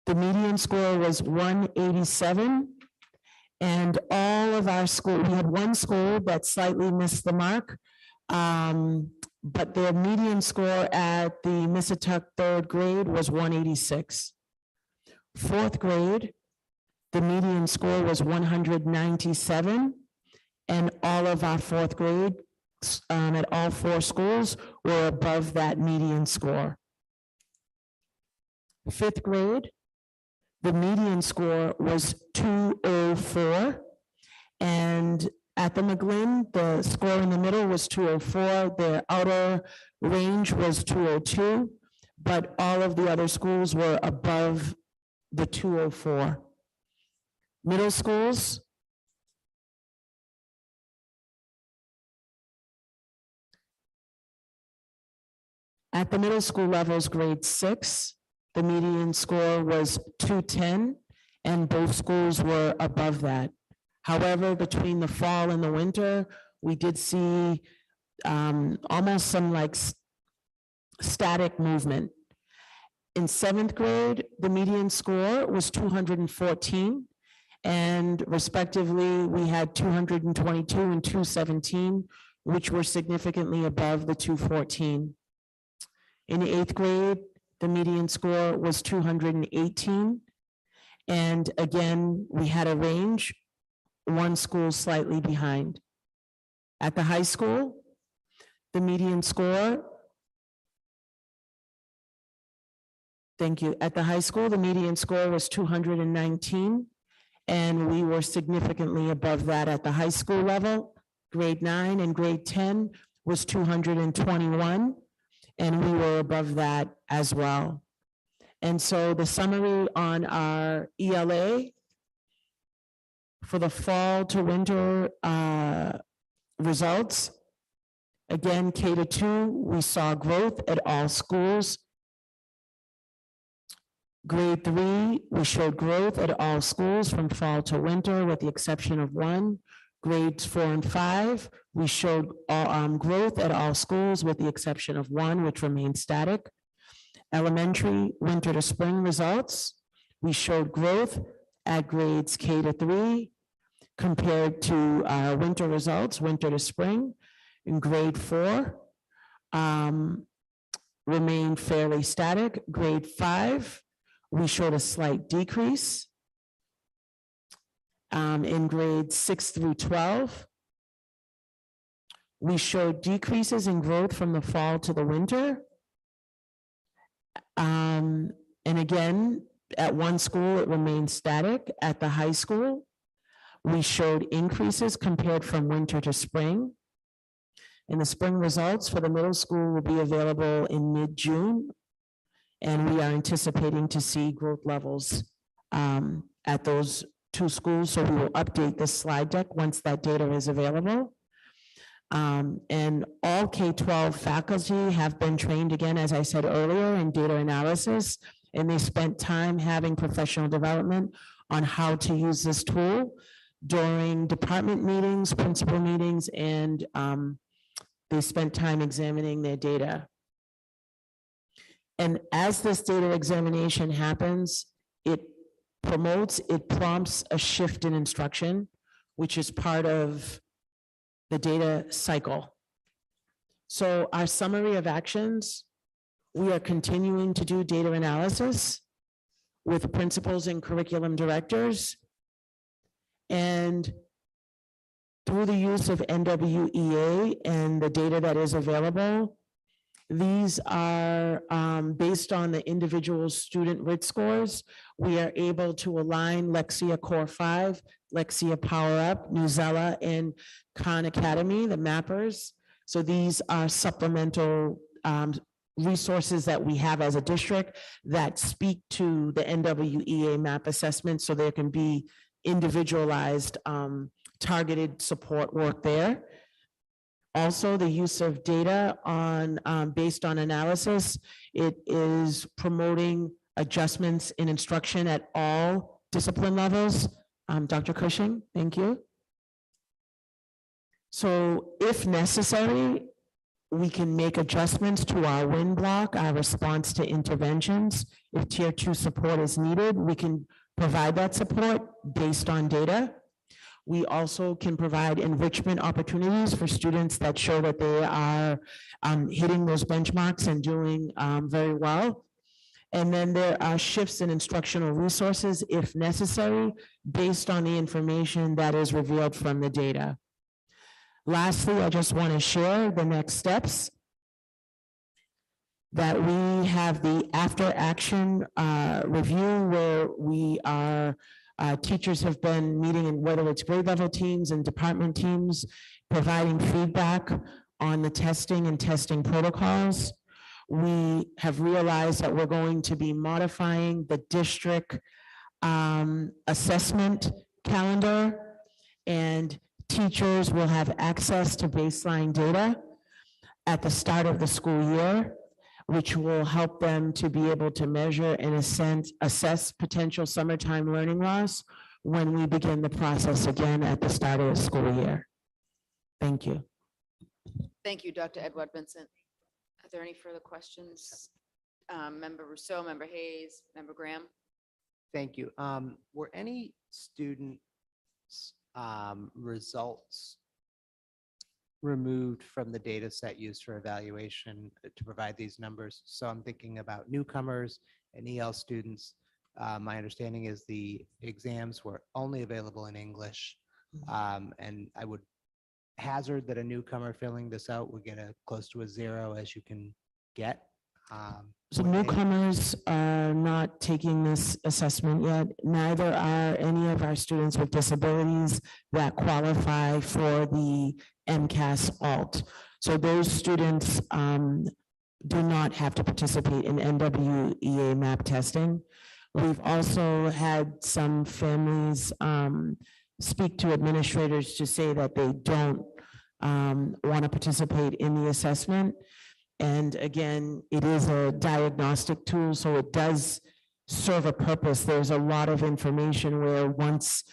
the median score was 187. And all of our school, we had 1 school that slightly missed the mark. But their median score at the Missatuck third grade was 186. Fourth grade, the median score was 197, and all of our fourth grade at all 4 schools were above that median score. Fifth grade, the median score was 204, and at the McGlynn, the score in the middle was 204. The outer range was 202, but all of the other schools were above the 204. Middle schools. At the middle school levels, grade 6, the median score was 210, and both schools were above that. However, between the fall and the winter, we did see almost some like static movement. In 7th grade, the median score was 214. And respectively, we had 222 and 217, which were significantly above the 214. In 8th grade, the median score was 218. And again, we had a range, 1 school slightly behind. At the high school, the median score, thank you. At the high school, the median score was 219. And we were significantly above that at the high school level. Grade 9 and grade 10 was 221, and we were above that as well. And so the summary on our ELA for the fall to winter results, again, K-2, we saw growth at all schools. Grade 3, we showed growth at all schools from fall to winter with the exception of 1. Grades 4 and 5, we showed growth at all schools with the exception of 1, which remained static. Elementary winter to spring results, we showed growth at grades K-3 compared to winter results, winter to spring. In grade 4, remained fairly static. Grade 5, we showed a slight decrease. In grades 6 through 12, we showed decreases in growth from the fall to the winter. And again, at 1 school, it remained static. At the high school, we showed increases compared from winter to spring. And the spring results for the middle school will be available in mid-June. And we are anticipating to see growth levels at those 2 schools. So we will update this slide deck once that data is available. And all K-12 faculty have been trained again, as I said earlier, in data analysis, and they spent time having professional development on how to use this tool during department meetings, principal meetings, and they spent time examining their data. And as this data examination happens, it prompts a shift in instruction, which is part of the data cycle. So our summary of actions, we are continuing to do data analysis with principals and curriculum directors. And through the use of NWEA and the data that is available, These are based on the individual student RIT scores. We are able to align Lexia Core 5, Lexia Power Up, Newsella, and Khan Academy, the mappers. So these are supplemental resources that we have as a district that speak to the NWEA map assessment, so there can be individualized targeted support work there. Also, the use of data on based on analysis, it is promoting adjustments in instruction at all discipline levels. Dr. Cushing, thank you. So if necessary, we can make adjustments to our WIN block, our response to interventions. If tier 2 support is needed, we can provide that support based on data. We also can provide enrichment opportunities for students that show that they are hitting those benchmarks and doing very well. And then there are shifts in instructional resources if necessary, based on the information that is revealed from the data. Lastly, I just want to share the next steps. That we have the after action review where we are, teachers have been meeting, and whether it's grade level teams and department teams, providing feedback on the testing and testing protocols. We have realized that we're going to be modifying the district assessment calendar, and teachers will have access to baseline data at the start of the school year, which will help them to be able to measure and assess potential summertime learning loss when we begin the process again at the start of the school year. Thank you. Thank you, Dr. Edward Vincent. Are there any further questions? Member Rousseau, Member Hayes, Member Graham? Thank you. Were any student results removed from the data set used for evaluation to provide these numbers? So I'm thinking about newcomers and EL students. My understanding is the exams were only available in English. And I would hazard that a newcomer filling this out would get close to a 0 as you can get. So newcomers are not taking this assessment yet. Neither are any of our students with disabilities that qualify for the MCAS alt. So those students do not have to participate in NWEA map testing. We've also had some families speak to administrators to say that they don't want to participate in the assessment. And again, it is a diagnostic tool, so it does serve a purpose. There's a lot of information where once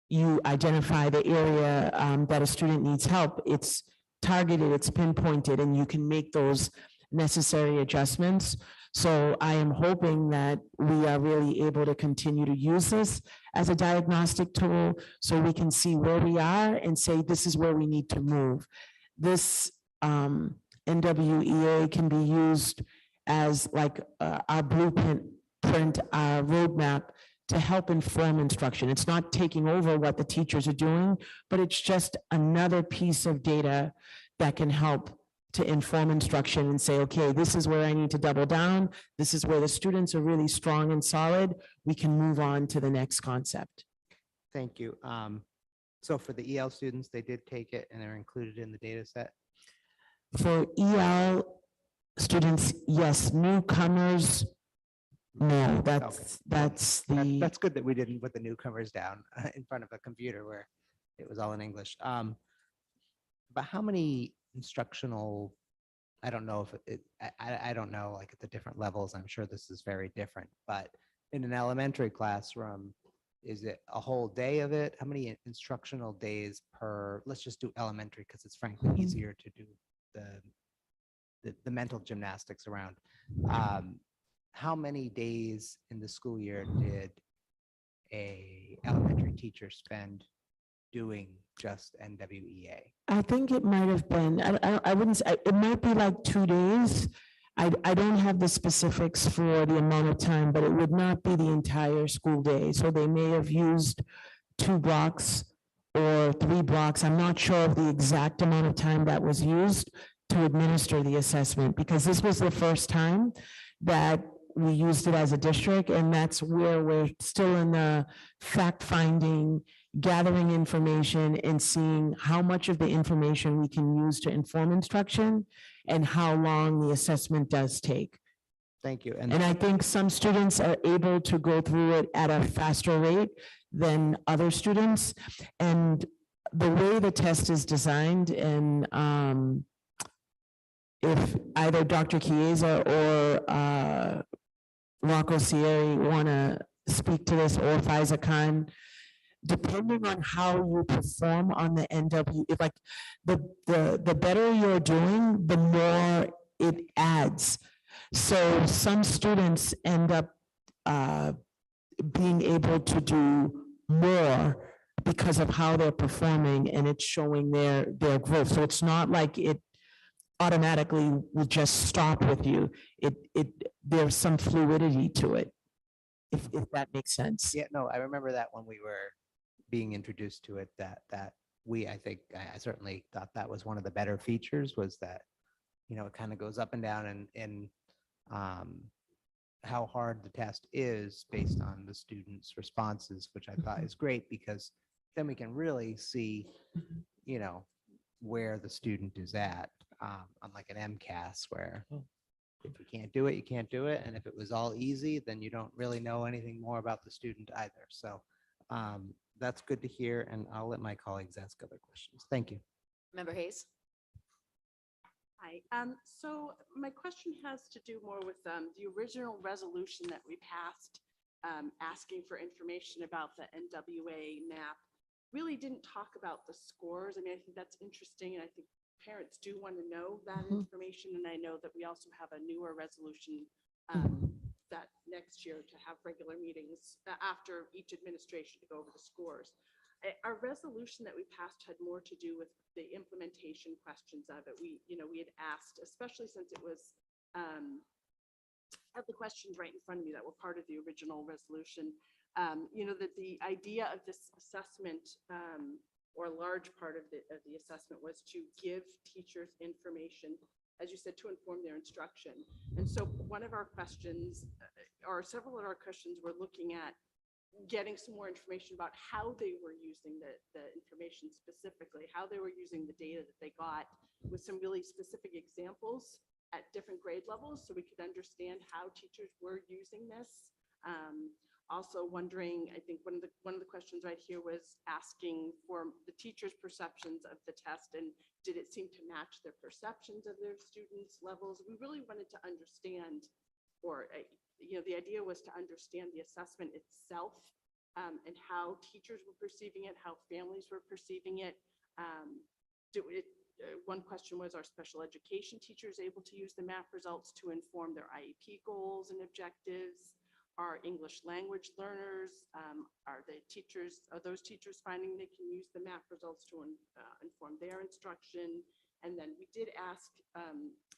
you identify the area that a student needs help, it's targeted, it's pinpointed, and you can make those necessary adjustments. So I am hoping that we are really able to continue to use this as a diagnostic tool so we can see where we are and say, this is where we need to move. This NWEA can be used as like our blueprint, our roadmap to help inform instruction. It's not taking over what the teachers are doing, but it's just another piece of data that can help to inform instruction and say, okay, this is where I need to double down. This is where the students are really strong and solid. We can move on to the next concept. Thank you. So for the EL students, they did take it and they're included in the data set? For EL students, yes. Newcomers, no. That's good that we didn't put the newcomers down in front of a computer where it was all in English. But how many instructional, I don't know if I don't know, like at the different levels, I'm sure this is very different, but in an elementary classroom, is it a whole day of it? How many instructional days per, let's just do elementary because it's frankly easier to do the mental gymnastics around. How many days in the school year did a elementary teacher spend doing just NWEA? I think it might have been, I wouldn't say, it might be like 2 days. I don't have the specifics for the amount of time, but it would not be the entire school day. So they may have used 2 blocks or 3 blocks. I'm not sure of the exact amount of time that was used to administer the assessment, because this was the first time that we used it as a district, and that's where we're still in the fact-finding, gathering information and seeing how much of the information we can use to inform instruction and how long the assessment does take. Thank you. And I think some students are able to go through it at a faster rate than other students. And the way the test is designed, and if either Dr. Chiesa or Rocco Sierra want to speak to this, or Faiza Khan, depending on how you perform on the NW, if like the better you're doing, the more it adds. So some students end up being able to do more because of how they're performing, and it's showing their growth. So it's not like it automatically will just stop with you. There's some fluidity to it, if that makes sense. Yeah, no, I remember that when we were being introduced to it, that I think I certainly thought that was one of the better features, was that, you know, it kind of goes up and down in how hard the test is based on the students' responses, which I thought is great, because then we can really see, you know, where the student is at, unlike an MCAS, where if you can't do it, you can't do it. And if it was all easy, then you don't really know anything more about the student either. So that's good to hear, and I'll let my colleagues ask other questions. Thank you. Member Hayes? Hi, so my question has to do more with the original resolution that we passed, asking for information about the NWEA map. Really didn't talk about the scores. I mean, I think that's interesting, and I think parents do want to know that information. And I know that we also have a newer resolution that next year to have regular meetings after each administration to go over the scores. Our resolution that we passed had more to do with the implementation questions of it. We had asked, especially since it was, have the questions right in front of me that were part of the original resolution. That the idea of this assessment, or a large part of the assessment, was to give teachers information, as you said, to inform their instruction. And so one of our questions, or several of our questions, were looking at getting some more information about how they were using the information, specifically how they were using the data that they got, with some really specific examples at different grade levels, so we could understand how teachers were using this. Also wondering, I think one of the questions right here was asking for the teachers' perceptions of the test, and did it seem to match their perceptions of their students' levels? We really wanted to understand, or the idea was to understand the assessment itself, and how teachers were perceiving it, how families were perceiving it. One question was, are special education teachers able to use the map results to inform their IEP goals and objectives? Are English language learners, are those teachers finding they can use the map results to inform their instruction? And then we did ask,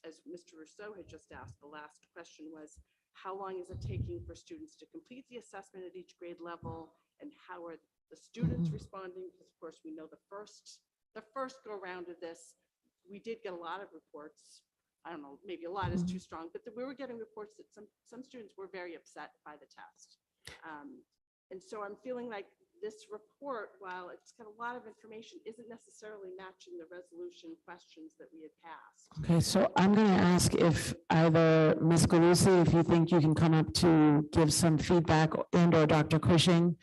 as Mr. Rousseau had just asked, the last question was, how long is it taking for students to complete the assessment at each grade level, and how are the students responding? Because of course we know the first go round of this, we did get a lot of reports. I don't know, maybe a lot is too strong, but we were getting reports that some students were very upset by the test. And so I'm feeling like this report, while it's got a lot of information, isn't necessarily matching the resolution questions that we had passed. Okay, so I'm going to ask if either Ms. Galusi, if you think you can come up to give some feedback, and or Dr. Cushing,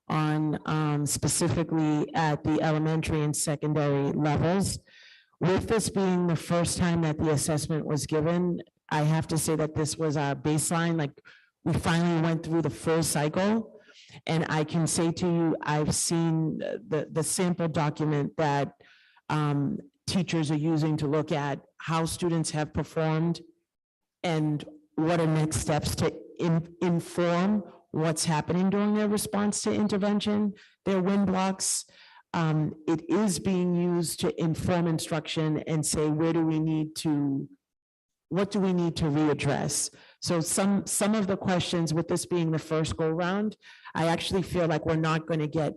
on specifically at the elementary and secondary levels. With this being the first time that the assessment was given, I have to say that this was our baseline. Like, we finally went through the full cycle. And I can say to you, I've seen the sample document that teachers are using to look at how students have performed and what are next steps to inform what's happening during their response to intervention, their win blocks. It is being used to inform instruction and say, what do we need to readdress? So some of the questions, with this being the first go round, I actually feel like we're not going to get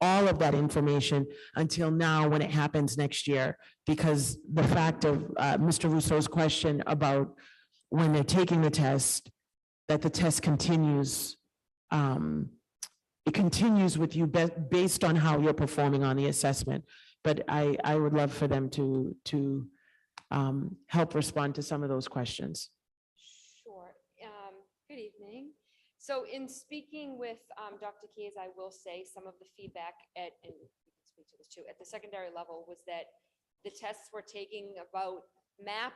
all of that information until now when it happens next year. Because the fact of Mr. Russo's question about when they're taking the test, that the test continues. It continues with you based on how you're performing on the assessment. But I would love for them to help respond to some of those questions. Sure. Good evening. So in speaking with Dr. Keyes, I will say some of the feedback and you can speak to this too, at the secondary level was that the tests were taking about, MAP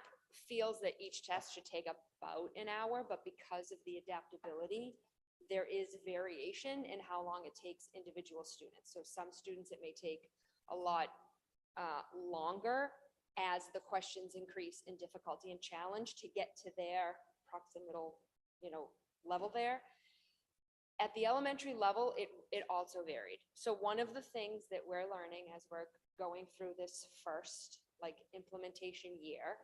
feels that each test should take about an hour, but because of the adaptability, there is variation in how long it takes individual students. So some students, it may take a lot longer as the questions increase in difficulty and challenge to get to their proximal, level there. At the elementary level, it also varied. So one of the things that we're learning as we're going through this first implementation year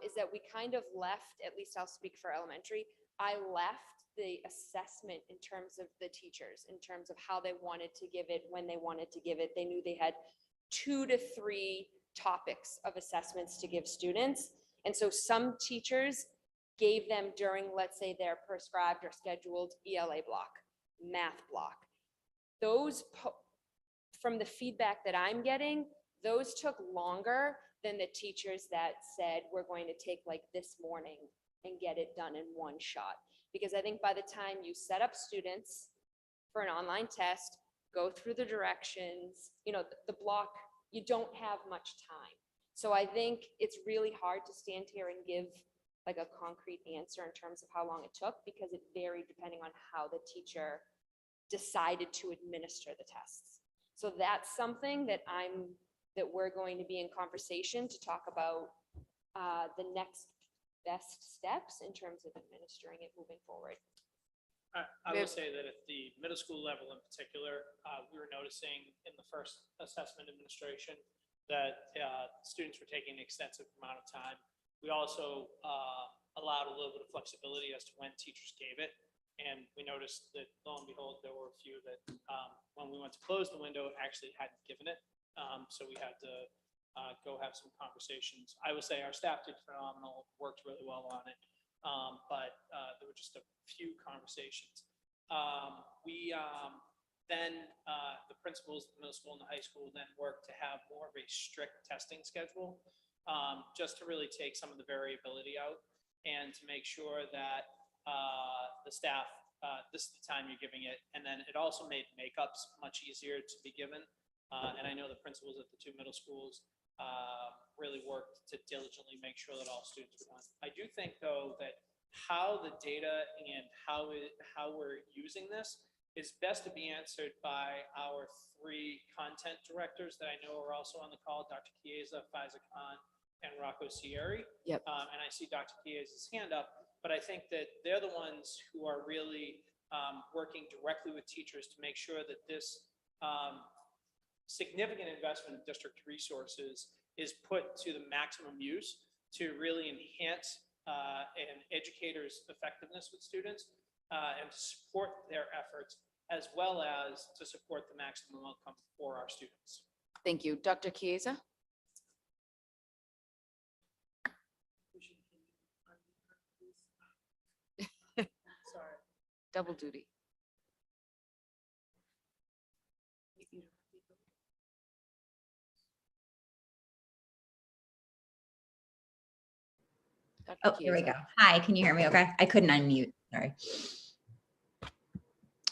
is that we kind of left, at least I'll speak for elementary, I left the assessment in terms of the teachers, in terms of how they wanted to give it, when they wanted to give it. They knew they had 2 to 3 topics of assessments to give students. And so some teachers gave them during, let's say, their prescribed or scheduled ELA block, math block. Those, from the feedback that I'm getting, those took longer than the teachers that said, we're going to take this morning and get it done in one shot. Because I think by the time you set up students for an online test, go through the directions, the block, you don't have much time. So I think it's really hard to stand here and give a concrete answer in terms of how long it took, because it varied depending on how the teacher decided to administer the tests. So that's something that we're going to be in conversation to talk about the next best steps in terms of administering it moving forward. I will say that at the middle school level in particular, we were noticing in the first assessment administration that students were taking an extensive amount of time. We also allowed a little bit of flexibility as to when teachers gave it. And we noticed that lo and behold, there were a few that when we went to close the window, actually hadn't given it. So we had to go have some conversations. I would say our staff did phenomenal, worked really well on it. But there were just a few conversations. Then the principals, the middle school and the high school then worked to have more of a strict testing schedule, just to really take some of the variability out and to make sure that the staff, this is the time you're giving it. And then it also made makeups much easier to be given. And I know the principals at the 2 middle schools really worked to diligently make sure that all students were done. I do think, though, that how the data and how we're using this is best to be answered by our 3 content directors that I know are also on the call, Dr. Chiesa, Faiza Khan, and Rocco Sierri. Yep. And I see Dr. Chiesa's hand up, but I think that they're the ones who are really working directly with teachers to make sure that this significant investment of district resources is put to the maximum use to really enhance an educator's effectiveness with students and to support their efforts, as well as to support the maximum outcome for our students. Thank you. Dr. Chiesa? Sorry. Double duty. Oh, here we go. Hi, can you hear me okay? I couldn't unmute, sorry.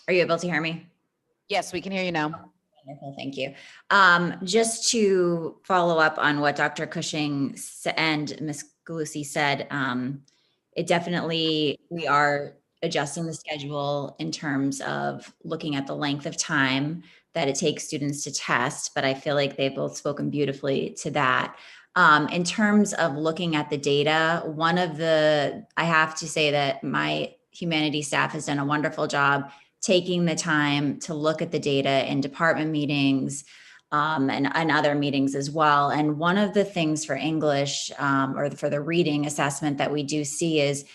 Are you able to hear me? Yes, we can hear you now. Wonderful, thank you. Just to follow up on what Dr. Cushing and Ms. Galusi said, it definitely, we are adjusting the schedule in terms of looking at the length of time that it takes students to test, but I feel like they've both spoken beautifully to that. In terms of looking at the data, I have to say that my humanities staff has done a wonderful job taking the time to look at the data in department meetings and other meetings as well. And one of the things for English or for the reading assessment that we do see is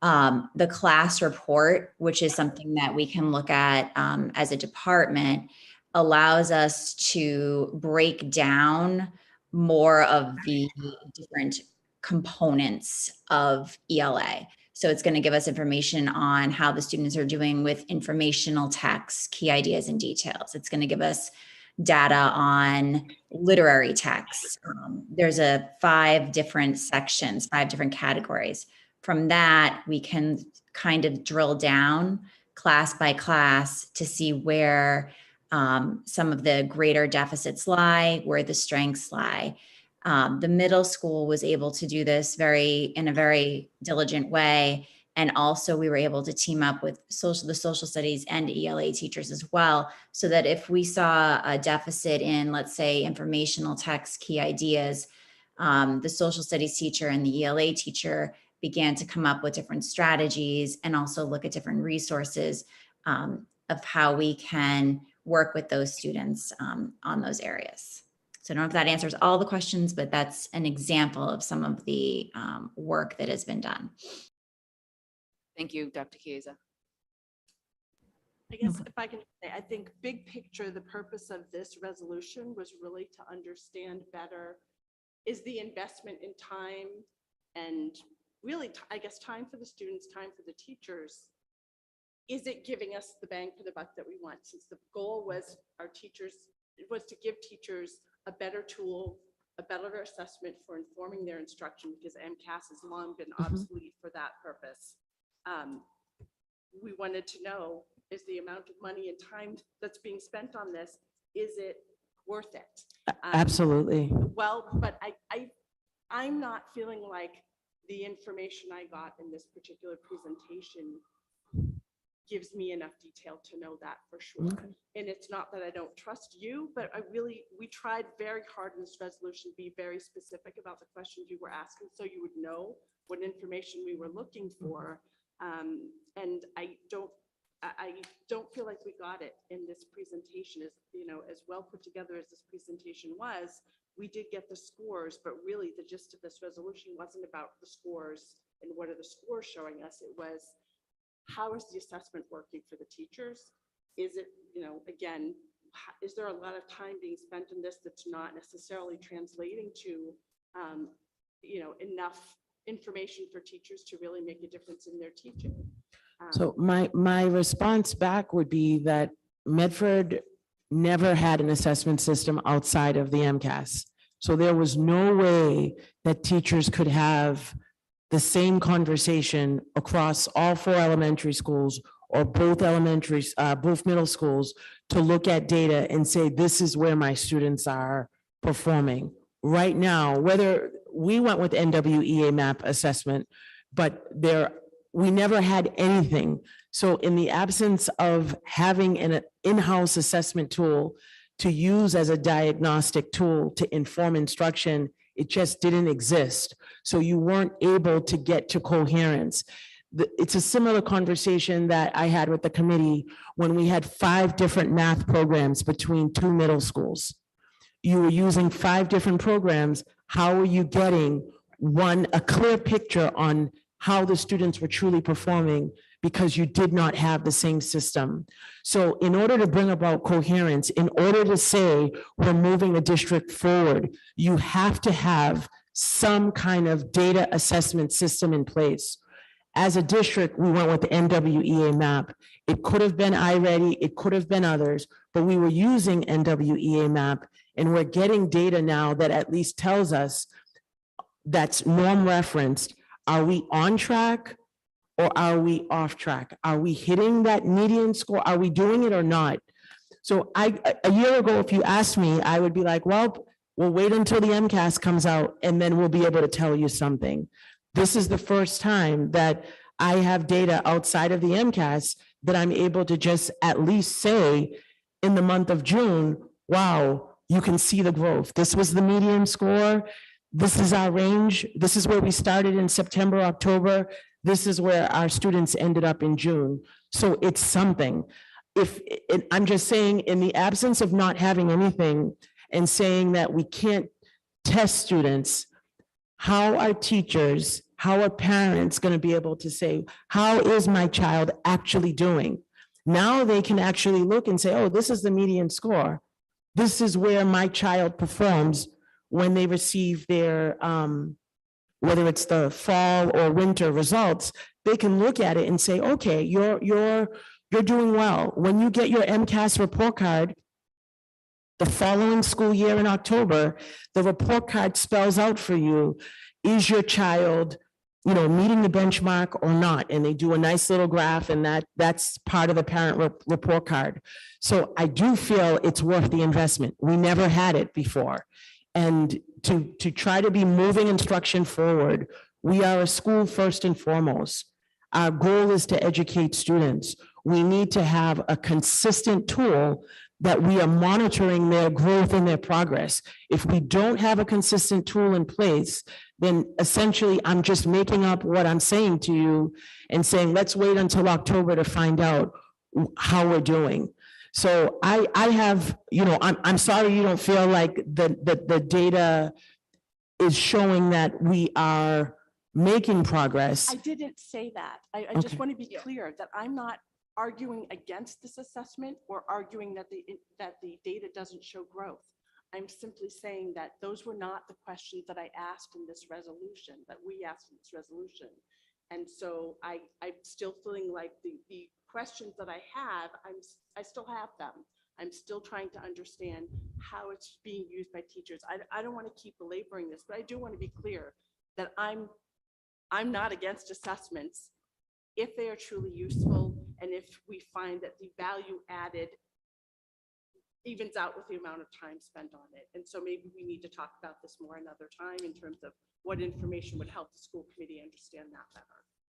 the class report, which is something that we can look at as a department. allows us to break down more of the different components of ELA. So it's going to give us information on how the students are doing with informational texts, key ideas and details. It's going to give us data on literary texts. There's 5 different sections, 5 different categories. From that, we can kind of drill down class by class to see where some of the greater deficits lie, where the strengths lie. The middle school was able to do this in a very diligent way. And also we were able to team up with the social studies and ELA teachers as well, so that if we saw a deficit in, let's say, informational text, key ideas, the social studies teacher and the ELA teacher began to come up with different strategies and also look at different resources of how we can work with those students on those areas. So I don't know if that answers all the questions, but that's an example of some of the work that has been done. Thank you, Dr. Chiesa. I guess if I can say, I think big picture, the purpose of this resolution was really to understand better, is the investment in time and really, I guess, time for the students, time for the teachers, is it giving us the bang for the buck that we want? Since the goal was to give teachers a better tool, a better assessment for informing their instruction, because MCAS has long been obsolete for that purpose. We wanted to know, is the amount of money and time that's being spent on this, is it worth it? Absolutely. Well, but I'm not feeling like the information I got in this particular presentation gives me enough detail to know that for sure. Okay. And it's not that I don't trust you, but we tried very hard in this resolution to be very specific about the questions you were asking, so you would know what information we were looking for. And I don't feel like we got it in this presentation. As well put together as this presentation was, we did get the scores, but really the gist of this resolution wasn't about the scores and what are the scores showing us. It was, how is the assessment working for the teachers? Is it, again, is there a lot of time being spent in this that's not necessarily translating to, enough information for teachers to really make a difference in their teaching? So my response back would be that Medford never had an assessment system outside of the MCAS. So there was no way that teachers could have the same conversation across all 4 elementary schools or both middle schools to look at data and say, this is where my students are performing. Right now, whether we went with NWEA map assessment, but we never had anything. So in the absence of having an in-house assessment tool to use as a diagnostic tool to inform instruction, it just didn't exist. So you weren't able to get to coherence. It's a similar conversation that I had with the committee when we had 5 different math programs between 2 middle schools. You were using 5 different programs. How are you getting a clear picture on how the students were truly performing, because you did not have the same system? So in order to bring about coherence, in order to say we're moving the district forward, you have to have some kind of data assessment system in place. As a district, we went with the NWEA map. It could have been iReady, it could have been others, but we were using NWEA map, and we're getting data now that at least tells us that's norm referenced. Are we on track or are we off track? Are we hitting that median score? Are we doing it or not? So a year ago, if you asked me, I would be like, well, we'll wait until the MCAS comes out and then we'll be able to tell you something. This is the first time that I have data outside of the MCAS that I'm able to just at least say in the month of June, wow, you can see the growth. This was the median score. This is our range. This is where we started in September, October. This is where our students ended up in June. So it's something. I'm just saying, in the absence of not having anything and saying that we can't test students, how are teachers, how are parents going to be able to say, how is my child actually doing? Now they can actually look and say, oh, this is the median score. This is where my child performs when they receive their, whether it's the fall or winter results, they can look at it and say, okay, you're doing well. When you get your MCAS report card, the following school year in October, the report card spells out for you, is your child, meeting the benchmark or not? And they do a nice little graph, and that's part of the parent report card. So I do feel it's worth the investment. We never had it before. And to try to be moving instruction forward, we are a school first and foremost. Our goal is to educate students. We need to have a consistent tool that we are monitoring their growth and their progress. If we don't have a consistent tool in place, then essentially I'm just making up what I'm saying to you and saying, let's wait until October to find out how we're doing. So I have, I'm sorry you don't feel like the data is showing that we are making progress. I didn't say that. I just Okay. want to be clear that I'm not arguing against this assessment or arguing that the data doesn't show growth. I'm simply saying that those were not the questions that I asked in this resolution, that we asked in this resolution. And so I'm still feeling like the questions that I have, I still have them. I'm still trying to understand how it's being used by teachers. I don't want to keep belaboring this, but I do want to be clear that I'm not against assessments if they are truly useful and if we find that the value added evens out with the amount of time spent on it. And so maybe we need to talk about this more another time in terms of what information would help the school committee understand that better.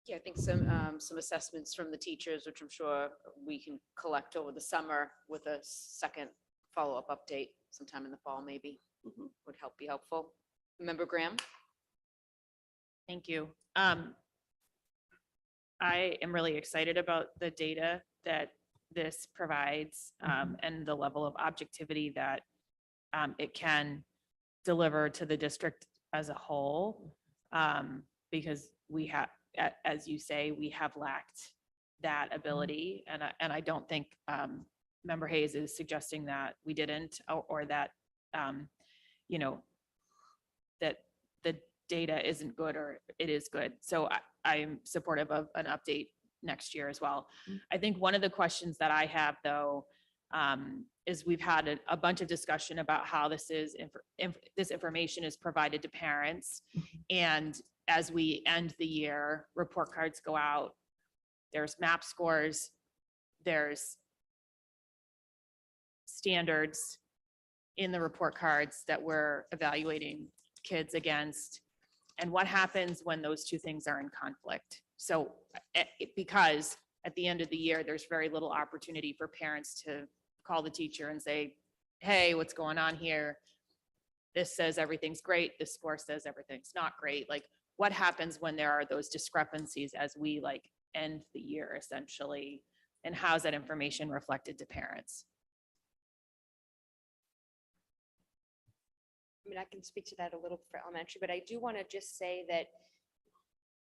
Yeah, I think some assessments from the teachers, which I'm sure we can collect over the summer with a second follow-up update sometime in the fall, maybe would be helpful. Member Graham? Thank you. I am really excited about the data that this provides and the level of objectivity that it can deliver to the district as a whole, because we have, as you say, we have lacked that ability. And I don't think Member Hayes is suggesting that we didn't, or that, that the data isn't good or it is good. So I'm supportive of an update next year as well. I think one of the questions that I have, though, is we've had a bunch of discussion about how this information is provided to parents. And as we end the year, report cards go out, there's MAP scores, there's standards in the report cards that we're evaluating kids against. And what happens when those two things are in conflict? So because at the end of the year, there's very little opportunity for parents to call the teacher and say, hey, what's going on here? This says everything's great. This score says everything's not great. Like, what happens when there are those discrepancies as we end the year essentially? And how's that information reflected to parents? I mean, I can speak to that a little for elementary, but I do want to just say that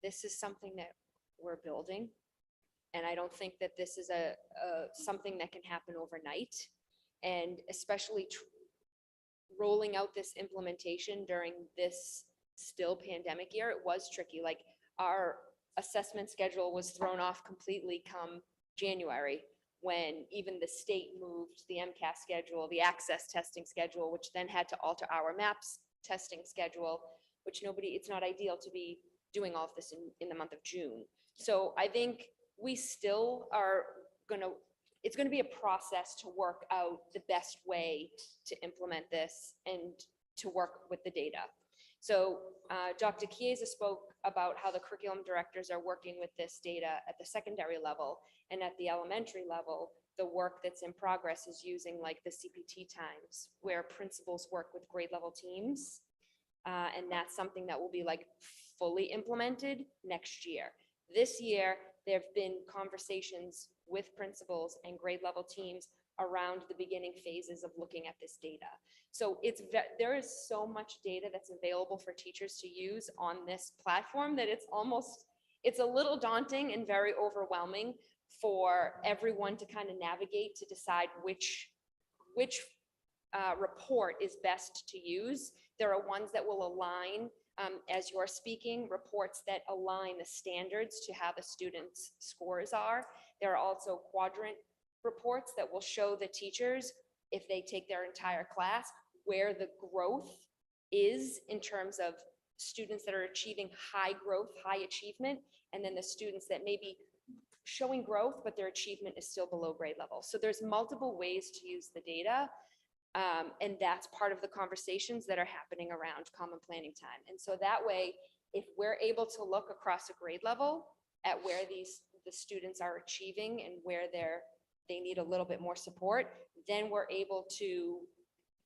this is something that we're building. And I don't think that this is something that can happen overnight. And especially rolling out this implementation during this still pandemic year, it was tricky. Like, our assessment schedule was thrown off completely come January, when even the state moved the MCAS schedule, the access testing schedule, which then had to alter our MAPS testing schedule, which it's not ideal to be doing all of this in the month of June. So I think we still are it's gonna be a process to work out the best way to implement this and to work with the data. So Dr. Chiesa spoke about how the curriculum directors are working with this data at the secondary level, and at the elementary level, the work that's in progress is using the CPT times, where principals work with grade level teams. And that's something that will be fully implemented next year. This year, there have been conversations with principals and grade level teams around the beginning phases of looking at this data. So there is so much data that's available for teachers to use on this platform that it's a little daunting and very overwhelming, for everyone to kind of navigate to decide which report is best to use. There are ones that will align, as you're speaking, reports that align the standards to how the students' scores are. There are also quadrant reports that will show the teachers, if they take their entire class, where the growth is in terms of students that are achieving high growth, high achievement, and then the students that may be showing growth, but their achievement is still below grade level. So there's multiple ways to use the data. And that's part of the conversations that are happening around common planning time. And so that way, if we're able to look across a grade level at where the students are achieving and where they need a little bit more support, then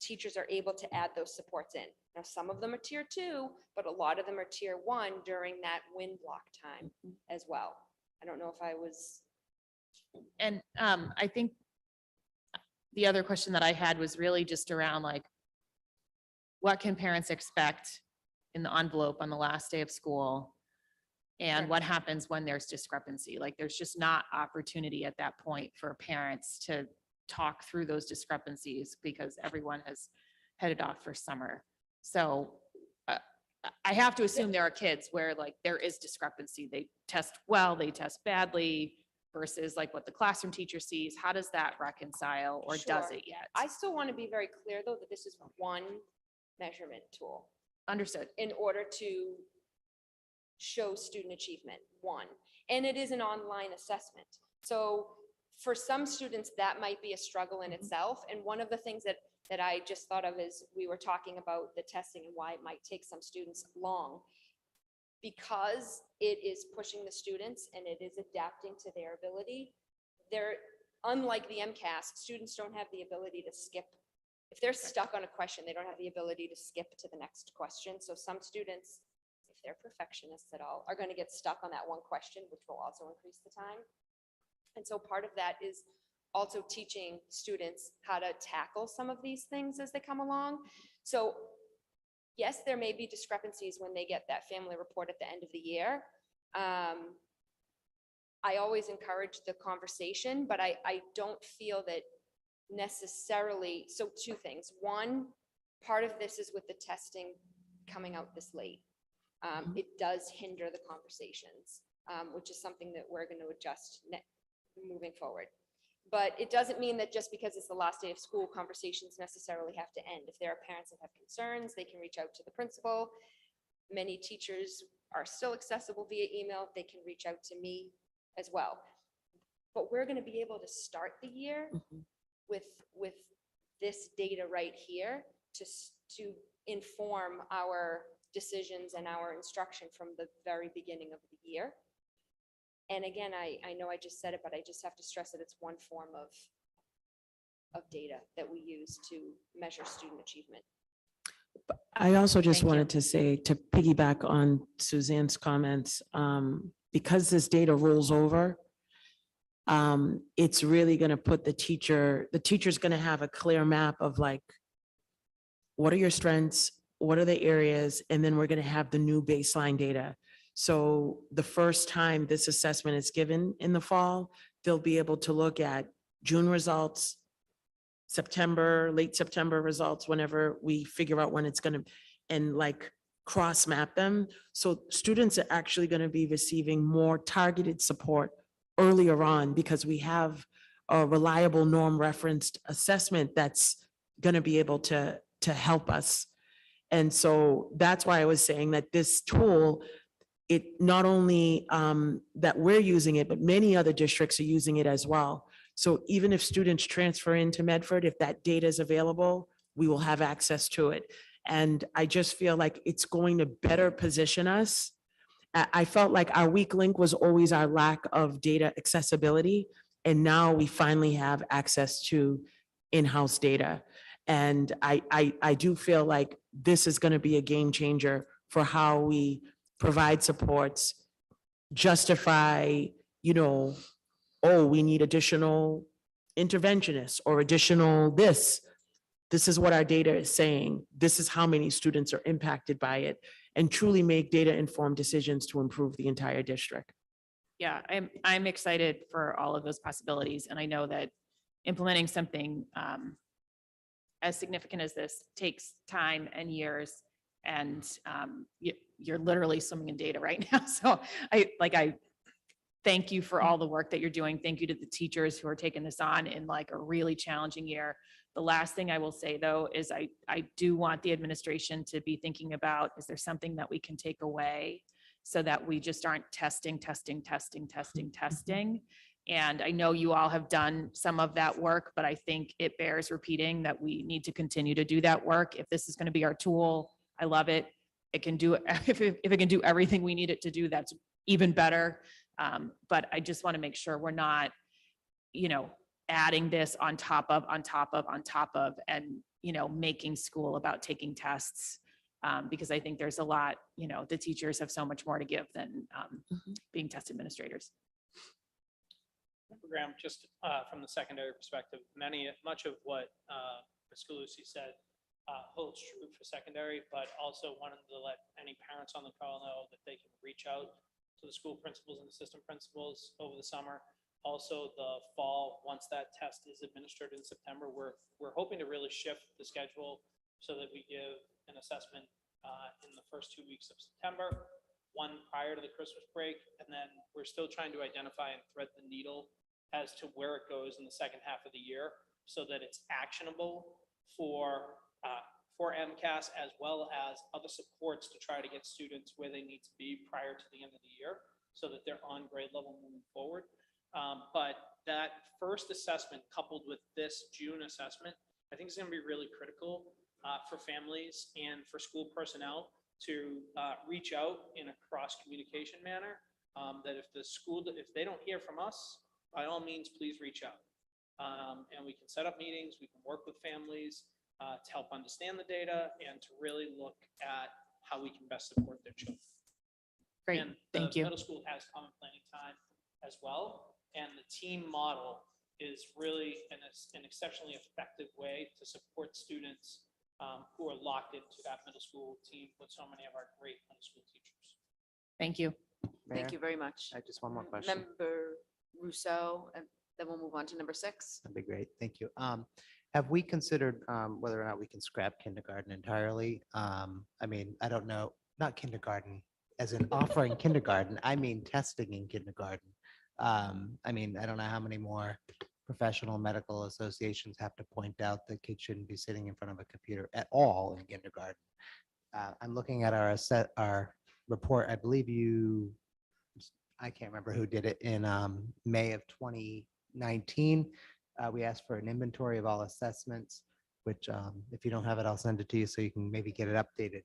teachers are able to add those supports in. Now, some of them are tier 2, but a lot of them are tier 1 during that win block time as well. I don't know if I was. And I think the other question that I had was really just around like, what can parents expect in the envelope on the last day of school? And what happens when there's discrepancy? Like, there's just not opportunity at that point for parents to talk through those discrepancies because everyone has headed off for summer. So I have to assume there are kids where like there is discrepancy. They test well, they test badly versus like what the classroom teacher sees. How does that reconcile, or does Sure. it yet? I still want to be very clear, though, that this is one measurement tool. Understood. In order to show student achievement, one. And it is an online assessment. So for some students, that might be a struggle in itself. And one of the things that I just thought of is we were talking about the testing and why it might take some students long. Because it is pushing the students and it is adapting to their ability. Unlike the MCAS, students don't have the ability to skip. If they're stuck on a question, they don't have the ability to skip to the next question. So some students, if they're perfectionists at all, are going to get stuck on that one question, which will also increase the time. And so part of that is also teaching students how to tackle some of these things as they come along. So yes, there may be discrepancies when they get that family report at the end of the year. I always encourage the conversation, but I don't feel that necessarily, so two things. One, part of this is with the testing coming out this late. It does hinder the conversations, which is something that we're going to adjust moving forward. But it doesn't mean that just because it's the last day of school, conversations necessarily have to end. If there are parents that have concerns, they can reach out to the principal. Many teachers are still accessible via email. They can reach out to me as well. But we're going to be able to start the year with this data right here to inform our decisions and our instruction from the very beginning of the year. And again, I know I just said it, but I just have to stress that it's one form of data that we use to measure student achievement. I also just Thank you. wanted to say, to piggyback on Suzanne's comments, because this data rolls over, it's really going to put the teacher's going to have a clear map of like, what are your strengths? What are the areas? And then we're going to have the new baseline data. So the first time this assessment is given in the fall, they'll be able to look at June results, September, late September results, whenever we figure out when it's going to, and like cross map them. So students are actually going to be receiving more targeted support earlier on because we have a reliable norm referenced assessment that's going to be able to help us. And so that's why I was saying that this tool, it not only that we're using it, but many other districts are using it as well. So even if students transfer into Medford, if that data is available, we will have access to it. And I just feel like it's going to better position us. I felt like our weak link was always our lack of data accessibility. And now we finally have access to in-house data. And I do feel like this is going to be a game changer for how we provide supports, justify, oh, we need additional interventionists or additional this. This is what our data is saying. This is how many students are impacted by it, and truly make data-informed decisions to improve the entire district. Yeah, I'm excited for all of those possibilities. And I know that implementing something as significant as this takes time and years. And you're literally swimming in data right now. So I thank you for all the work that you're doing. Thank you to the teachers who are taking this on in like a really challenging year. The last thing I will say though, is I do want the administration to be thinking about, is there something that we can take away so that we just aren't testing. And I know you all have done some of that work, but I think it bears repeating that we need to continue to do that work. If this is going to be our tool, I love it. It can do, if it can do everything we need it to do, that's even better. But I just want to make sure we're not, adding this on top of, and, making school about taking tests. Because I think there's a lot, the teachers have so much more to give than being test administrators. Graham, just from the secondary perspective, much of what Ms. Galusi said holds true for secondary, but also wanted to let any parents on the call know that they can reach out to the school principals and assistant principals over the summer. Also the fall, once that test is administered in September, we're hoping to really shift the schedule so that we give an assessment in the first 2 weeks of September, one prior to the Christmas break, and then we're still trying to identify and thread the needle as to where it goes in the second half of the year so that it's actionable for MCAS as well as other supports to try to get students where they need to be prior to the end of the year so that they're on grade level moving forward. But that first assessment coupled with this June assessment, I think is going to be really critical for families and for school personnel to reach out in a cross communication manner. That if they don't hear from us, by all means, please reach out. And we can set up meetings, we can work with families to help understand the data and to really look at how we can best support their children. Great, And thank the you. middle school has common planning time as well. And the team model is really an exceptionally effective way to support students who are locked into that middle school team with so many of our great middle school teachers. Thank you. Thank you very much. Just one more question. Member Rousseau, and then we'll move on to number 6. That'd be great. Thank you. Have we considered whether or not we can scrap kindergarten entirely? I mean, I don't know, not kindergarten as in offering kindergarten. I mean, testing in kindergarten. I mean, I don't know how many more professional medical associations have to point out that kids shouldn't be sitting in front of a computer at all in kindergarten. I'm looking at our report. I believe I can't remember who did it in May of 2019. We asked for an inventory of all assessments, which if you don't have it, I'll send it to you so you can maybe get it updated.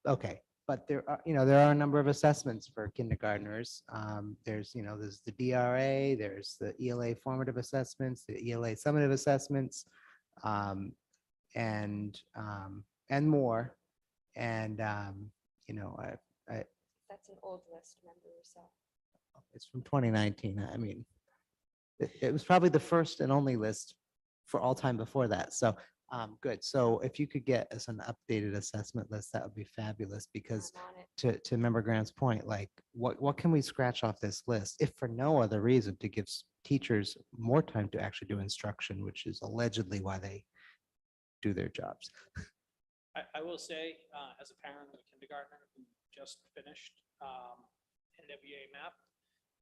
Okay, but there are a number of assessments for kindergartners. There's the DRA, there's the ELA formative assessments, the ELA summative assessments, and more. And That's an old list, member, so. it's from 2019. I mean, it was probably the first and only list for all time before that. So good. So if you could get us an updated assessment list, that would be fabulous, because to Member Graham's point, like what can we scratch off this list if for no other reason to give teachers more time to actually do instruction, which is allegedly why they do their jobs. I will say, as a parent of a kindergartner who just finished NWEA map,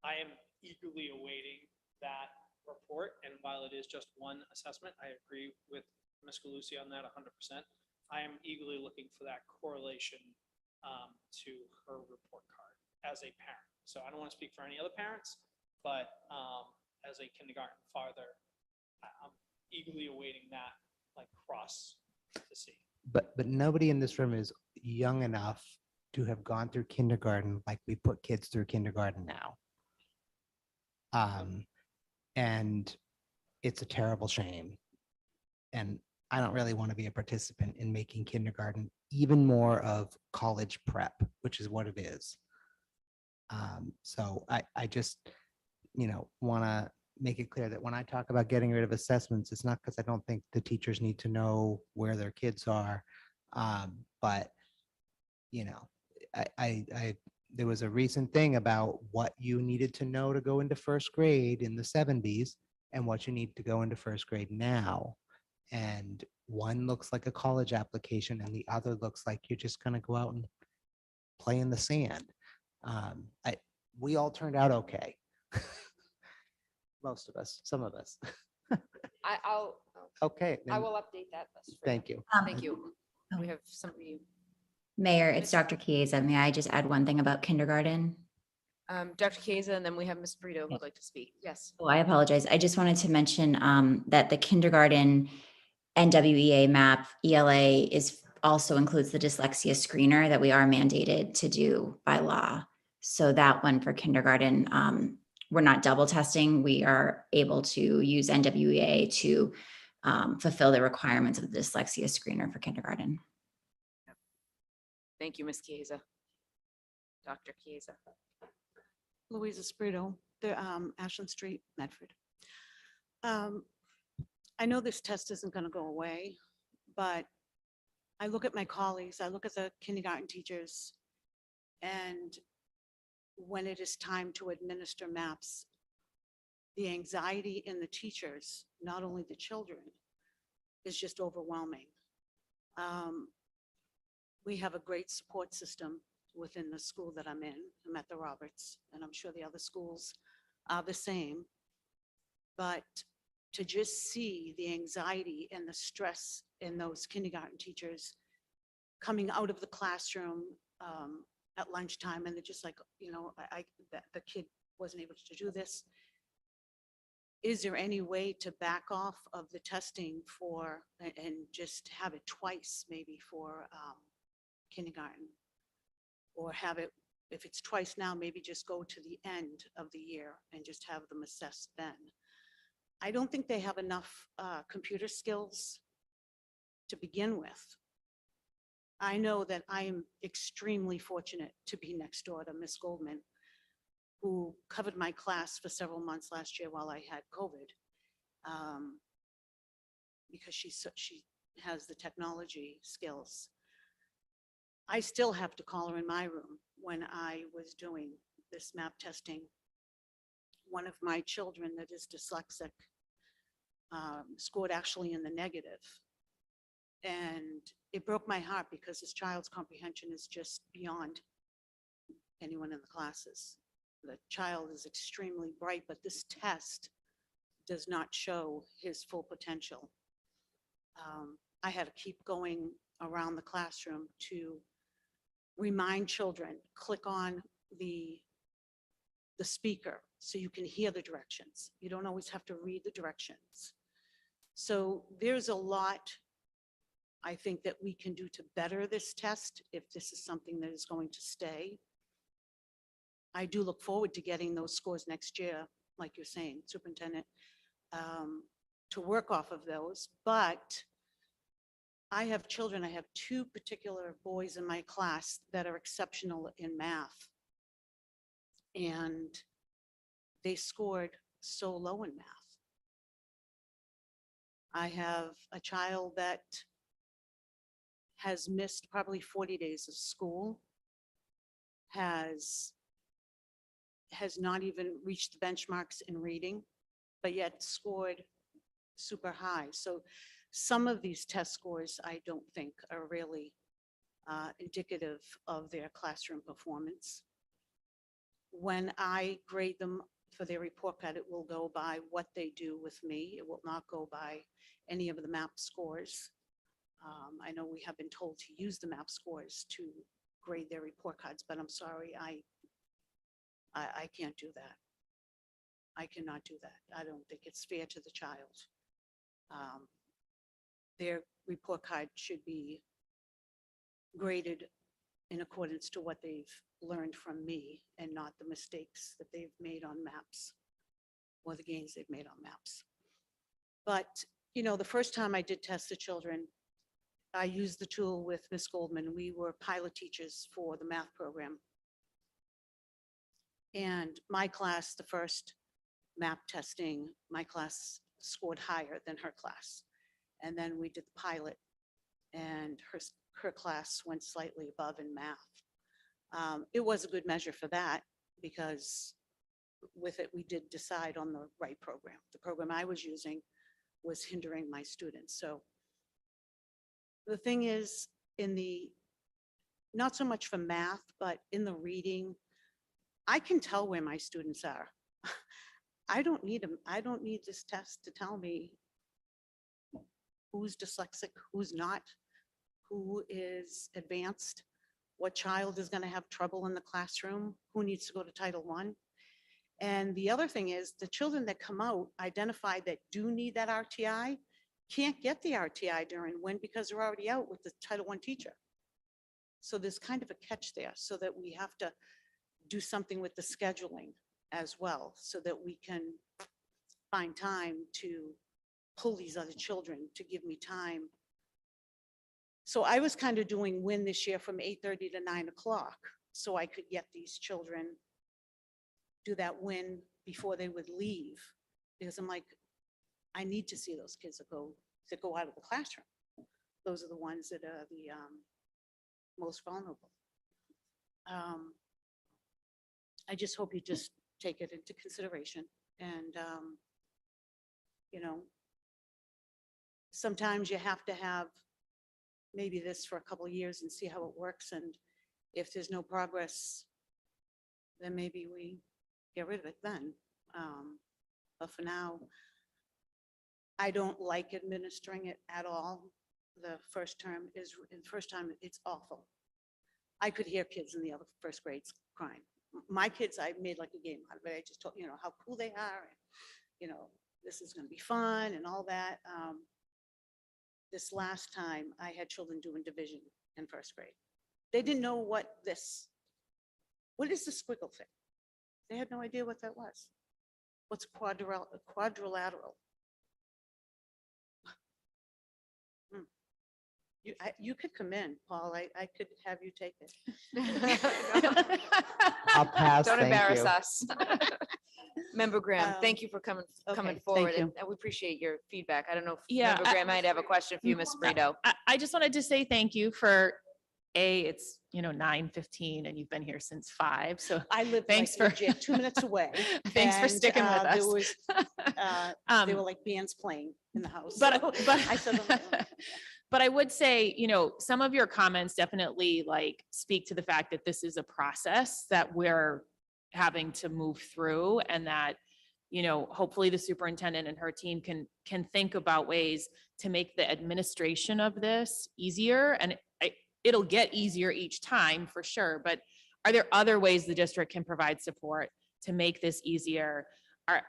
I am eagerly awaiting that report. And while it is just one assessment, I agree with Ms. Galusi on that 100%. I am eagerly looking for that correlation to her report card as a parent. So I don't want to speak for any other parents, but as a kindergarten father, I'm eagerly awaiting that cross to see. But nobody in this room is young enough to have gone through kindergarten like we put kids through kindergarten now. And it's a terrible shame. And I don't really want to be a participant in making kindergarten even more of college prep, which is what it is. So I just, want to make it clear that when I talk about getting rid of assessments, it's not because I don't think the teachers need to know where their kids are. But, I there was a recent thing about what you needed to know to go into first grade in the 70s and what you need to go into first grade now. And one looks like a college application and the other looks like you're just going to go out and play in the sand. We all turned out okay. Most of us, some of us. I'll, Okay. I then will update that list. for Thank you. Thank you. We have somebody, Mayor, it's Dr. Chiesa. May I just add one thing about kindergarten? Dr. Kaiser, and then we have Ms. Brito who would like to speak. Yes. Oh, I apologize. I just wanted to mention that the kindergarten NWEA map ELA also includes the dyslexia screener that we are mandated to do by law. So that one for kindergarten, we're not double testing. We are able to use NWEA to fulfill the requirements of the dyslexia screener for kindergarten. Thank you, Ms. Chiesa. Dr. Chiesa. Louisa Sprito, the Ashland Street, Medford. I know this test isn't going to go away, but I look at my colleagues, I look at the kindergarten teachers, and when it is time to administer maps, the anxiety in the teachers, not only the children, is just overwhelming. We have a great support system within the school that I'm in. I'm at the Roberts, and I'm sure the other schools are the same. But to just see the anxiety and the stress in those kindergarten teachers coming out of the classroom at lunchtime, and they're just like, you know, the kid wasn't able to do this. Is there any way to back off of the testing for, and just have it twice maybe for kindergarten? Or have it, if it's twice now, maybe just go to the end of the year and just have them assessed then. I don't think they have enough computer skills to begin with. I know that I am extremely fortunate to be next door to Miss Goldman, who covered my class for several months last year while I had COVID, because she has the technology skills. I still have to call her in my room when I was doing this map testing. One of my children that is dyslexic scored actually in the negative. And it broke my heart because this child's comprehension is just beyond anyone in the classes. The child is extremely bright, but this test does not show his full potential. I had to keep going around the classroom to remind children, click on the speaker so you can hear the directions. You don't always have to read the directions. So there's a lot, I think, that we can do to better this test if this is something that is going to stay. I do look forward to getting those scores next year, like you're saying, Superintendent, to work off of those. But I have children, I have two particular boys in my class that are exceptional in math. And they scored so low in math. I have a child that has missed probably 40 days of school, has not even reached the benchmarks in reading, but yet scored super high. So some of these test scores I don't think are really indicative of their classroom performance. When I grade them for their report card, it will go by what they do with me. It will not go by any of the MAP scores. I know we have been told to use the MAP scores to grade their report cards, but I'm sorry, I can't do that. I cannot do that. I don't think it's fair to the child. Their report card should be graded in accordance to what they've learned from me and not the mistakes that they've made on maps or the gains they've made on maps. But, you know, the first time I did test the children, I used the tool with Miss Goldman. We were pilot teachers for the math program. And my class, the first map testing, my class scored higher than her class. And then we did the pilot and her class went slightly above in math. It was a good measure for that because with it, we did decide on the right program. The program I was using was hindering my students. So the thing is, in the, not so much for math, but in the reading, I can tell where my students are. I don't need them. I don't need this test to tell me who's dyslexic, who's not, who is advanced, what child is going to have trouble in the classroom, who needs to go to Title I. And the other thing is the children that come out identified that do need that RTI can't get the RTI during WIN because they're already out with the Title I teacher. So there's kind of a catch there, so that we have to do something with the scheduling as well, so that we can find time to pull these other children to give me time. So I was kind of doing WIN this year from 8:30 to 9 o'clock, so I could get these children do that WIN before they would leave, because I'm like, I need to see those kids that go out of the classroom. Those are the ones that are the most vulnerable. I just hope you just take it into consideration. And, you know, sometimes you have to have maybe this for a couple of years and see how it works. And if there's no progress, then maybe we get rid of it then. But for now, I don't like administering it at all. The first time, it's awful. I could hear kids in the other first grades crying. My kids, I made like a game out of it. I just told, you know, how cool they are. And, you know, this is going to be fun and all that. This last time I had children doing division in first grade. They didn't know what is the squiggle thing? They had no idea what that was. What's quadrilateral? You could come in, Paul. I could have you take it. I'll pass, Don't thank embarrass you. us. Member Graham, thank you for coming okay, thank forward, you. and we appreciate your feedback. I don't know if Yeah, Member Graham might have a question for you, Ms. Brito. I just wanted to say thank you for, it's, 9:15 and you've been here since 5. So I live thanks like for legit 2 minutes away. thanks for and, sticking with us. There was, there were like bands playing in the house. But so I said, but I would say, some of your comments definitely like speak to the fact that this is a process that we're having to move through, and that, hopefully the superintendent and her team can think about ways to make the administration of this easier. And it'll get easier each time for sure, but are there other ways the district can provide support to make this easier?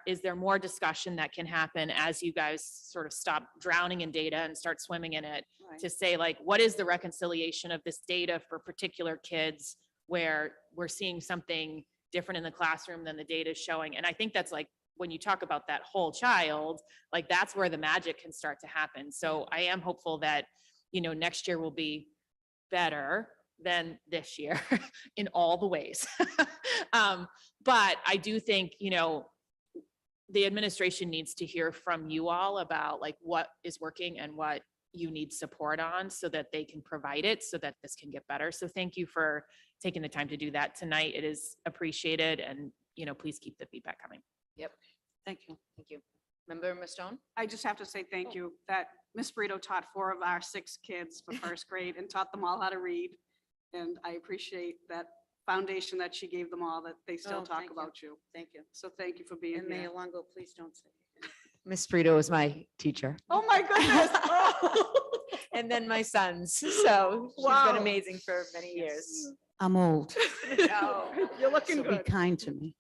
Is there more discussion that can happen as you guys sort of stop drowning in data and start swimming in it, right. to say like, what is the reconciliation of this data for particular kids where we're seeing something different in the classroom than the data is showing? And I think that's like, when you talk about that whole child, like that's where the magic can start to happen. So I am hopeful that, next year will be better than this year in all the ways. But I do think, the administration needs to hear from you all about like what is working and what you need support on, so that they can provide it, so that this can get better. So thank you for taking the time to do that tonight. It is appreciated, and, please keep the feedback coming. Yep, thank you. thank you. Member Stone? I just have to say thank you that Ms. Brito taught 4 of our 6 kids for first grade and taught them all how to read. And I appreciate that foundation that she gave them all, that they still Oh, talk thank you. about you. Thank you. So thank you for being And here. Mayor Longo, please don't say. Ms. Brito is my teacher. Oh my goodness. Oh. And then my sons. So she's Wow. been amazing for many years. I'm old. No. You're looking So be good. kind to me.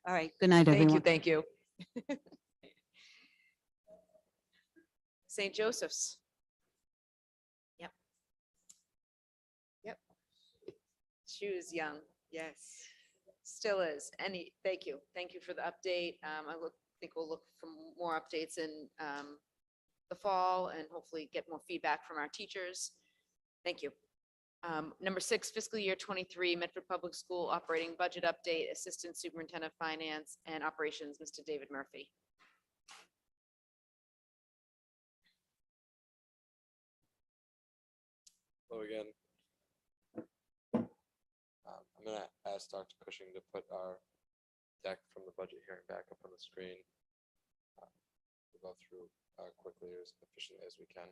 All right. Good night, everyone. Thank you. St. Joseph's. Yep. Yep. She was young. Yes. Still is. Thank you. Thank you for the update. think we'll look for more updates in the fall and hopefully get more feedback from our teachers. Thank you. Number 6, fiscal year 23, Medford Public School operating budget update, Assistant Superintendent of Finance and Operations, Mr. David Murphy. Hello again. I'm gonna ask Dr. Cushing to put our deck from the budget hearing back up on the screen. We'll go through quickly as efficiently as we can.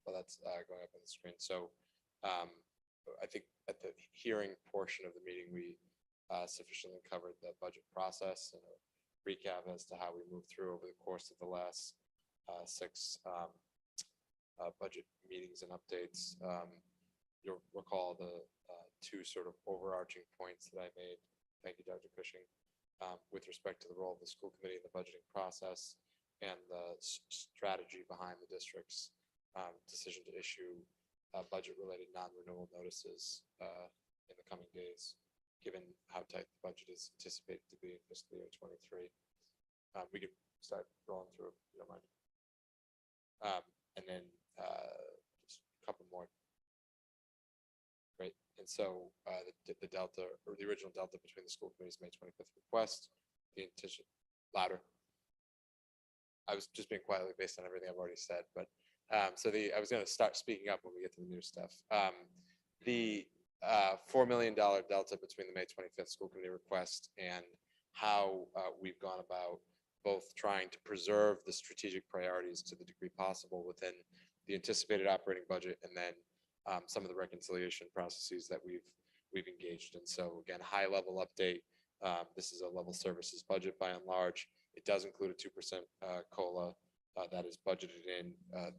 Well, that's going up on the screen. So I think at the hearing portion of the meeting, we sufficiently covered the budget process and a recap as to how we moved through over the course of the last 6 budget meetings and updates. You'll recall the 2 sort of overarching points that I made. Thank you, Dr. Cushing, with respect to the role of the school committee in the budgeting process and the strategy behind the district's decision to issue budget-related non-renewal notices in the coming days, given how tight the budget is anticipated to be in fiscal year 23. We could start rolling through if you don't mind. And then just a couple more. Great. And so the delta, or the original delta between the school committee's May 25th request, the intention, louder. I was just being quietly based on everything I've already said, but I was going to start speaking up when we get to the new stuff. The $4 million delta between the May 25th school committee request and how we've gone about both trying to preserve the strategic priorities to the degree possible within the anticipated operating budget, and then some of the reconciliation processes that we've engaged in. So again, high level update. This is a level services budget by and large. It does include a 2% COLA that is budgeted in.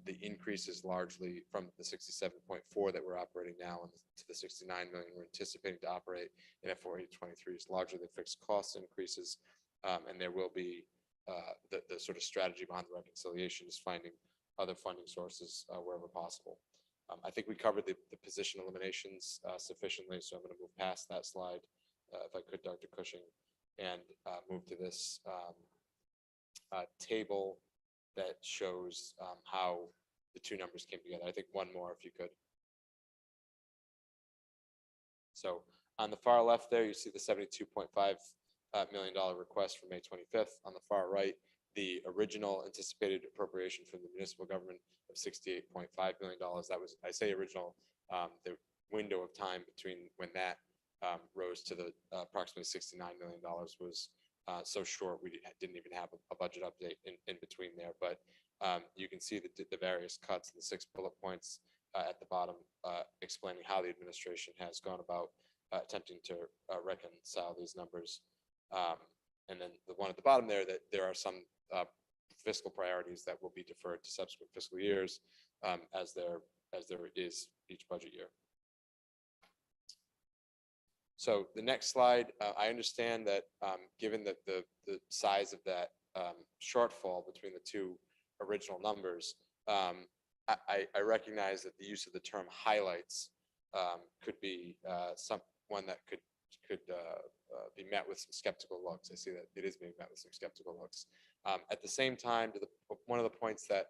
The increase is largely from the 67.4 that we're operating now to the 69 million we're anticipating to operate in FY23 is largely the fixed cost increases, and there will be the sort of strategy behind the reconciliation is finding other funding sources wherever possible. I think we covered the position eliminations sufficiently, so I'm going to move past that slide, if I could, Dr. Cushing, and move to this table that shows how the 2 numbers came together. I think one more, if you could. So on the far left there, you see the $72.5 million request for May 25th. On the far right, the original anticipated appropriation from the municipal government of $68.5 million. That was, I say original, the window of time between when that rose to the approximately $69 million was so short we didn't even have a budget update in between there. But you can see the various cuts in the 6 bullet points at the bottom explaining how the administration has gone about attempting to reconcile these numbers. And then the one at the bottom there, that there are some fiscal priorities that will be deferred to subsequent fiscal years as there is each budget year. So the next slide, I understand that given that the size of that shortfall between the 2 original numbers, I recognize that the use of the term highlights could be one that could be met with some skeptical looks. I see that it is being met with some skeptical looks. At the same time, one of the points that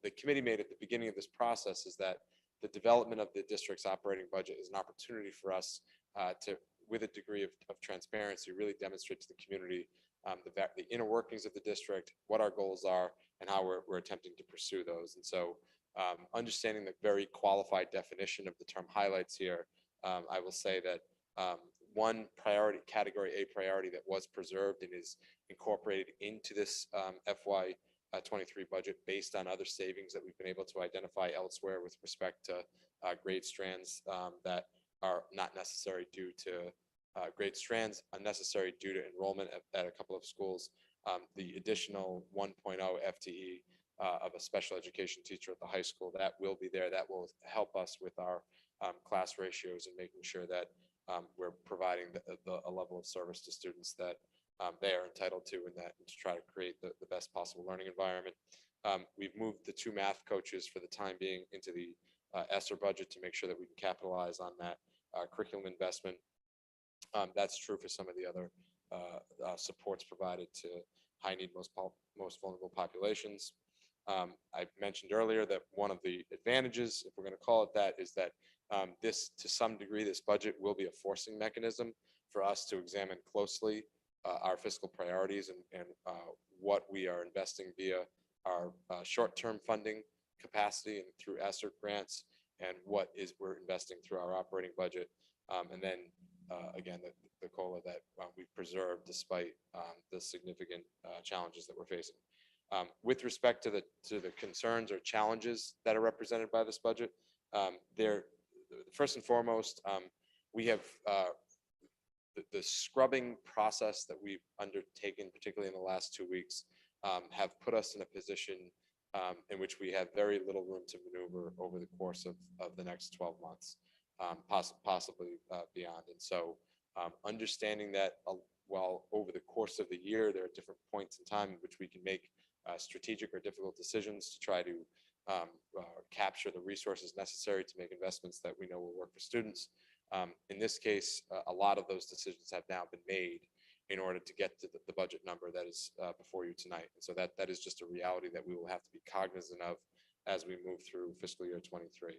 the committee made at the beginning of this process is that the development of the district's operating budget is an opportunity for us to, with a degree of transparency, really demonstrate to the community the inner workings of the district, what our goals are, and how we're attempting to pursue those. And so understanding the very qualified definition of the term highlights here, I will say that one priority, category A priority that was preserved and is incorporated into this FY23 budget based on other savings that we've been able to identify elsewhere with respect to grade strands that are not necessary due to grade strands unnecessary due to enrollment at a couple of schools. The additional 1.0 FTE of a special education teacher at the high school, that will be there. That will help us with our class ratios and making sure that we're providing a level of service to students that they are entitled to, and to try to create the best possible learning environment. We've moved the 2 math coaches for the time being into the ESSER budget to make sure that we can capitalize on that curriculum investment. That's true for some of the other supports provided to high need, most vulnerable populations. I mentioned earlier that one of the advantages, if we're going to call it that, is that this, to some degree, this budget will be a forcing mechanism for us to examine closely our fiscal priorities and what we are investing via short-term funding capacity and through ESSER grants, and what is we're investing through our operating budget. And then again, the COLA that we've preserved despite the significant challenges that we're facing. With respect to the concerns or challenges that are represented by this budget, first and foremost, we have the scrubbing process that we've undertaken, particularly in the last 2 weeks, have put us in a position in which we have very little room to maneuver over the course of the next 12 months, possibly beyond. And so understanding that while over the course of the year, there are different points in time in which we can make strategic or difficult decisions to try to capture the resources necessary to make investments that we know will work for students. In this case, a lot of those decisions have now been made in order to get to the budget number that is before you tonight. And so that is just a reality that we will have to be cognizant of as we move through fiscal year 23.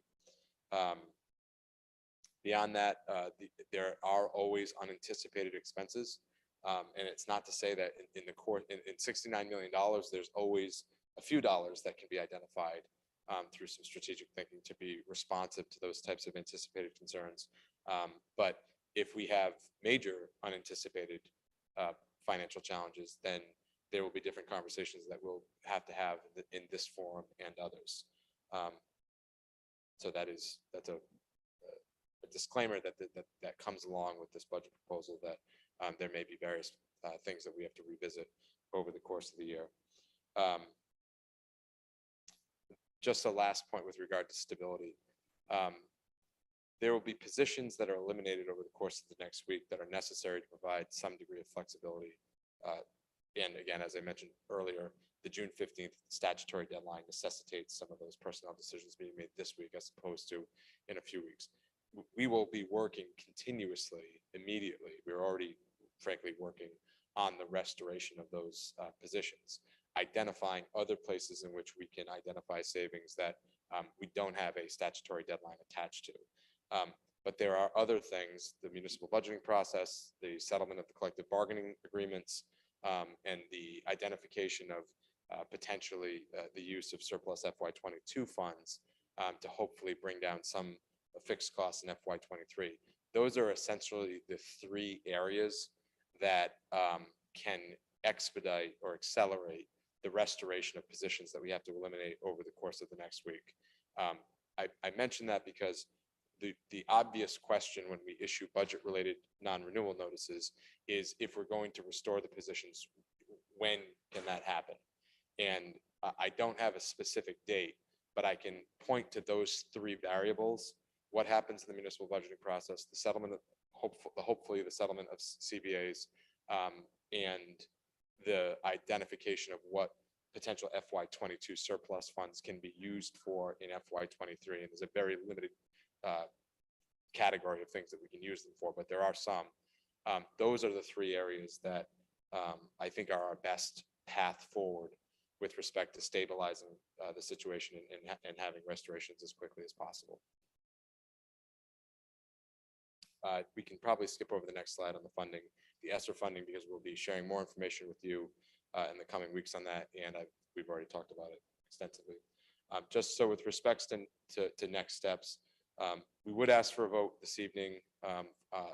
Beyond that, there are always unanticipated expenses. And it's not to say that in $69 million, there's always a few dollars that can be identified through some strategic thinking to be responsive to those types of anticipated concerns. But if we have major unanticipated financial challenges, then there will be different conversations that we'll have to have in this forum and others. So that's a disclaimer that comes along with this budget proposal, that there may be various things that we have to revisit over the course of the year. Just a last point with regard to stability. There will be positions that are eliminated over the course of the next week that are necessary to provide some degree of flexibility. And again, as I mentioned earlier, the June 15th statutory deadline necessitates some of those personnel decisions being made this week as opposed to in a few weeks. We will be working continuously, immediately. We're already, frankly, working on the restoration of those positions, identifying other places in which we can identify savings that we don't have a statutory deadline attached to. But there are other things, the municipal budgeting process, the settlement of the collective bargaining agreements, and the identification of potentially the use of surplus FY22 funds to hopefully bring down some fixed costs in FY23. Those are essentially the three areas that can expedite or accelerate the restoration of positions that we have to eliminate over the course of the next week. I mention that because the obvious question when we issue budget-related non-renewal notices is if we're going to restore the positions, when can that happen? And I don't have a specific date, but I can point to those three variables: what happens in the municipal budgeting process, the settlement of hopefully the settlement of CBAs, and the identification of what potential FY22 surplus funds can be used for in FY23. And there's a very limited category of things that we can use them for, but there are some. Those are the three areas that I think are our best path forward with respect to stabilizing the situation and having restorations as quickly as possible. We can probably skip over the next slide on the funding, the ESSER funding, because we'll be sharing more information with you in the coming weeks on that, and we've already talked about it extensively. Just so with respects to next steps, we would ask for a vote this evening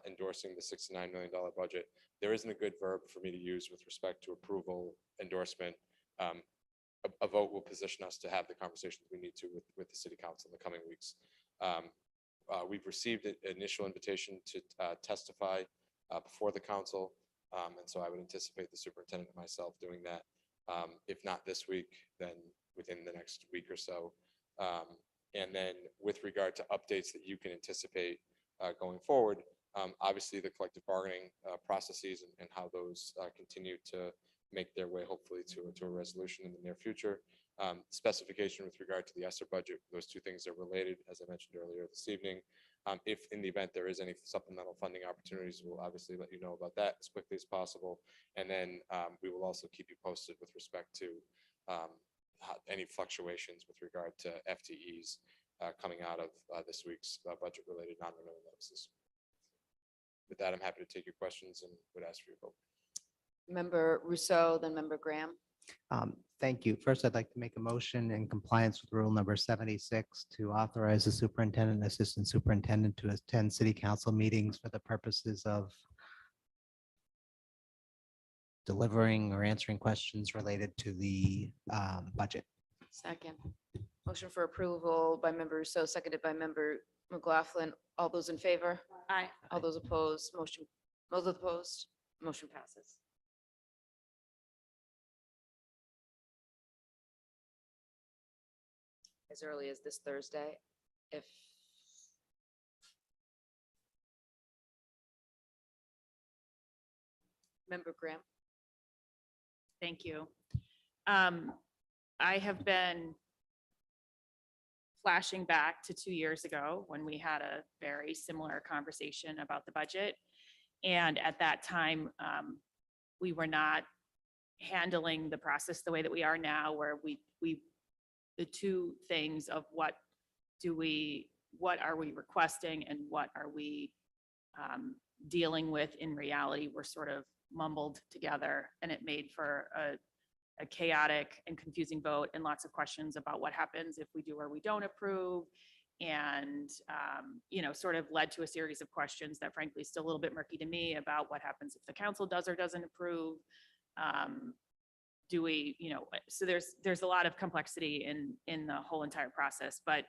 endorsing the $69 million budget. There isn't a good verb for me to use with respect to approval, endorsement. A vote will position us to have the conversations we need to with the City Council in the coming weeks. We've received an initial invitation to testify before the council, and so I would anticipate the superintendent and myself doing that. If not this week, then within the next week or so. And then with regard to updates that you can anticipate going forward, obviously the collective bargaining processes and how those continue to make their way hopefully to a resolution in the near future. Specification with regard to the ESSER budget, those two things are related, as I mentioned earlier this evening. If in the event there is any supplemental funding opportunities, we'll obviously let you know about that as quickly as possible. And then we will also keep you posted with respect to any fluctuations with regard to FTEs coming out of this week's budget-related non-renewal notices. With that, I'm happy to take your questions and would ask for your vote. Member Rousseau, then Member Graham. Thank you. First, I'd like to make a motion in compliance with rule number 76 to authorize the superintendent and assistant superintendent to attend city council meetings for the purposes of delivering or answering questions related to the budget. Second. Motion for approval by member Rousseau, seconded by member McLaughlin. All those in favor? Aye. All those opposed, motion passes. As early as this Thursday, if Member Graham. Thank you. I have been flashing back to 2 years ago when we had a very similar conversation about the budget. And at that time, we were not handling the process the way that we are now, where the two things of what are we requesting and what are we dealing with in reality were sort of mumbled together, and it made for a chaotic and confusing vote and lots of questions about what happens if we do or we don't approve. And, sort of led to a series of questions that frankly is still a little bit murky to me about what happens if the council does or doesn't approve. So there's a lot of complexity in the whole entire process. But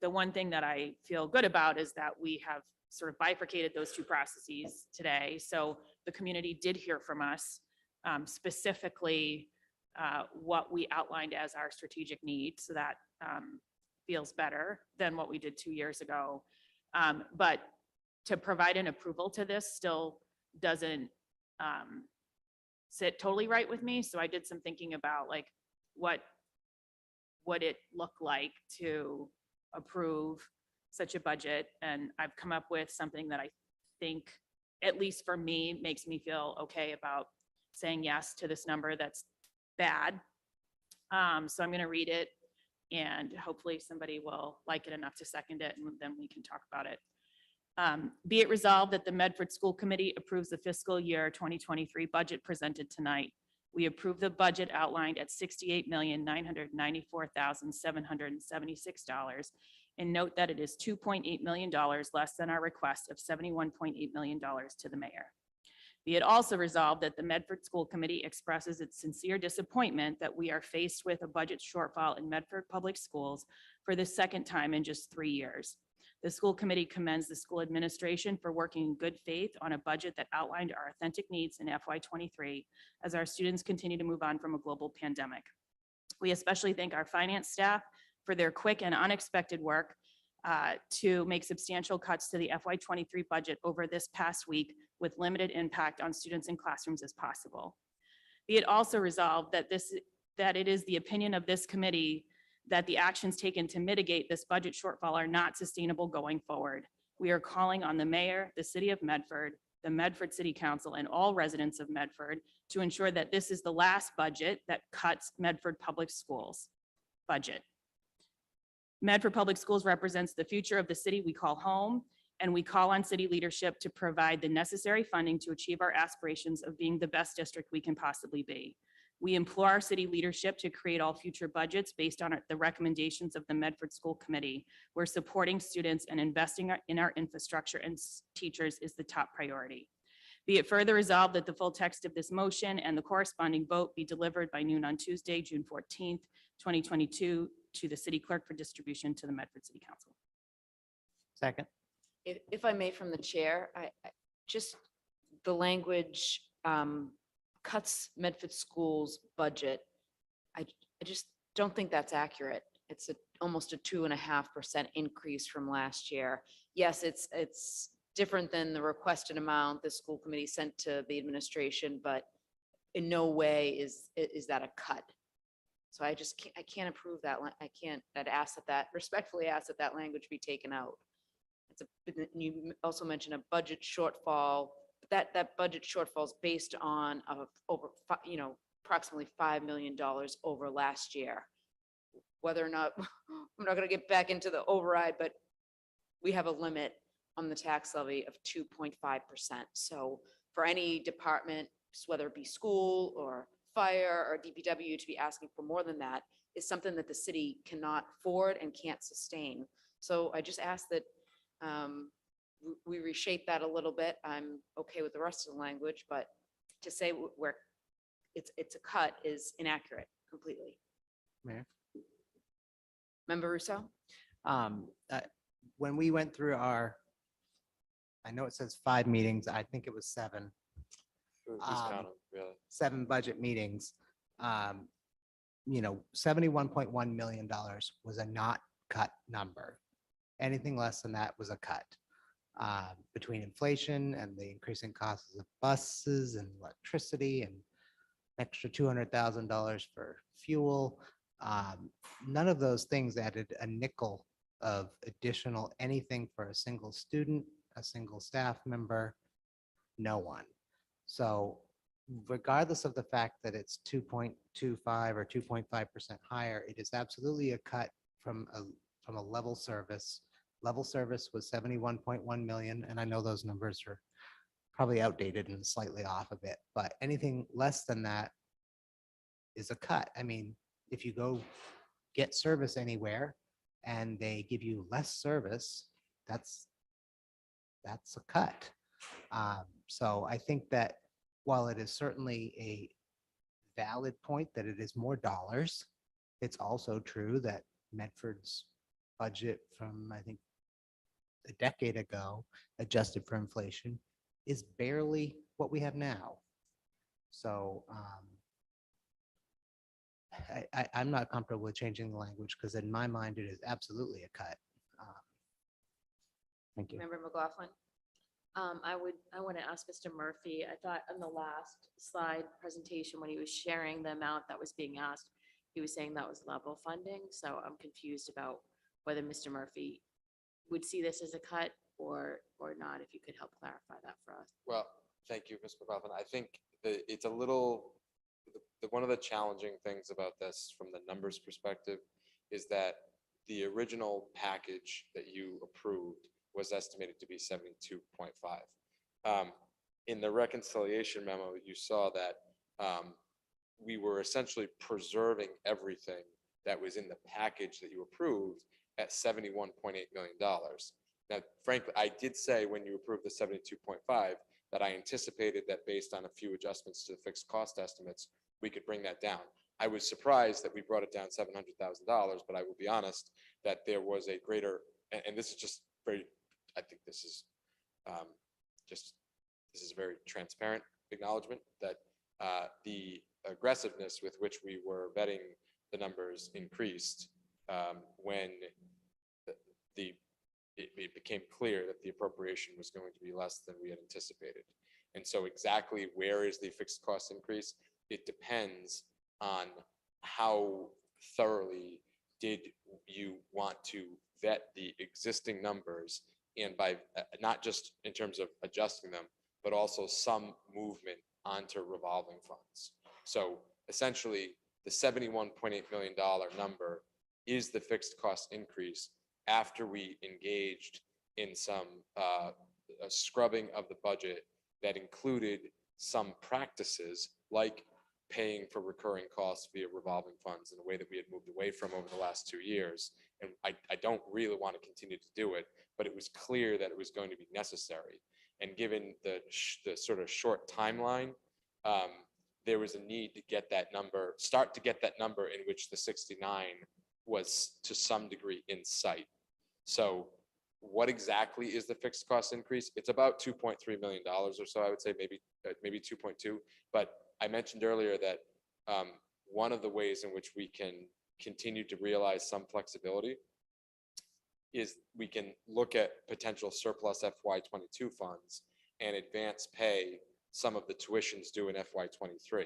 the one thing that I feel good about is that we have sort of bifurcated those two processes today. So the community did hear from us, specifically what we outlined as our strategic needs. So that feels better than what we did 2 years ago. But to provide an approval to this still doesn't sit totally right with me. So I did some thinking about like, what would it look like to approve such a budget? And I've come up with something that I think, at least for me, makes me feel okay about saying yes to this number that's bad. So I'm going to read it, and hopefully somebody will like it enough to second it, and then we can talk about it. Be it resolved that the Medford School Committee approves the fiscal year 2023 budget presented tonight. We approve the budget outlined at $68,994,776 and note that it is $2.8 million less than our request of $71.8 million to the mayor. Be it also resolved that the Medford School Committee expresses its sincere disappointment that we are faced with a budget shortfall in Medford Public Schools for the second time in just 3 years. The school committee commends the school administration for working in good faith on a budget that outlined our authentic needs in FY23 as our students continue to move on from a global pandemic. We especially thank our finance staff for their quick and unexpected work to make substantial cuts to the FY23 budget over this past week with limited impact on students in classrooms as possible. Be it also resolved that it is the opinion of this committee that the actions taken to mitigate this budget shortfall are not sustainable going forward. We are calling on the mayor, the city of Medford, the Medford City Council, and all residents of Medford to ensure that this is the last budget that cuts Medford Public Schools budget. Medford Public Schools represents the future of the city we call home, and we call on city leadership to provide the necessary funding to achieve our aspirations of being the best district we can possibly be. We implore our city leadership to create all future budgets based on the recommendations of the Medford School Committee, where supporting students and investing in our infrastructure and teachers is the top priority. Be it further resolved that the full text of this motion and the corresponding vote be delivered by noon on Tuesday, June 14th, 2022, to the city clerk for distribution to the Medford City Council. Second. If I may, from the chair, I just, the language cuts Medford Schools budget. I just don't think that's accurate. It's almost a 2.5% increase from last year. Yes, it's different than the requested amount the school committee sent to the administration, but in no way is that a cut. So I can't approve that. I'd ask that respectfully ask that language be taken out. You also mentioned a budget shortfall. That budget shortfall is based on approximately $5 million over last year. Whether or not, I'm not going to get back into the override, but we have a limit on the tax levy of 2.5%. So for any department, whether it be school or fire or DPW to be asking for more than that is something that the city cannot afford and can't sustain. So I just ask that we reshape that a little bit. I'm okay with the rest of the language, but to say where it's a cut is inaccurate completely. Mayor? Member Russo? When we went through I know it says 5 meetings, I think it was 7. Who's counting, really? 7 budget meetings. 71.1 million was a not cut number. Anything less than that was a cut. Between inflation and the increasing costs of buses and electricity and extra $200,000 for fuel. None of those things added a nickel of additional anything for a single student, a single staff member, no one. So regardless of the fact that it's 2.25 or 2.5% higher, it is absolutely a cut from a level service. Level service was 71.1 million, and I know those numbers are probably outdated and slightly off a bit, but anything less than that is a cut. I mean, if you go get service anywhere and they give you less service, that's a cut. So I think that while it is certainly a valid point that it is more dollars, it's also true that Medford's budget from, I think, a decade ago, adjusted for inflation, is barely what we have now. So I'm not comfortable with changing the language because in my mind, it is absolutely a cut. Thank you. Member McLaughlin? I want to ask Mr. Murphy, I thought on the last slide presentation, when he was sharing the amount that was being asked, he was saying that was level funding. So I'm confused about whether Mr. Murphy would see this as a cut or not, if you could help clarify that for us. Well, thank you, Ms. McLaughlin. I think that it's a little, one of the challenging things about this from the numbers perspective is that the original package that you approved was estimated to be 72.5. In the reconciliation memo, you saw that we were essentially preserving everything that was in the package that you approved at $71.8 million. Now, frankly, I did say when you approved the 72.5 that I anticipated that based on a few adjustments to the fixed cost estimates, we could bring that down. I was surprised that we brought it down $700,000, but I will be honest that there was a greater, and this is just very, I think this is this is a very transparent acknowledgement that the aggressiveness with which we were vetting the numbers increased when it became clear that the appropriation was going to be less than we had anticipated. And so exactly where is the fixed cost increase? It depends on how thoroughly did you want to vet the existing numbers, and by not just in terms of adjusting them, but also some movement onto revolving funds. So essentially the $71.8 million number is the fixed cost increase after we engaged in some a scrubbing of the budget that included some practices like paying for recurring costs via revolving funds in a way that we had moved away from over the last 2 years. And I don't really want to continue to do it, but it was clear that it was going to be necessary. And given the sort of short timeline, there was a need to get that number, start to get that number in which the 69 was to some degree in sight. So what exactly is the fixed cost increase? It's about $2.3 million or so, I would say maybe 2.2. But I mentioned earlier that one of the ways in which we can continue to realize some flexibility is we can look at potential surplus FY22 funds and advance pay some of the tuitions due in FY23.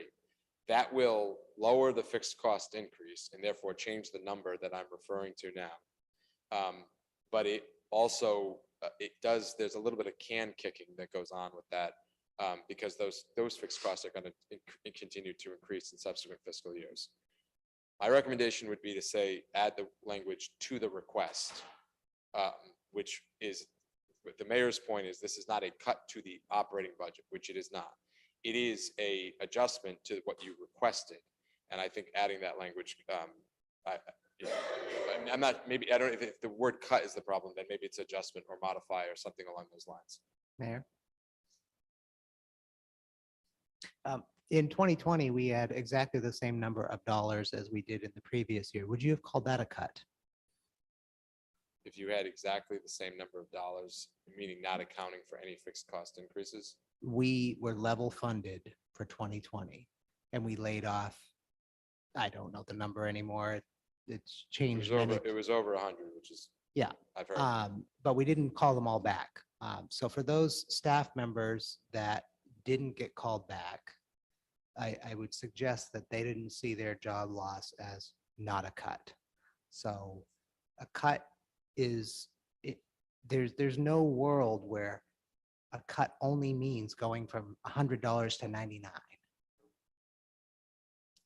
That will lower the fixed cost increase and therefore change the number that I'm referring to now. But it also, there's a little bit of can kicking that goes on with that because those fixed costs are going to continue to increase in subsequent fiscal years. My recommendation would be to say, add the language to the request, which is, the mayor's point is this is not a cut to the operating budget, which it is not. it is a adjustment to what you requested. And I think adding that language, I'm not, maybe, I don't know if the word cut is the problem, then maybe it's adjustment or modify or something along those lines. Mayor? In 2020, we had exactly the same number of dollars as we did in the previous year. Would you have called that a cut? If you had exactly the same number of dollars, meaning not accounting for any fixed cost increases. We were level funded for 2020 and we laid off, I don't know the number anymore. It's changed. It was over 100, which is, Yeah. I've heard. But we didn't call them all back. So for those staff members that didn't get called back, I would suggest that they didn't see their job loss as not a cut. So a cut is, there's no world where a cut only means going from $100 to 99.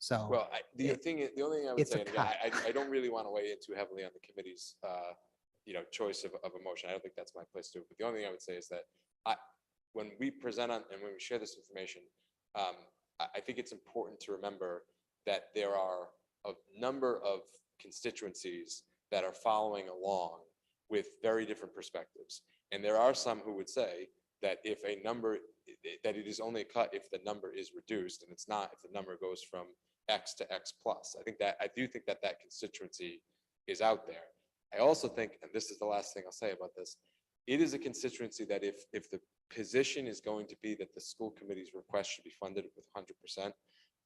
So. Well, the only thing I would it's a say, and again, cut. I don't really want to weigh in too heavily on the committee's, choice of a motion. I don't think that's my place to. But the only thing I would say is that when we present on and when we share this information, I think it's important to remember that there are a number of constituencies that are following along with very different perspectives. And there are some who would say that if a number, that it is only a cut if the number is reduced, and it's not if the number goes from X to X plus. I do think that that constituency is out there. I also think, and this is the last thing I'll say about this, it is a constituency that if the position is going to be that the school committee's request should be funded with 100%,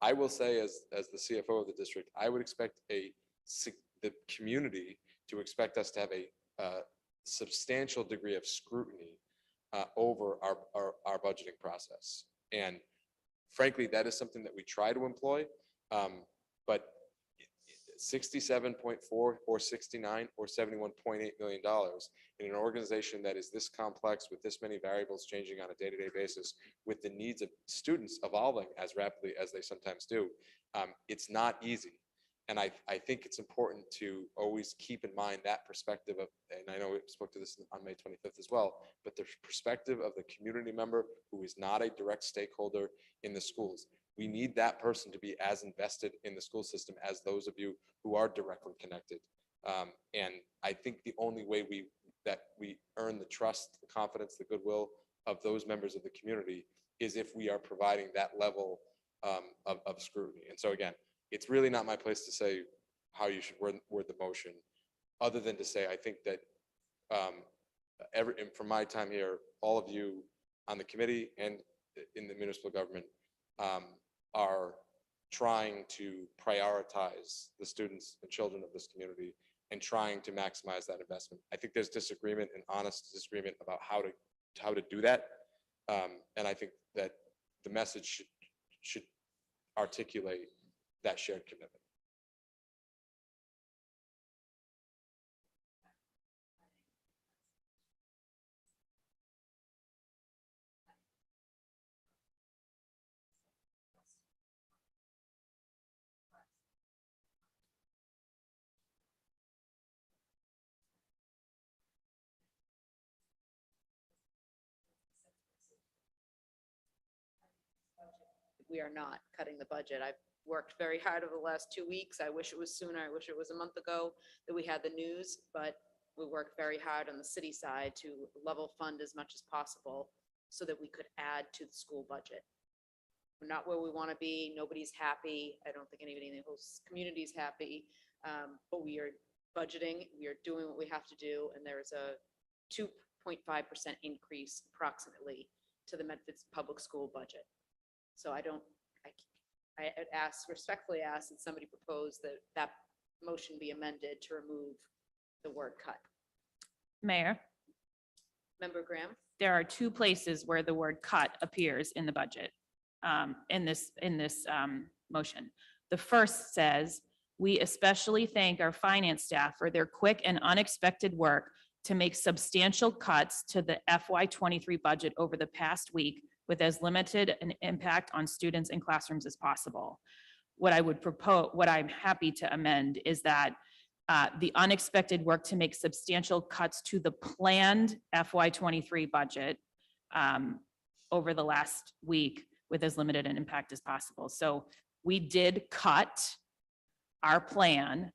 I will say as the CFO of the district, I would expect the community to expect us to have a substantial degree of scrutiny over our budgeting process. And frankly, that is something that we try to employ, but 67.4 or 69 or $71.8 million in an organization that is this complex with this many variables changing on a day-to-day basis, with the needs of students evolving as rapidly as they sometimes do, it's not easy. And I think it's important to always keep in mind that perspective of, and I know we spoke to this on May 25th as well, but the perspective of the community member who is not a direct stakeholder in the schools. We need that person to be as invested in the school system as those of you who are directly connected. And I think the only way we earn the trust, the confidence, the goodwill of those members of the community is if we are providing that level of scrutiny. And so again, it's really not my place to say how you should word the motion, other than to say, I think that and from my time here, all of you on the committee and in the municipal government are trying to prioritize the students and children of this community and trying to maximize that investment. I think there's disagreement and honest disagreement about how to do that. And I think that the message should articulate that shared commitment. We are not cutting the budget. I've worked very hard over the last 2 weeks. I wish it was sooner. I wish it was a month ago that we had the news, but we worked very hard on the city side to level fund as much as possible so that we could add to the school budget. We're not where we want to be. Nobody's happy. I don't think anybody in the whole community is happy, but we are budgeting. We are doing what we have to do. And there is a 2.5% increase approximately to the Medford Public School budget. So I respectfully ask that somebody propose that motion be amended to remove the word cut. Mayor, Member Graham? there are two places where the word cut appears in the budget, in this motion. The first says, "We especially thank our finance staff for their quick and unexpected work to make substantial cuts to the FY23 budget over the past week with as limited an impact on students and classrooms as possible." What I would propose, what I'm happy to amend is that the unexpected work to make substantial cuts to the planned FY23 budget over the last week with as limited an impact as possible. So we did cut our plan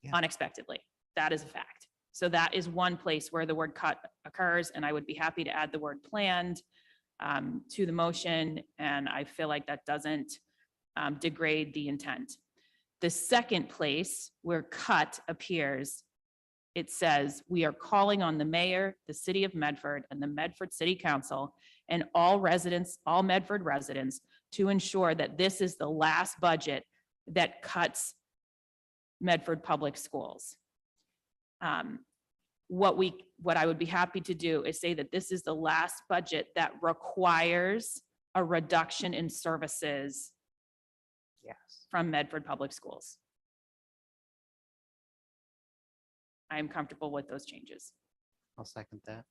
Yeah. unexpectedly. That is a fact. So that is one place where the word cut occurs, and I would be happy to add the word planned to the motion, and I feel like that doesn't degrade the intent. The second place where cut appears, it says, we are calling on the mayor, the city of Medford, and the Medford City Council, and all residents, all Medford residents, to ensure that this is the last budget that cuts Medford Public Schools. What I would be happy to do is say that this is the last budget that requires a reduction in services Yes. from Medford Public Schools. I am comfortable with those changes. I'll second that.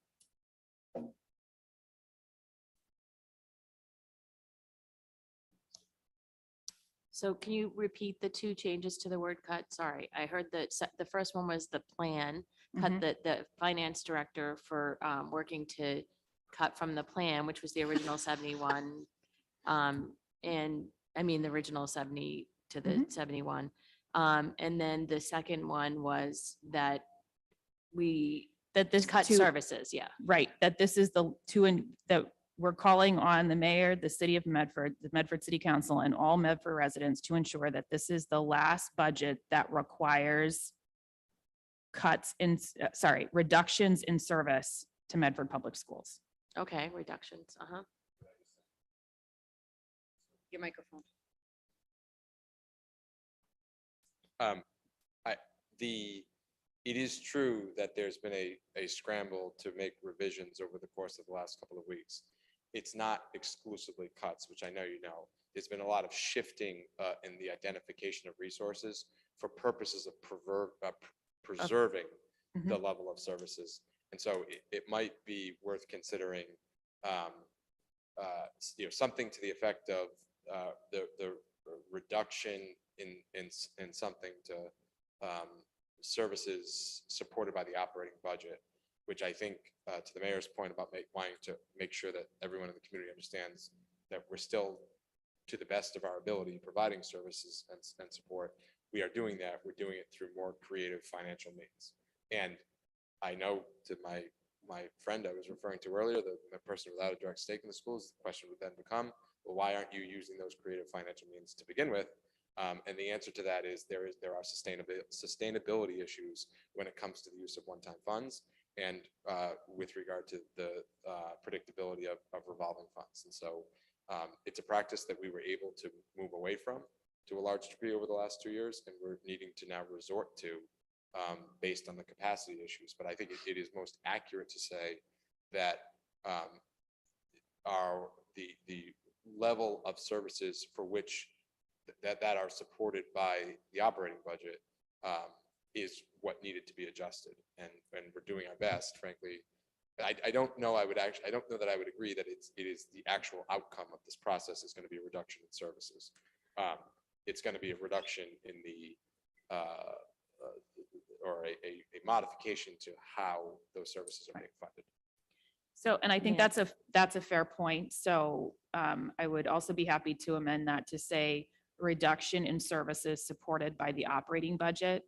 So can you repeat the two changes to the word cut? Sorry, I heard that the first one was the plan, cut Mhm. the finance director for working to cut from the plan, which was the original 71. And I mean, the original 70 to the 71. And then the second one was that That this cut to- services, yeah. Right, that this is the two, and that we're calling on the mayor, the city of Medford, the Medford City Council, and all Medford residents to ensure that this is the last budget that requires reductions in service to Medford Public Schools. Okay, reductions, uh-huh. Your microphone. It is true that there's been a scramble to make revisions over the course of the last couple of weeks. It's not exclusively cuts, which I know you know. There's been a lot of shifting in the identification of resources for purposes of preserving the level of services. And so it might be worth considering something to the effect of the reduction in something to services supported by the operating budget, which I think to the mayor's point about wanting to make sure that everyone in the community understands that we're still, to the best of our ability, providing services and support. We are doing that. We're doing it through more creative financial means. And I know, to my friend I was referring to earlier, the person without a direct stake in the schools, the question would then become, well, why aren't you using those creative financial means to begin with? And the answer to that is there are sustainability issues when it comes to the use of one-time funds and with regard to the predictability of revolving funds. And so it's a practice that we were able to move away from to a large degree over the last 2 years, and we're needing to now resort to based on the capacity issues. But I think it is most accurate to say that the level of services for which that are supported by the operating budget is what needed to be adjusted, and we're doing our best. Frankly, I don't know that I would agree that it is the actual outcome of this process is going to be a reduction in services. It's going to be a reduction in the or a modification to how those services are being funded. So, and I think Yeah. that's a fair point. So I would also be happy to amend that to say reduction in services supported by the operating budget.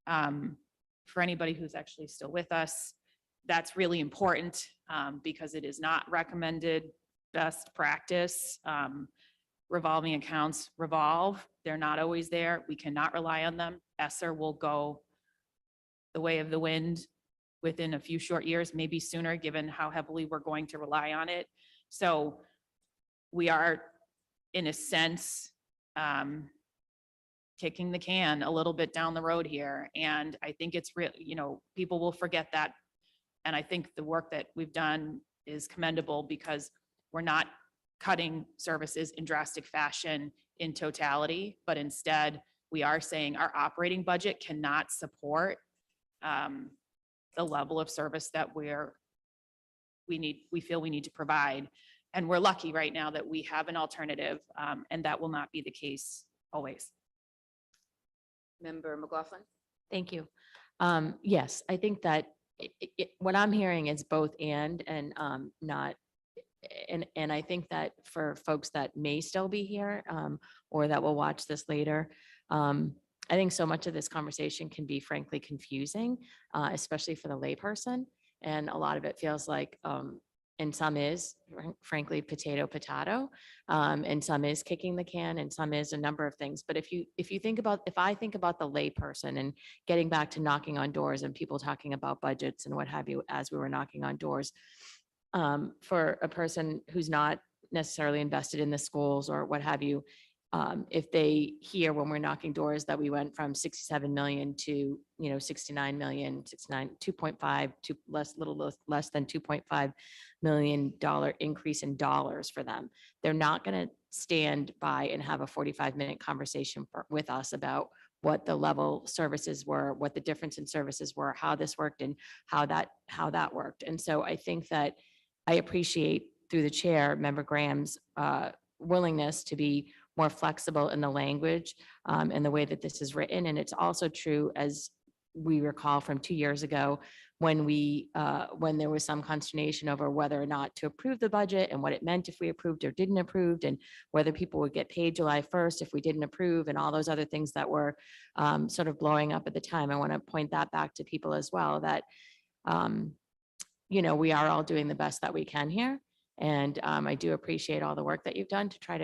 For anybody who's actually still with us, that's really important because it is not recommended best practice. Revolving accounts revolve. They're not always there. We cannot rely on them. ESSER will go the way of the wind within a few short years, maybe sooner, given how heavily we're going to rely on it. So we are, in a sense, kicking the can a little bit down the road here. And I think it's real, people will forget that. And I think the work that we've done is commendable because we're not cutting services in drastic fashion in totality, but instead we are saying our operating budget cannot support the level of service that we feel we need to provide. And we're lucky right now that we have an alternative, and that will not be the case always. Member McLaughlin. Thank you. Yes, I think that what I'm hearing is both and not and I think that for folks that may still be here, or that will watch this later, I think so much of this conversation can be frankly confusing, especially for the layperson. And a lot of it feels like, and some is frankly potato, and some is kicking the can, and some is a number of things. But if I think about the layperson and getting back to knocking on doors and people talking about budgets and what have you, as we were knocking on doors, for a person who's not necessarily invested in the schools or what have you, if they hear when we're knocking doors that we went from 67 million to, 69 million, 2.5 to little less than $2.5 million increase in dollars for them, they're not going to stand by and have a 45-minute conversation with us about what the level services were, what the difference in services were, how this worked, and how that worked. And so I think that I appreciate, through the chair, Member Graham's willingness to be more flexible in the language, and the way that this is written. And it's also true, as we recall from 2 years ago, when there was some consternation over whether or not to approve the budget and what it meant if we approved or didn't approve, and whether people would get paid July 1st if we didn't approve, and all those other things that were sort of blowing up at the time. I want to point that back to people as well, that we are all doing the best that we can here. And I do appreciate all the work that you've done to try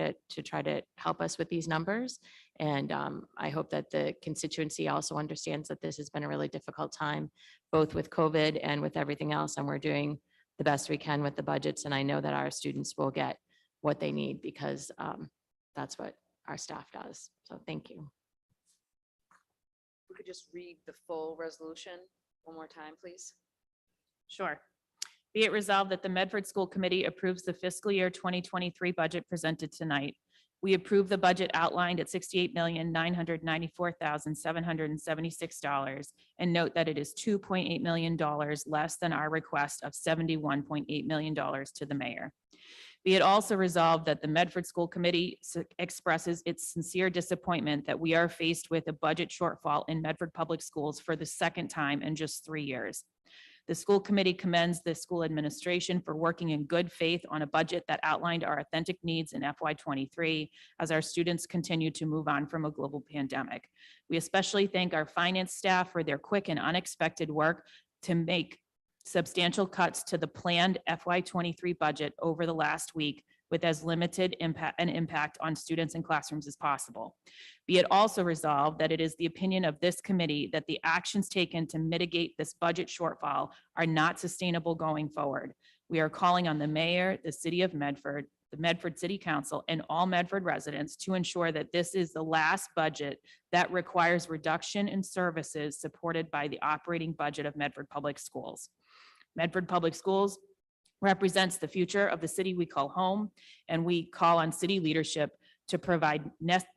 to help us with these numbers. And I hope that the constituency also understands that this has been a really difficult time, both with COVID and with everything else. And we're doing the best we can with the budgets. And I know that our students will get what they need, because that's what our staff does. So thank you. We could just read the full resolution one more time, please. Sure. Be it resolved that the Medford School Committee approves the fiscal year 2023 budget presented tonight. We approve the budget outlined at $68,994,776, and note that it is $2.8 million less than our request of $71.8 million to the mayor. Be it also resolved that the Medford School Committee expresses its sincere disappointment that we are faced with a budget shortfall in Medford Public Schools for the second time in just 3 years. The school committee commends the school administration for working in good faith on a budget that outlined our authentic needs in FY23 as our students continue to move on from a global pandemic. We especially thank our finance staff for their quick and unexpected work to make substantial cuts to the planned FY23 budget over the last week, with as limited impact on students and classrooms as possible. Be it also resolved that it is the opinion of this committee that the actions taken to mitigate this budget shortfall are not sustainable going forward. We are calling on the mayor, the city of Medford, the Medford City Council, and all Medford residents to ensure that this is the last budget that requires reduction in services supported by the operating budget of Medford Public Schools. Medford Public Schools represents the future of the city we call home, and we call on city leadership to provide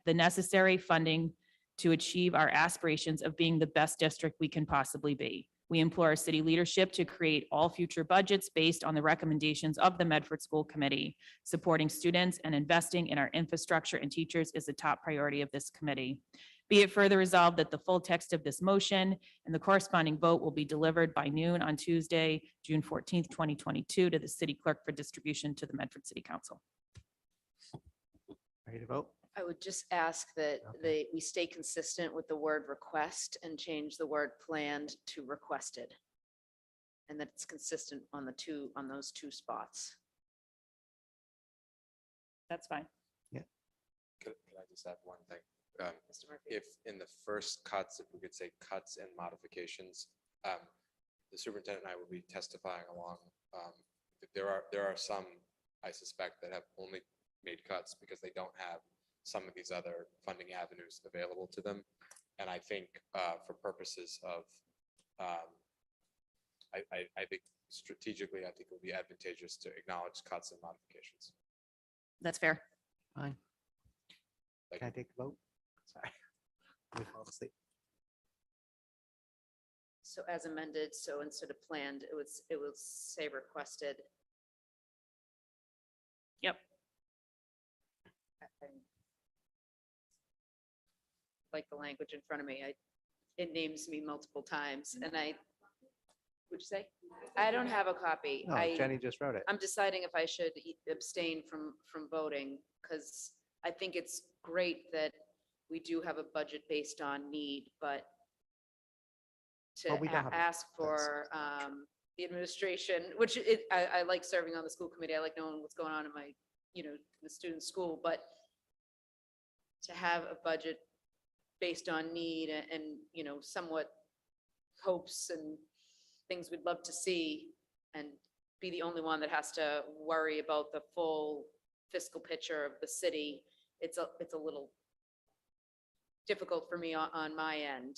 the necessary funding to achieve our aspirations of being the best district we can possibly be. We implore our city leadership to create all future budgets based on the recommendations of the Medford School Committee. Supporting students and investing in our infrastructure and teachers is a top priority of this committee. Be it further resolved that the full text of this motion and the corresponding vote will be delivered by noon on Tuesday, June 14th, 2022 to the city clerk for distribution to the Medford City Council. Ready to vote? I would just ask that we stay consistent with the word request and change the word planned to requested. And that it's consistent on those two spots. That's fine. Could I just add one thing? Mr. Murphy. If in the first cuts, if we could say cuts and modifications, the superintendent and I will be testifying along. There are some, I suspect, that have only made cuts because they don't have some of these other funding avenues available to them. And I think for purposes of, I think strategically, I think it would be advantageous to acknowledge cuts and modifications. That's fair. Fine. Can I take the vote? Sorry. Let me fall asleep. So as amended, so instead of planned, it would say requested. Yep. I like the language in front of me. It names me multiple times, and Would you say? I don't have a copy. No, Jenny just wrote it. I'm deciding if I should abstain from voting, because I think it's great that we do have a budget based on need, but to But we don't have a- ask for the administration, which I like serving on the school committee. I like knowing what's going on in my, the student school, but to have a budget based on need and, somewhat hopes and things we'd love to see, and be the only one that has to worry about the full fiscal picture of the city, it's a little difficult for me on my end.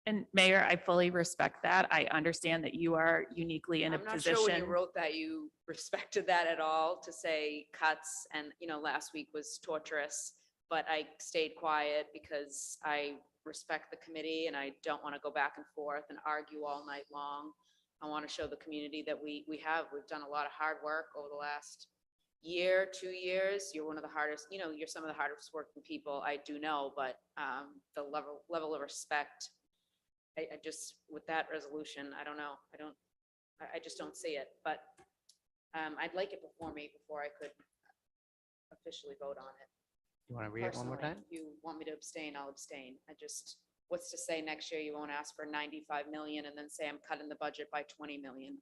And Mayor, I fully respect that. I understand that you are uniquely in a I'm not sure when you position. wrote that you respected that at all, to say cuts, and, last week was torturous, but I stayed quiet because I respect the committee and I don't want to go back and forth and argue all night long. I want to show the community that we've done a lot of hard work over the last year, 2 years. You're one of the hardest, you're some of the hardest working people, I do know, but the level of respect, I just, with that resolution, I don't know. I just don't see it, but I'd like it before me, before I could officially vote on it. You want to read it one more Personally, time? if you want me to abstain, I'll abstain. What's to say next year you won't ask for 95 million and then say I'm cutting the budget by 20 million?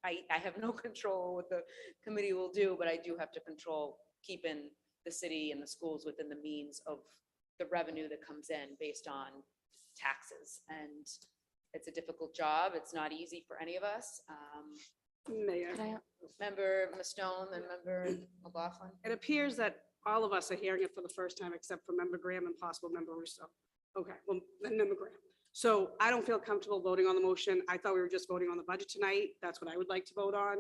I have no control what the committee will do, but I do have to control keeping the city and the schools within the means of the revenue that comes in based on taxes. And it's a difficult job. It's not easy for any of us. Mayor, Member Mastone and Member McLaughlin. it appears that all of us are hearing it for the first time, except for Member Graham and possible Member Russo. Okay, well, then Member Graham. So I don't feel comfortable voting on the motion. I thought we were just voting on the budget tonight. That's what I would like to vote on.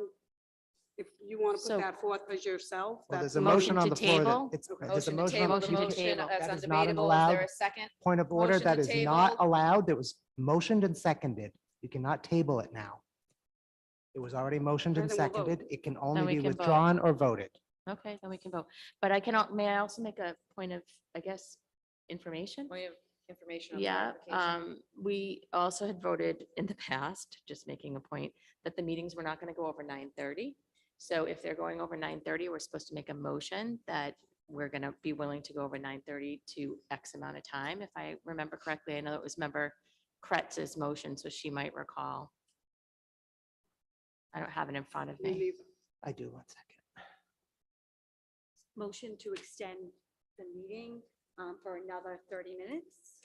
If you want to So- put that forth as yourself. Well, that's there's a Motion motion on to the floor that table? it's, Okay. there's a Motion to motion on table the the floor. motion. That's That is not an undebatable. Is there allowed a second? Point of order, Motion that to is not table. allowed. It was motioned and seconded. You cannot table it now. It was already motioned and Okay, then we'll vote. seconded. It can only we be can vote. withdrawn or voted. Okay, then we can vote. But may I also make a point of, I guess, information? We have information on Yeah, clarification. we also had voted in the past, just making a point, that the meetings were not going to go over 9:30. So if they're going over 9:30, we're supposed to make a motion that we're going to be willing to go over 9:30 to X amount of time. If I remember correctly, I know it was Member Kretz's motion, so she might recall. I don't have it in front of me. I do, 1 second. Motion to extend the meeting for another 30 minutes.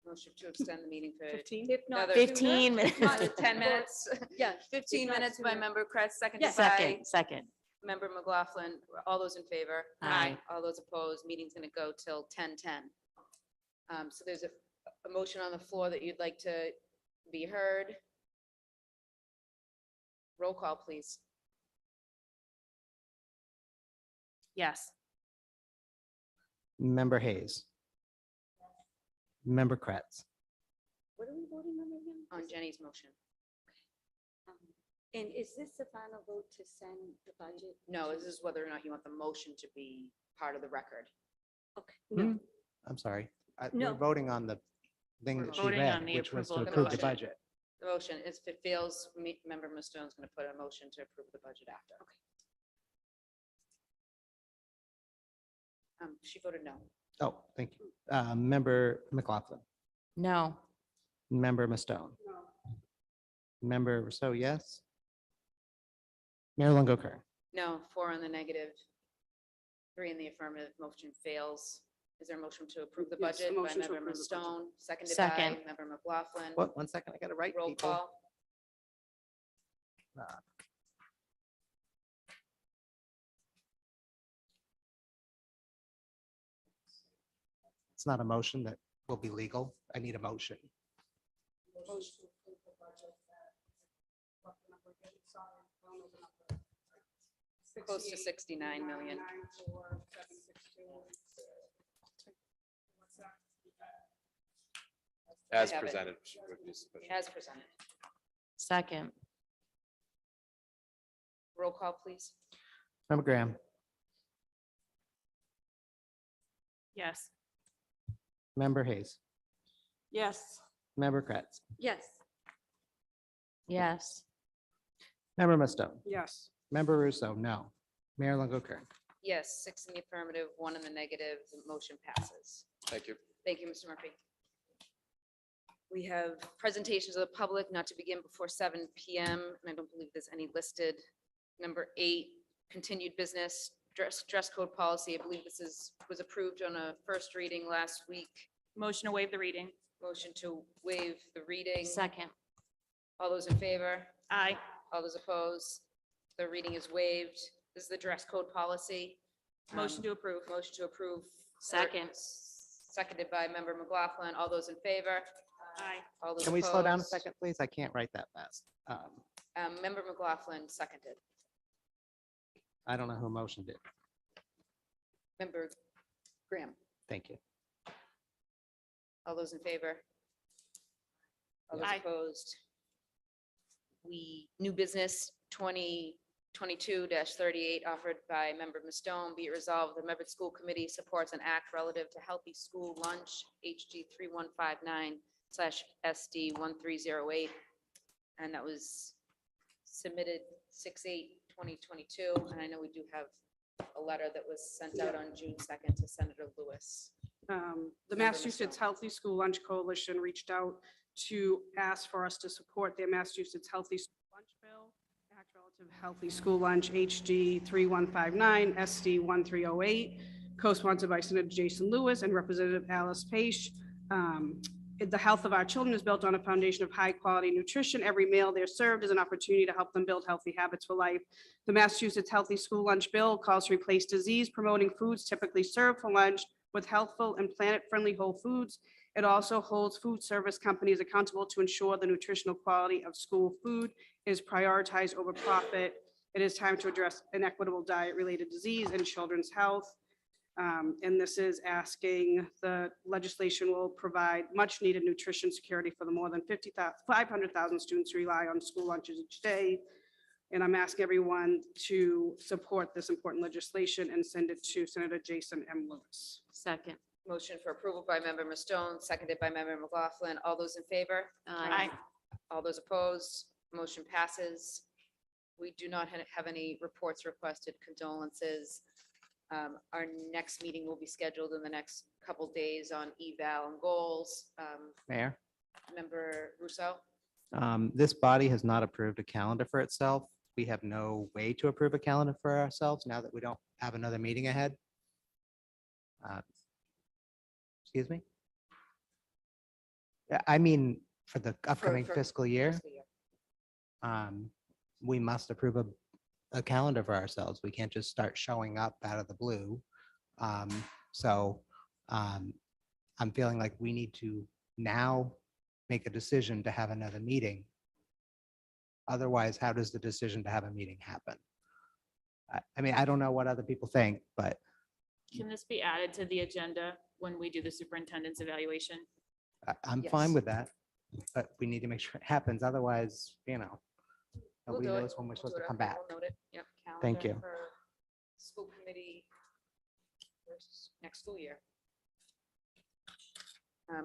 Motion to extend the meeting for 15? If not Another 15 minutes. another 10 minutes. Yeah. 15 if not minutes by sooner. Member Kretz, seconded by Second. Member McLaughlin. All those in favor? Aye. All those opposed? Meeting's going to go till 10:10. So there's a motion on the floor that you'd like to be heard. Roll call, please. Yes. Member Hayes. Member Kretz. What are we voting on again? On Jenny's motion. And is this the final vote to send the budget? No, this is whether or not you want the motion to be part of the record. Okay, no, I'm sorry. No. We're voting on the thing We're that she voting on read, the which was to approval of the approve the budget. budget. The motion is, if it fails, Member Mustone's going to put a motion to approve the budget after. She voted no. Oh, thank you. Member McLaughlin, No. Member Mastone. Member Rousseau, yes. Mayor Longo-Kern. No, 4 on the negative, 3 in the affirmative. Motion fails. Is there a motion to approve the Yes, a budget by motion to Member approve the budget. Mastone, seconded by Second. Member McLaughlin? What, 1 second, I got to write. Roll people. call. It's not a motion that will be legal. I need a motion. Close to 69 million. As I have it. presented. would be sufficient. As presented. Second. Roll call, please. Member Graham, Yes. Member Hayes, Yes. Member Kretz, Yes. Yes. Member Musto, Yes. Member Russo, no. Mayor Longo Kern. Yes, 6 in the affirmative, 1 in the negative, the motion passes. Thank you. Thank you, Mr. Murphy. We have presentations of the public not to begin before 7 PM, and I don't believe there's any listed. Number 8, continued business, dress code policy. I believe was approved on a first reading last week. Motion to waive the reading. Motion to waive the reading. Second. All those in favor? Aye. All those opposed? The reading is waived. This is the dress code policy. Motion to approve. Motion to approve. Second. Seconded by Member McLaughlin. All those in favor? Aye. All those Can we slow down a opposed? second, please? I can't write that fast. Member McLaughlin seconded. I don't know who motioned it. Member Graham. Thank you. All those in favor? All those Aye. opposed? New business 2022-38 offered by Member Mustone. Be it resolved, the Medford School Committee supports an act relative to healthy school lunch, HG 3159/SD1308. And that was submitted 6/8/2022. And I know we do have a letter that was sent out on June 2nd to Senator Lewis. The Massachusetts Healthy School Lunch Coalition reached out to ask for us to support their Massachusetts Healthy School Lunch Bill, Act relative to Healthy School Lunch, HG 3159, SD 1308, co-sponsored by Senator Jason Lewis and Representative Alice Page. The health of our children is built on a foundation of high-quality nutrition. Every meal they're served is an opportunity to help them build healthy habits for life. The Massachusetts Healthy School Lunch Bill calls to replace disease-promoting foods typically served for lunch with healthful and planet-friendly whole foods. It also holds food service companies accountable to ensure the nutritional quality of school food is prioritized over profit. It is time to address inequitable diet-related disease and children's health. And this is asking the legislation will provide much-needed nutrition security for the more than 500,000 students who rely on school lunches each day. And I'm asking everyone to support this important legislation and send it to Senator Jason M. Lewis. Second. Motion for approval by Member Mustone, seconded by Member McLaughlin. All those in favor? Aye. All those opposed? Motion passes. We do not have any reports requested, condolences. Our next meeting will be scheduled in the next couple days on eval and goals. Mayor, Member Russo? this body has not approved a calendar for itself. We have no way to approve a calendar for ourselves now that we don't have another meeting ahead. Excuse me? Yeah, I mean, for the upcoming fiscal year, we must approve a calendar for ourselves. We can't just start showing up out of the blue. So I'm feeling like we need to now make a decision to have another meeting. Otherwise, how does the decision to have a meeting happen? I mean, I don't know what other people think, but Can this be added to the agenda when we do the superintendent's evaluation? I'm Yes. fine with that. But we need to make sure it happens. Otherwise, We'll nobody do it. knows when we're We'll supposed do to it. come back. We'll note it. Yep. Thank Calendar you. for School committee for next school year.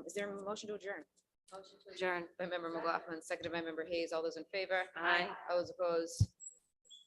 Is there a motion to adjourn? Motion to adjourn by Member McLaughlin, seconded by Member Hayes. All those in favor? Aye. All those opposed?